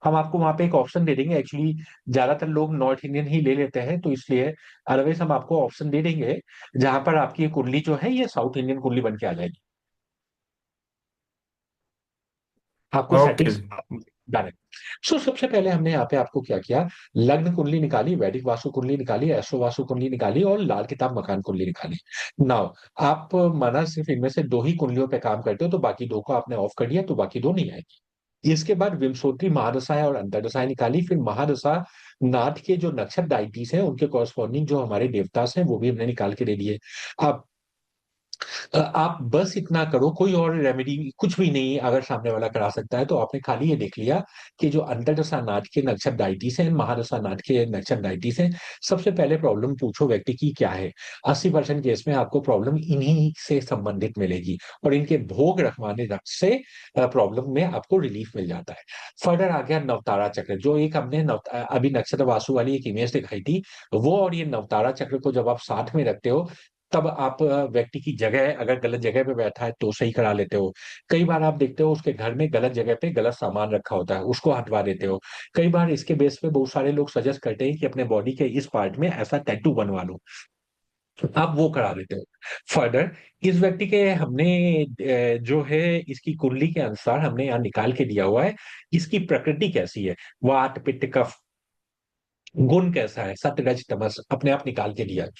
हम आपको वहां पे एक ऑप्शन दे देंगे। एक्चुअली ज्यादातर लोग नॉर्थ इंडियन ही ले लेते हैं, तो इसलिए अदरवाइज हम आपको ऑप्शन दे देंगे जहां पर आपकी ये कुंडली जो है ये साउथ इंडियन कुंडली बन के आ जाएगी। आपको ओके सेटिंग्स जी। डायरेक्ट। सो सबसे पहले हमने यहाँ पे आपको क्या किया, लग्न कुंडली निकाली, वैदिक वास्तु कुंडली निकाली, एस्ट्रो वास्तु कुंडली निकाली, और लाल किताब मकान कुंडली निकाली। नाउ आप माना सिर्फ इनमें से दो ही कुंडलियों पे काम करते हो, तो बाकी दो को आपने ऑफ कर दिया, तो बाकी दो नहीं आएगी। इसके बाद विंशोत्तरी महादशाएं और अंतर्दशाएं निकाली, फिर महादशा नाथ के जो नक्षत्र डाइटीज हैं उनके कॉरस्पॉन्डिंग जो हमारे देवतास हैं वो भी हमने निकाल के दे दिए। अब आप बस इतना करो, कोई और रेमेडी कुछ भी नहीं, अगर सामने वाला करा सकता है तो आपने खाली ये देख लिया कि जो अंतरदशा नाट के नक्षत्र डाइटिस हैं, महादशा नाट के नक्षत्र डाइटिस हैं। सबसे पहले प्रॉब्लम पूछो व्यक्ति की क्या है। 80% केस में आपको प्रॉब्लम इन्हीं से संबंधित मिलेगी, और इनके भोग रखवाने से प्रॉब्लम में आपको रिलीफ मिल जाता है। फर्दर आ गया नवतारा चक्र, जो एक हमने अभी नक्षत्र वास्तु वाली एक इमेज दिखाई थी, वो और ये नवतारा चक्र को जब आप साथ में रखते हो, तब आप व्यक्ति की जगह, अगर गलत जगह पे बैठा है तो सही करा लेते हो। कई बार आप देखते हो उसके घर में गलत जगह पे गलत सामान रखा होता है, उसको हटवा देते हो। कई बार इसके बेस पे बहुत सारे लोग सजेस्ट करते हैं कि अपने बॉडी के इस पार्ट में ऐसा टैटू बनवा लो, आप वो करा देते हो। फर्दर इस व्यक्ति के हमने जो है इसकी कुंडली के अनुसार हमने यहाँ निकाल के दिया हुआ है, इसकी प्रकृति कैसी है, वात पित्त कफ, गुण कैसा है, सत्य रज तमस, अपने आप निकाल के दिया है।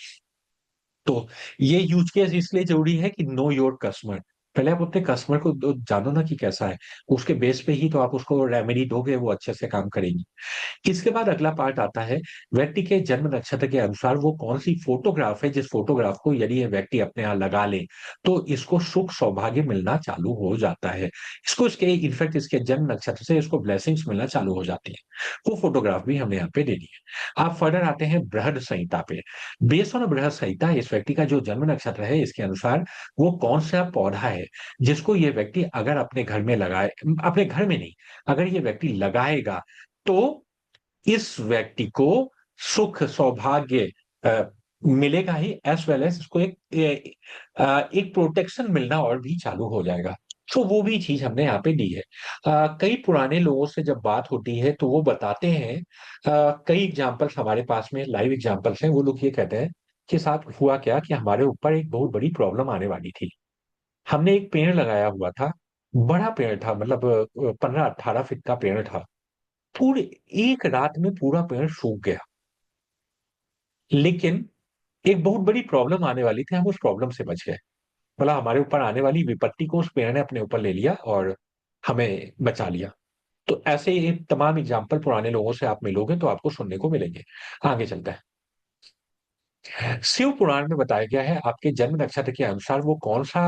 तो ये यूज केस इसलिए जरूरी है कि नो योर कस्टमर, पहले आप अपने कस्टमर को जानो ना कि कैसा है, उसके बेस पे ही तो आप उसको रेमेडी दोगे, वो अच्छे से काम करेगी। इसके बाद अगला पार्ट आता है, व्यक्ति के जन्म नक्षत्र के अनुसार वो कौन सी फोटोग्राफ है, जिस फोटोग्राफ को यदि ये व्यक्ति अपने यहाँ लगा ले तो इसको सुख सौभाग्य मिलना चालू हो जाता है। इसको इसके इनफैक्ट इसके जन्म नक्षत्र से इसको ब्लेसिंग्स मिलना चालू हो जाती है। वो फोटोग्राफ भी हमने यहाँ पे दे दी है। आप फर्दर आते हैं बृहद संहिता पे। बेस्ड ऑन बृहद संहिता इस व्यक्ति का जो जन्म नक्षत्र है इसके अनुसार वो कौन सा पौधा है जिसको ये व्यक्ति अगर अपने घर में लगाए, अपने घर में नहीं, अगर ये व्यक्ति लगाएगा तो इस व्यक्ति को सुख सौभाग्य मिलेगा ही, एज वेल एज इसको एक प्रोटेक्शन मिलना और भी चालू हो जाएगा। तो वो भी चीज हमने यहाँ पे दी है। कई पुराने लोगों से जब बात होती है तो वो बताते हैं, कई एग्जाम्पल्स हमारे पास में लाइव एग्जाम्पल्स हैं। वो लोग ये कहते हैं कि साथ हुआ क्या कि हमारे ऊपर एक बहुत बड़ी प्रॉब्लम आने वाली थी। हमने एक पेड़ लगाया हुआ था, बड़ा पेड़ था, मतलब 15-18 फीट का पेड़ था। पूरे एक रात में पूरा पेड़ सूख गया। लेकिन एक बहुत बड़ी प्रॉब्लम आने वाली थी, हम उस प्रॉब्लम से बच गए। मतलब हमारे ऊपर आने वाली विपत्ति को उस पेड़ ने अपने ऊपर ले लिया और हमें बचा लिया। तो ऐसे ही तमाम एग्जाम्पल पुराने लोगों से आप मिलोगे तो आपको सुनने को मिलेंगे। आगे चलते हैं। शिव पुराण में बताया गया है आपके जन्म नक्षत्र के अनुसार वो कौन सा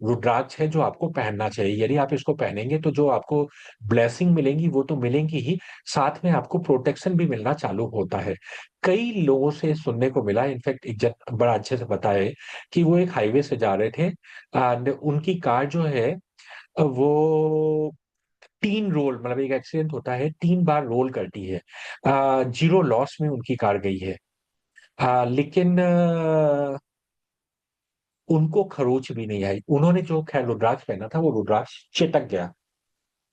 रुद्राक्ष है जो आपको पहनना चाहिए। यदि आप इसको पहनेंगे तो जो आपको ब्लेसिंग मिलेंगी वो तो मिलेंगी ही, साथ में आपको प्रोटेक्शन भी मिलना चालू होता है। कई लोगों से सुनने को मिला, इनफैक्ट एक जन बड़ा अच्छे से पता है कि वो एक हाईवे से जा रहे थे एंड उनकी कार जो है वो 3 रोल, मतलब एक एक्सीडेंट होता है 3 बार रोल करती है। 0 लॉस में उनकी कार गई है। लेकिन उनको खरोच भी नहीं आई। उन्होंने जो खैर रुद्राक्ष पहना था वो रुद्राक्ष चिटक गया,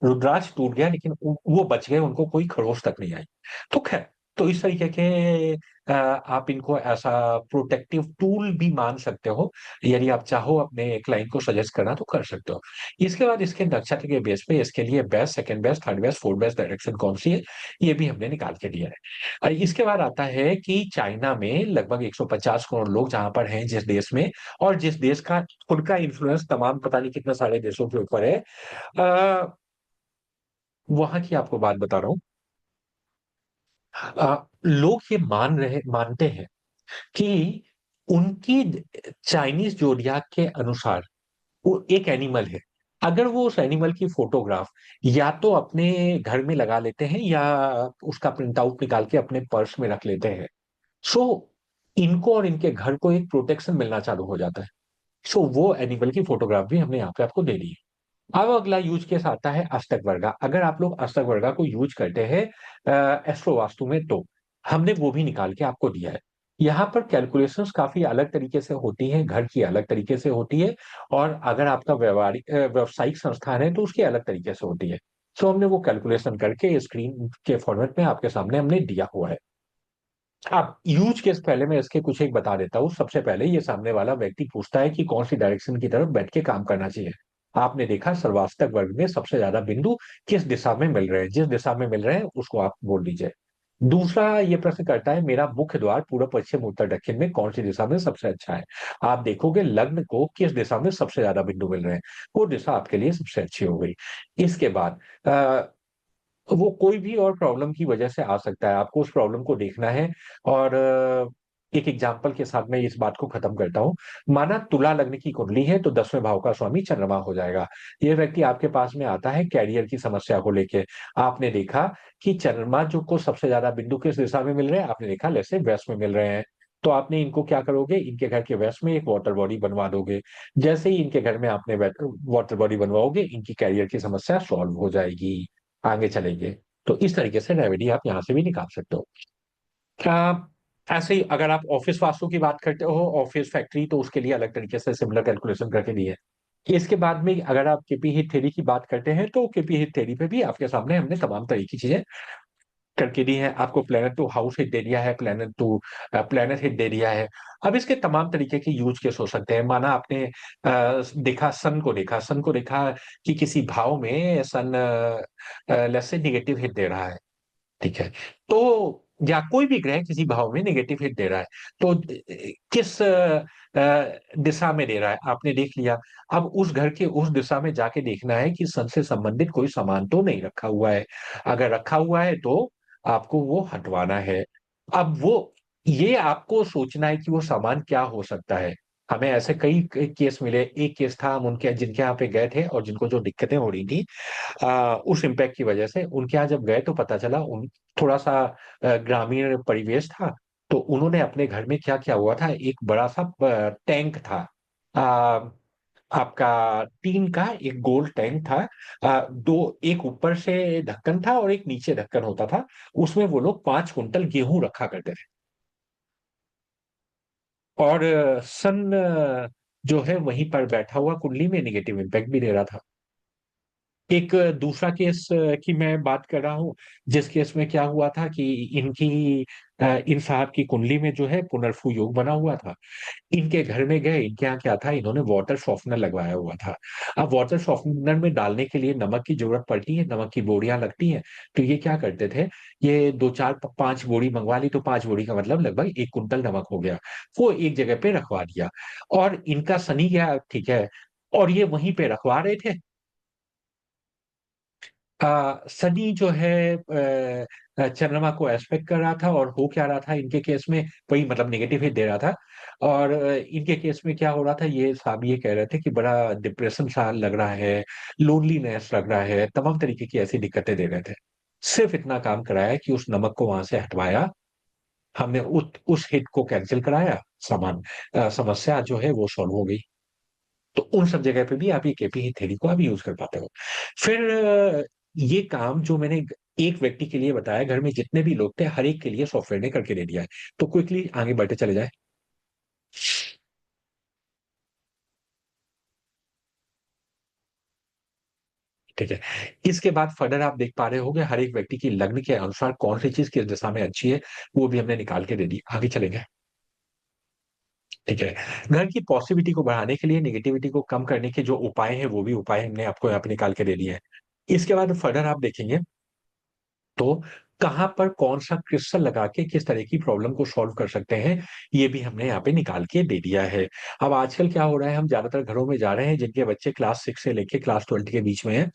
रुद्राक्ष टूट गया, लेकिन वो बच गए, उनको कोई खरोच तक नहीं आई। तो खैर, तो इस तरीके के आप इनको ऐसा प्रोटेक्टिव टूल भी मान सकते हो। यदि आप चाहो अपने क्लाइंट को सजेस्ट करना तो कर सकते हो। इसके बाद इसके नक्षत्र के बेस पे इसके लिए best, second best, third best, fourth best direction कौन सी है ये भी हमने निकाल के दिया है। इसके बाद आता है कि चाइना में लगभग 150 करोड़ लोग जहां पर हैं, जिस देश में, और जिस देश का खुद का इन्फ्लुएंस तमाम पता नहीं कितने सारे देशों के ऊपर है, वहां की आपको बात बता रहा हूं। लोग ये मानते हैं कि उनकी चाइनीज जोडियाक के अनुसार वो एक एनिमल है। अगर वो उस एनिमल की फोटोग्राफ या तो अपने घर में लगा लेते हैं या उसका प्रिंट आउट निकाल के अपने पर्स में रख लेते हैं, सो इनको और इनके घर को एक प्रोटेक्शन मिलना चालू हो जाता है। सो वो एनिमल की फोटोग्राफ भी हमने यहाँ पे आपको दे दी है। अब अगला यूज केस आता है अष्टक वर्गा। अगर आप लोग अष्टक वर्गा को यूज करते हैं एस्ट्रो वास्तु में तो हमने वो भी निकाल के आपको दिया है। यहाँ पर कैलकुलेशंस काफी अलग तरीके से होती हैं, घर की अलग तरीके से होती है, और अगर आपका व्यावसायिक संस्थान है तो उसकी अलग तरीके से होती है। सो हमने वो कैलकुलेशन करके स्क्रीन के फॉर्मेट में आपके सामने हमने दिया हुआ है। अब यूज केस पहले मैं इसके कुछ एक बता देता हूँ। सबसे पहले ये सामने वाला व्यक्ति पूछता है कि कौन सी डायरेक्शन की तरफ बैठ के काम करना चाहिए। आपने देखा सर्वाष्टक वर्ग में सबसे ज्यादा बिंदु किस दिशा में मिल रहे हैं, जिस दिशा में मिल रहे हैं उसको आप बोल दीजिए। दूसरा ये प्रश्न करता है मेरा मुख्य द्वार पूर्व पश्चिम उत्तर दक्षिण में कौन सी दिशा में सबसे अच्छा है। आप देखोगे लग्न को किस दिशा में सबसे ज्यादा बिंदु मिल रहे हैं, वो दिशा आपके लिए सबसे अच्छी हो गई। इसके बाद वो कोई भी और प्रॉब्लम की वजह से आ सकता है, आपको उस प्रॉब्लम को देखना है। और एक एग्जाम्पल के साथ मैं इस बात को खत्म करता हूं। माना तुला लग्न की कुंडली है तो 10वें भाव का स्वामी चंद्रमा हो जाएगा। ये व्यक्ति आपके पास में आता है कैरियर की समस्या को लेके। आपने देखा कि चंद्रमा जो को सबसे ज्यादा बिंदु किस दिशा में मिल रहे हैं, आपने देखा जैसे वेस्ट में मिल रहे हैं। तो आपने इनको क्या करोगे, इनके घर के वेस्ट में एक वाटर बॉडी बनवा दोगे। जैसे ही इनके घर में आपने वाटर बॉडी बनवाओगे, इनकी कैरियर की समस्या सॉल्व हो जाएगी, आगे चलेंगे। तो इस तरीके से रेमेडी आप यहाँ से भी निकाल सकते हो। ऐसे ही अगर आप ऑफिस वास्तु की बात करते हो, ऑफिस फैक्ट्री, तो उसके लिए अलग तरीके से सिमिलर कैलकुलेशन करके दी है। इसके बाद में अगर आप केपी हिट थ्योरी की बात करते हैं तो केपी हिट थ्योरी पे भी आपके सामने हमने तमाम तरह की चीजें करके दी है। आपको प्लेनेट टू हाउस हिट दे दिया है, प्लेनेट हिट दे दिया है। अब इसके तमाम तरीके के यूज केस हो सकते हैं। माना आपने देखा सन को देखा कि किसी भाव में सन लेस से निगेटिव हिट दे रहा है, ठीक है, तो या कोई भी ग्रह किसी भाव में नेगेटिव हिट दे रहा है, तो किस दिशा में दे रहा है आपने देख लिया। अब उस घर के उस दिशा में जाके देखना है कि सन से संबंधित कोई सामान तो नहीं रखा हुआ है। अगर रखा हुआ है तो आपको वो हटवाना है। अब वो ये आपको सोचना है कि वो सामान क्या हो सकता है। हमें ऐसे कई कई केस मिले। एक केस था, हम उनके जिनके यहाँ पे गए थे और जिनको जो दिक्कतें हो रही थी उस इम्पैक्ट की वजह से, उनके यहाँ जब गए तो पता चला उन थोड़ा सा ग्रामीण परिवेश था। तो उन्होंने अपने घर में क्या किया हुआ था, एक बड़ा सा टैंक था। आ, आपका टीन का एक गोल टैंक था। दो, एक ऊपर से ढक्कन था और एक नीचे ढक्कन होता था। उसमें वो लोग 5 कुंटल गेहूं रखा करते थे। और सन जो है वहीं पर बैठा हुआ कुंडली में नेगेटिव इम्पैक्ट भी दे रहा था। एक दूसरा केस की मैं बात कर रहा हूँ, जिस केस में क्या हुआ था कि इनकी इन साहब की कुंडली में जो है पुनर्फू योग बना हुआ था। इनके घर में गए, इनके यहाँ क्या था, इन्होंने वाटर सॉफ्टनर लगवाया हुआ था। अब वाटर सॉफ्टनर में डालने के लिए नमक की जरूरत पड़ती है, नमक की बोरियां लगती हैं। तो ये क्या करते थे, ये दो चार 5 बोरी मंगवा ली, तो 5 बोरी का मतलब लगभग 1 कुंटल नमक हो गया। वो एक जगह पे रखवा दिया। और इनका शनि गया, ठीक है, और ये वहीं पे रखवा रहे थे। शनि जो है चंद्रमा को एस्पेक्ट कर रहा था, और हो क्या रहा था इनके केस में, वही मतलब नेगेटिव ही दे रहा था। और इनके केस में क्या हो रहा था, ये साहब ये कह रहे थे कि बड़ा डिप्रेशन सा लग रहा है, लोनलीनेस लग रहा है, तमाम तरीके की ऐसी दिक्कतें दे रहे थे। सिर्फ इतना काम कराया कि उस नमक को वहां से हटवाया, हमने उस हिट को कैंसिल कराया, सामान समस्या जो है वो सॉल्व हो गई। तो उन सब जगह पे भी आप ये केपीई थ्योरी को आप यूज कर पाते हो। फिर ये काम जो मैंने एक व्यक्ति के लिए बताया, घर में जितने भी लोग थे हर एक के लिए सॉफ्टवेयर ने करके दे दिया है। तो क्विकली आगे बढ़ते चले जाए। ठीक है। इसके बाद फर्दर आप देख पा रहे होंगे हर एक व्यक्ति की लग्न के अनुसार कौन सी चीज किस दिशा में अच्छी है, वो भी हमने निकाल के दे दी। आगे चलेंगे। ठीक है। घर की पॉजिटिविटी को बढ़ाने के लिए नेगेटिविटी को कम करने के जो उपाय हैं, वो भी उपाय हमने आपको यहाँ पे निकाल के दे दिए हैं। इसके बाद फर्दर आप देखेंगे तो कहाँ पर कौन सा क्रिस्टल लगा के किस तरह की प्रॉब्लम को सॉल्व कर सकते हैं, ये भी हमने यहाँ पे निकाल के दे दिया है। अब आजकल क्या हो रहा है, हम ज्यादातर घरों में जा रहे हैं जिनके बच्चे क्लास 6 से लेके क्लास 12 के बीच में हैं।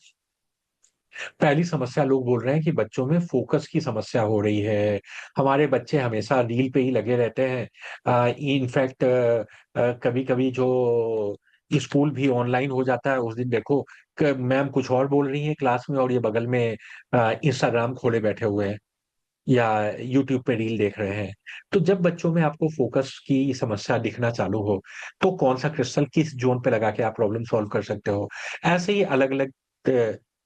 पहली समस्या लोग बोल रहे हैं कि बच्चों में फोकस की समस्या हो रही है। हमारे बच्चे हमेशा रील पे ही लगे रहते हैं। इनफैक्ट कभी कभी जो स्कूल भी ऑनलाइन हो जाता है, उस दिन देखो मैम कुछ और बोल रही है क्लास में, और ये बगल में इंस्टाग्राम खोले बैठे हुए हैं या यूट्यूब पे रील देख रहे हैं। तो जब बच्चों में आपको फोकस की समस्या दिखना चालू हो, तो कौन सा क्रिस्टल किस जोन पे लगा के आप प्रॉब्लम सॉल्व कर सकते हो। ऐसे ही अलग अलग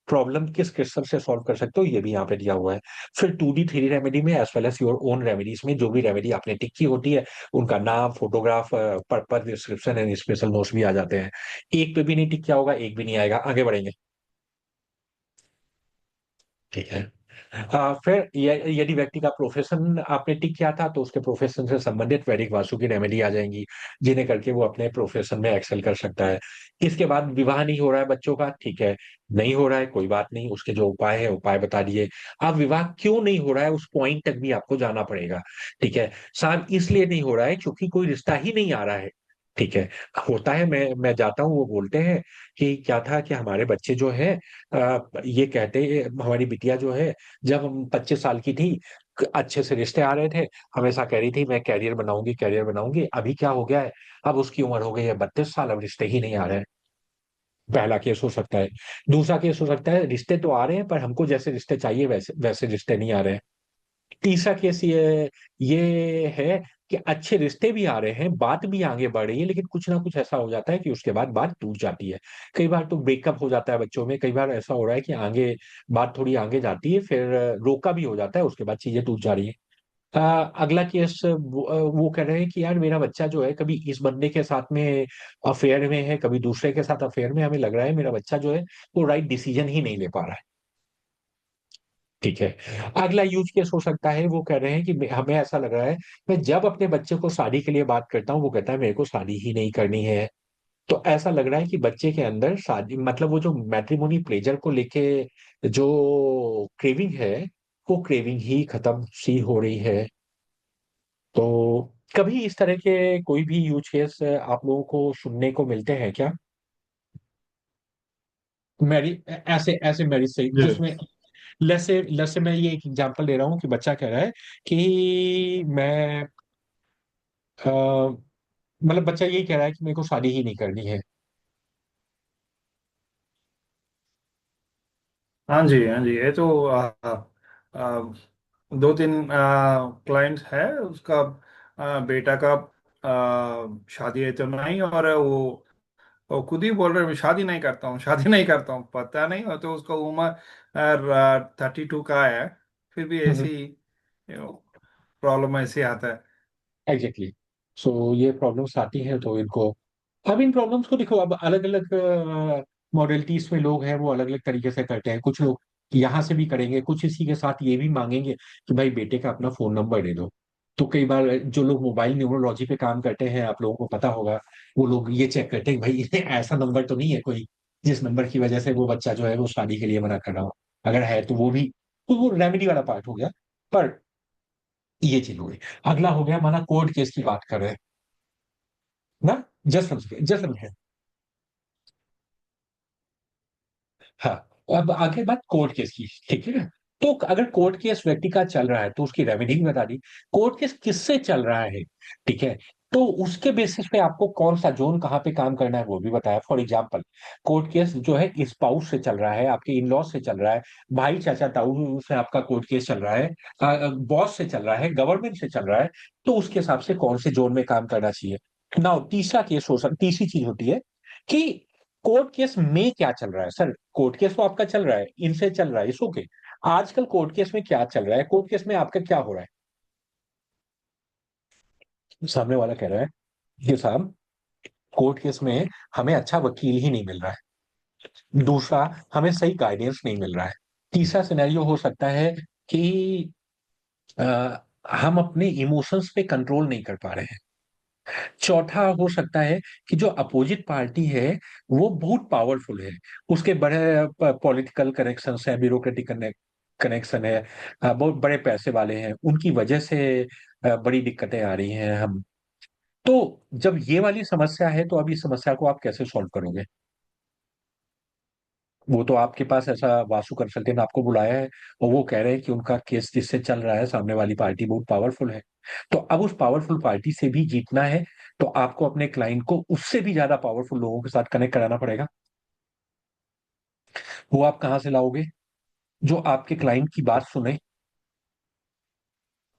प्रॉब्लम किस क्रिस्टल से सॉल्व कर सकते हो, ये भी यहाँ पे दिया हुआ है। फिर 2D 3D रेमेडी में as well as your own remedies में जो भी रेमेडी आपने टिक की होती है, उनका नाम, photograph, purpose, description and special notes भी आ जाते हैं। एक पे भी नहीं टिक किया होगा, एक भी नहीं आएगा। आगे बढ़ेंगे। ठीक है। फिर यदि व्यक्ति का प्रोफेशन आपने टिक किया था, तो उसके प्रोफेशन से संबंधित वैदिक वास्तु की रेमेडी आ जाएंगी, जिन्हें करके वो अपने प्रोफेशन में एक्सेल कर सकता है। इसके बाद विवाह नहीं हो रहा है बच्चों का, ठीक है, नहीं हो रहा है कोई बात नहीं, उसके जो उपाय है उपाय बता दिए। अब विवाह क्यों नहीं हो रहा है उस पॉइंट तक भी आपको जाना पड़ेगा। ठीक है। साहब इसलिए नहीं हो रहा है क्योंकि कोई रिश्ता ही नहीं आ रहा है। ठीक है। होता है, मैं जाता हूँ, वो बोलते हैं कि क्या था कि हमारे बच्चे जो है ये कहते, हमारी बिटिया जो है, जब हम 25 साल की थी, अच्छे से रिश्ते आ रहे थे, हमेशा कह रही थी मैं कैरियर बनाऊंगी, कैरियर बनाऊंगी। अभी क्या हो गया है, अब उसकी उम्र हो गई है 32 साल, अब रिश्ते ही नहीं आ रहे हैं। पहला केस हो सकता है। दूसरा केस हो सकता है रिश्ते तो आ रहे हैं पर हमको जैसे रिश्ते चाहिए वैसे वैसे रिश्ते नहीं आ रहे हैं। तीसरा केस ये है कि अच्छे रिश्ते भी आ रहे हैं, बात भी आगे बढ़ रही है, लेकिन कुछ ना कुछ ऐसा हो जाता है कि उसके बाद बात टूट जाती है। कई बार तो ब्रेकअप हो जाता है बच्चों में, कई बार ऐसा हो रहा है कि आगे बात थोड़ी आगे जाती है, फिर रोका भी हो जाता है, उसके बाद चीजें टूट जा रही है। अगला केस वो कह रहे हैं कि यार मेरा बच्चा जो है कभी इस बंदे के साथ में अफेयर में है, कभी दूसरे के साथ अफेयर में, हमें लग रहा है मेरा बच्चा जो है वो राइट डिसीजन ही नहीं ले पा रहा है। ठीक है। अगला यूज केस हो सकता है, वो कह रहे हैं कि हमें ऐसा लग रहा है, मैं जब अपने बच्चे को शादी के लिए बात करता हूँ वो कहता है मेरे को शादी ही नहीं करनी है। तो ऐसा लग रहा है कि बच्चे के अंदर शादी मतलब वो जो मैट्रिमोनी प्लेजर को लेके जो क्रेविंग है, वो क्रेविंग ही खत्म सी हो रही है। तो कभी इस तरह के कोई भी यूज केस आप लोगों को सुनने को मिलते हैं क्या? मैरी ऐसे ऐसे मैरिज से जी। जिसमें लेसे मैं ये एक एग्जांपल ले रहा हूँ कि बच्चा कह रहा है कि मैं मतलब बच्चा यही कह रहा है कि मेरे को शादी ही नहीं करनी है। हाँ जी, हाँ जी, ये तो दो तीन क्लाइंट है उसका, बेटा का शादी है तो नहीं, और वो खुद ही बोल रहे हैं, मैं शादी नहीं करता हूँ, शादी नहीं करता हूँ, पता नहीं हो तो उसका उम्र 32 का है, फिर भी ऐसी प्रॉब्लम ऐसे आता है। एग्जैक्टली। सो ये प्रॉब्लम्स आती हैं तो इनको, अब इन प्रॉब्लम्स को देखो, अब अलग अलग मॉडलिटीज में लोग हैं वो अलग अलग तरीके से करते हैं। कुछ लोग यहाँ से भी करेंगे, कुछ इसी के साथ ये भी मांगेंगे कि भाई बेटे का अपना फोन नंबर दे दो। तो कई बार जो लोग मोबाइल न्यूमरोलॉजी पे काम करते हैं, आप लोगों को पता होगा, वो लोग ये चेक करते हैं कि भाई इन्हें ऐसा नंबर तो नहीं है कोई जिस नंबर की वजह से वो बच्चा जो है वो शादी के लिए मना कर रहा हो। अगर है तो वो भी, तो वो रेमेडी वाला पार्ट हो गया। पर ये चीज हो गई। अगला हो गया हमारा कोर्ट केस की बात कर रहे हैं ना। जस्ट समझे। हाँ। अब आगे बात कोर्ट केस की, ठीक है। तो अगर कोर्ट केस व्यक्ति का चल रहा है तो उसकी रेमेडी भी बता दी। कोर्ट केस किससे चल रहा है, ठीक है, तो उसके बेसिस पे आपको कौन सा जोन कहाँ पे काम करना है वो भी बताया। फॉर एग्जाम्पल, कोर्ट केस जो है स्पाउस से चल रहा है, आपके इन लॉ से चल रहा है, भाई चाचा ताऊ से आपका कोर्ट केस चल रहा है, बॉस से चल रहा है, गवर्नमेंट से चल रहा है, तो उसके हिसाब से कौन से जोन में काम करना चाहिए। नाउ तीसरा केस हो सकता, तीसरी चीज होती है कि कोर्ट केस में क्या चल रहा है। सर कोर्ट केस तो आपका चल रहा है, इनसे चल रहा है, इस ओके। आजकल कोर्ट केस में क्या चल रहा है, कोर्ट केस में आपका क्या हो रहा है। सामने वाला कह रहा है कि साहब कोर्ट केस में हमें अच्छा वकील ही नहीं मिल रहा है। दूसरा, हमें सही गाइडेंस नहीं मिल रहा है। तीसरा सिनेरियो हो सकता है कि हम अपने इमोशंस पे कंट्रोल नहीं कर पा रहे हैं। चौथा हो सकता है कि जो अपोजिट पार्टी है वो बहुत पावरफुल है, उसके बड़े पॉलिटिकल कनेक्शन है, ब्यूरोक्रेटिक कनेक्शन है, बहुत बड़े पैसे वाले हैं, उनकी वजह से बड़ी दिक्कतें आ रही हैं हम। तो जब ये वाली समस्या है तो अब इस समस्या को आप कैसे सॉल्व करोगे? वो तो आपके पास ऐसा वासु कंसल्टेंट आपको बुलाया है और वो कह रहे हैं कि उनका केस जिससे चल रहा है सामने वाली पार्टी बहुत पावरफुल है। तो अब उस पावरफुल पार्टी से भी जीतना है तो आपको अपने क्लाइंट को उससे भी ज्यादा पावरफुल लोगों के साथ कनेक्ट कराना पड़ेगा। वो आप कहाँ से लाओगे? जो आपके क्लाइंट की बात सुने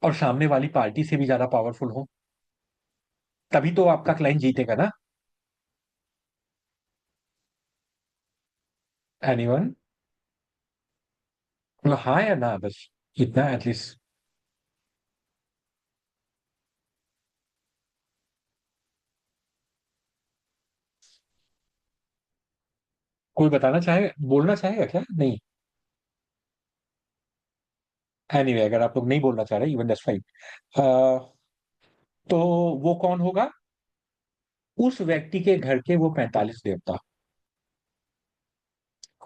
और सामने वाली पार्टी से भी ज्यादा पावरफुल हो, तभी तो आपका क्लाइंट जीतेगा ना। एनीवन? मतलब हाँ या ना, बस इतना एटलीस्ट। कोई बताना चाहे, बोलना चाहेगा क्या? नहीं। एनीवे, अगर आप लोग नहीं बोलना चाह रहे, इवन दैट्स फाइन। तो वो कौन होगा? उस व्यक्ति के घर के वो 45 देवता।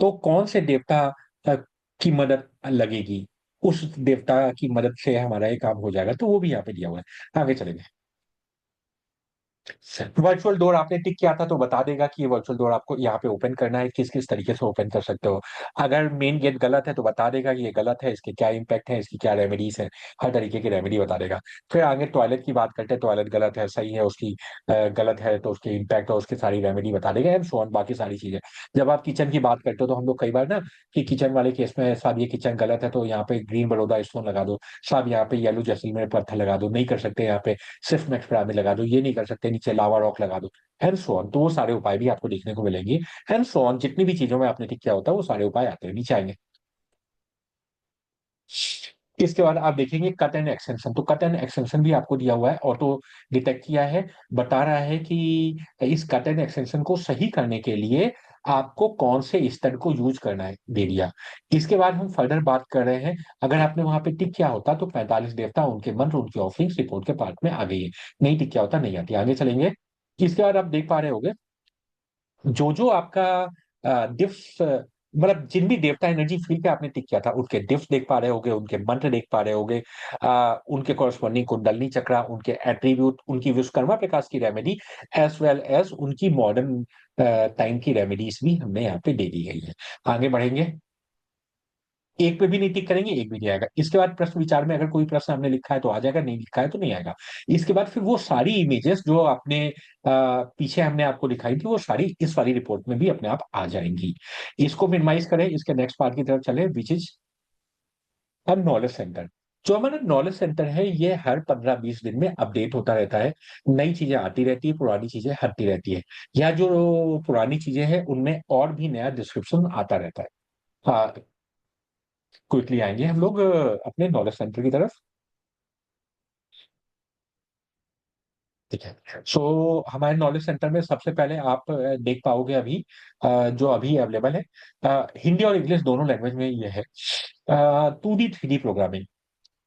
तो कौन से देवता अ, की मदद लगेगी, उस देवता की मदद से हमारा ये काम हो जाएगा, तो वो भी यहाँ पे दिया हुआ है। आगे चलेंगे। वर्चुअल डोर आपने टिक किया था तो बता देगा कि ये वर्चुअल डोर आपको यहाँ पे ओपन करना है, किस किस तरीके से ओपन कर सकते हो। अगर मेन गेट गलत है तो बता देगा कि ये गलत है, इसके क्या इम्पैक्ट है, इसकी क्या रेमेडीज है, हर तरीके की रेमेडी बता देगा। फिर आगे टॉयलेट की बात करते हैं, टॉयलेट गलत है, सही है, उसकी गलत है तो उसके इम्पैक्ट और उसकी सारी रेमेडी बता देगा, एंड सो ऑन, बाकी सारी चीजें। जब आप किचन की बात करते हो तो हम लोग कई बार ना कि किचन वाले केस में साहब ये किचन गलत है तो यहाँ पे ग्रीन बड़ौदा स्टोन लगा दो, साहब यहाँ पे येलो जैसलमेर पत्थर लगा दो, नहीं कर सकते यहाँ पे सिर्फ मैक्स पिरामिड लगा दो, ये नहीं कर सकते नीचे लावा रॉक लगा दो, एंड सो ऑन। तो वो सारे उपाय भी आपको देखने को मिलेंगे। एंड सो ऑन, जितनी भी चीजों में आपने टिक किया होता है वो सारे उपाय आते हैं, नीचे आएंगे। इसके बाद आप देखेंगे कट एंड एक्सटेंशन। तो कट एंड एक्सटेंशन भी आपको दिया हुआ है, ऑटो डिटेक्ट किया है, बता रहा है कि इस कट एंड एक्सटेंशन को सही करने के लिए आपको कौन से स्टड को यूज करना है, दे दिया। इसके बाद हम फर्दर बात कर रहे हैं, अगर आपने वहां पे टिक किया होता तो 45 देवता, उनके मंत्र, उनकी ऑफरिंग्स रिपोर्ट के पार्ट में आ गई है। नहीं टिक किया होता नहीं आती। आगे चलेंगे। इसके बाद आप देख पा रहे होंगे जो जो आपका डिप्स मतलब जिन भी देवता एनर्जी फील्ड पे आपने टिक किया था उनके डिप्स देख पा रहे होगे, उनके मंत्र देख पा रहे होगे, उनके कॉरस्पॉन्डिंग कुंडलनी चक्रा, उनके एट्रीब्यूट, उनकी विश्वकर्मा प्रकाश की रेमेडी एज वेल एज उनकी मॉडर्न टाइम की रेमेडीज भी हमने यहाँ पे दे दी गई है। आगे बढ़ेंगे, एक पे भी नहीं टिक करेंगे, एक भी नहीं आएगा। इसके बाद प्रश्न विचार में अगर कोई प्रश्न हमने लिखा है तो आ जाएगा, नहीं लिखा है तो नहीं आएगा। इसके बाद फिर वो सारी इमेजेस जो आपने पीछे हमने आपको दिखाई थी वो सारी इस वाली रिपोर्ट में भी अपने आप आ जाएंगी। इसको मिनिमाइज करें, इसके नेक्स्ट पार्ट की तरफ चले, विच इज अब नॉलेज सेंटर। जो हमारा नॉलेज सेंटर है ये हर 15-20 दिन में अपडेट होता रहता है, नई चीजें आती रहती है, पुरानी चीजें हटती रहती है, या जो पुरानी चीजें हैं उनमें और भी नया डिस्क्रिप्शन आता रहता है। हाँ, क्विकली आएंगे हम लोग अपने नॉलेज सेंटर की तरफ। ठीक है, सो हमारे नॉलेज सेंटर में सबसे पहले आप देख पाओगे अभी जो अभी अवेलेबल है, हिंदी और इंग्लिश दोनों लैंग्वेज में ये है। 2D 3D प्रोग्रामिंग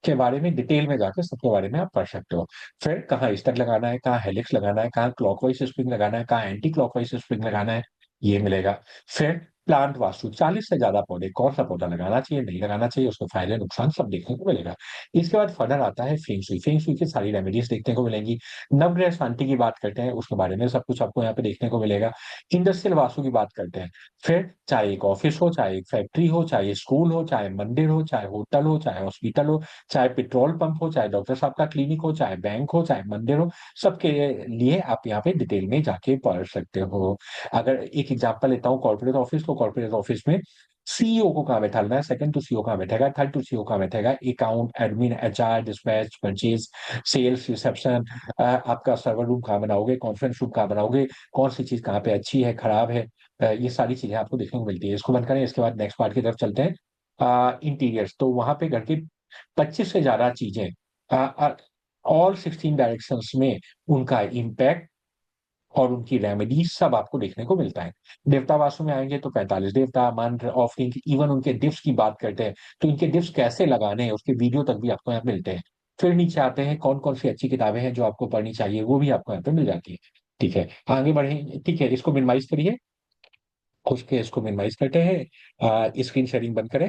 के बारे में डिटेल में जाकर सबके बारे में आप पढ़ सकते हो। फिर कहाँ स्टक लगाना है, कहाँ हेलिक्स लगाना है, कहाँ क्लॉकवाइज स्प्रिंग लगाना है, कहाँ एंटी क्लॉकवाइज स्प्रिंग लगाना है, ये मिलेगा। फिर प्लांट वास्तु, 40 से ज्यादा पौधे, कौन सा पौधा लगाना चाहिए, नहीं लगाना चाहिए, उसके फायदे नुकसान सब देखने को मिलेगा। इसके बाद फर्दर आता है फेंग शुई। फेंग शुई की सारी रेमेडीज देखने को मिलेंगी। नवग्रह शांति की बात करते हैं, उसके बारे में सब कुछ आपको यहाँ पे देखने को मिलेगा। इंडस्ट्रियल वास्तु की बात करते हैं, फिर चाहे एक ऑफिस हो, चाहे एक फैक्ट्री हो, चाहे स्कूल हो, चाहे मंदिर हो, चाहे होटल हो, चाहे हॉस्पिटल हो, चाहे पेट्रोल पंप हो, चाहे डॉक्टर साहब का क्लिनिक हो, चाहे बैंक हो, चाहे मंदिर हो, सबके लिए आप यहाँ पे डिटेल में जाके पढ़ सकते हो। अगर एक एग्जांपल लेता हूँ कॉर्पोरेट ऑफिस, तो कॉर्पोरेट ऑफिस में सीईओ को कहाँ बैठाना है, सेकंड टू सीईओ कहाँ बैठेगा, थर्ड टू सीईओ कहाँ बैठेगा, account, admin, HR, dispatch, purchase, sales, reception, आपका सर्वर रूम कहाँ बनाओगे, कॉन्फ्रेंस रूम कहाँ बनाओगे, कौन सी चीज कहाँ पे अच्छी है, खराब है, ये सारी चीजें आपको देखने को मिलती है। इसको बंद करें, इसके बाद नेक्स्ट पार्ट की तरफ चलते हैं। इंटीरियर्स, तो वहां पे घर के 25 से ज्यादा चीजें, ऑल 16 डायरेक्शंस में उनका इम्पैक्ट और उनकी रेमेडी सब आपको देखने को मिलता है। देवता वास्तु में आएंगे तो 45 देवता, मंत्र, ऑफरिंग, इवन उनके डिप्स की बात करते हैं तो इनके डिप्स कैसे लगाने हैं उसके वीडियो तक भी आपको यहाँ मिलते हैं। फिर नीचे आते हैं कौन कौन सी अच्छी किताबें हैं जो आपको पढ़नी चाहिए, वो भी आपको यहाँ पे मिल जाती है। ठीक है, आगे बढ़े, ठीक है, इसको मिनिमाइज करिए, उसके इसको मिनिमाइज करते हैं, स्क्रीन शेयरिंग बंद करें।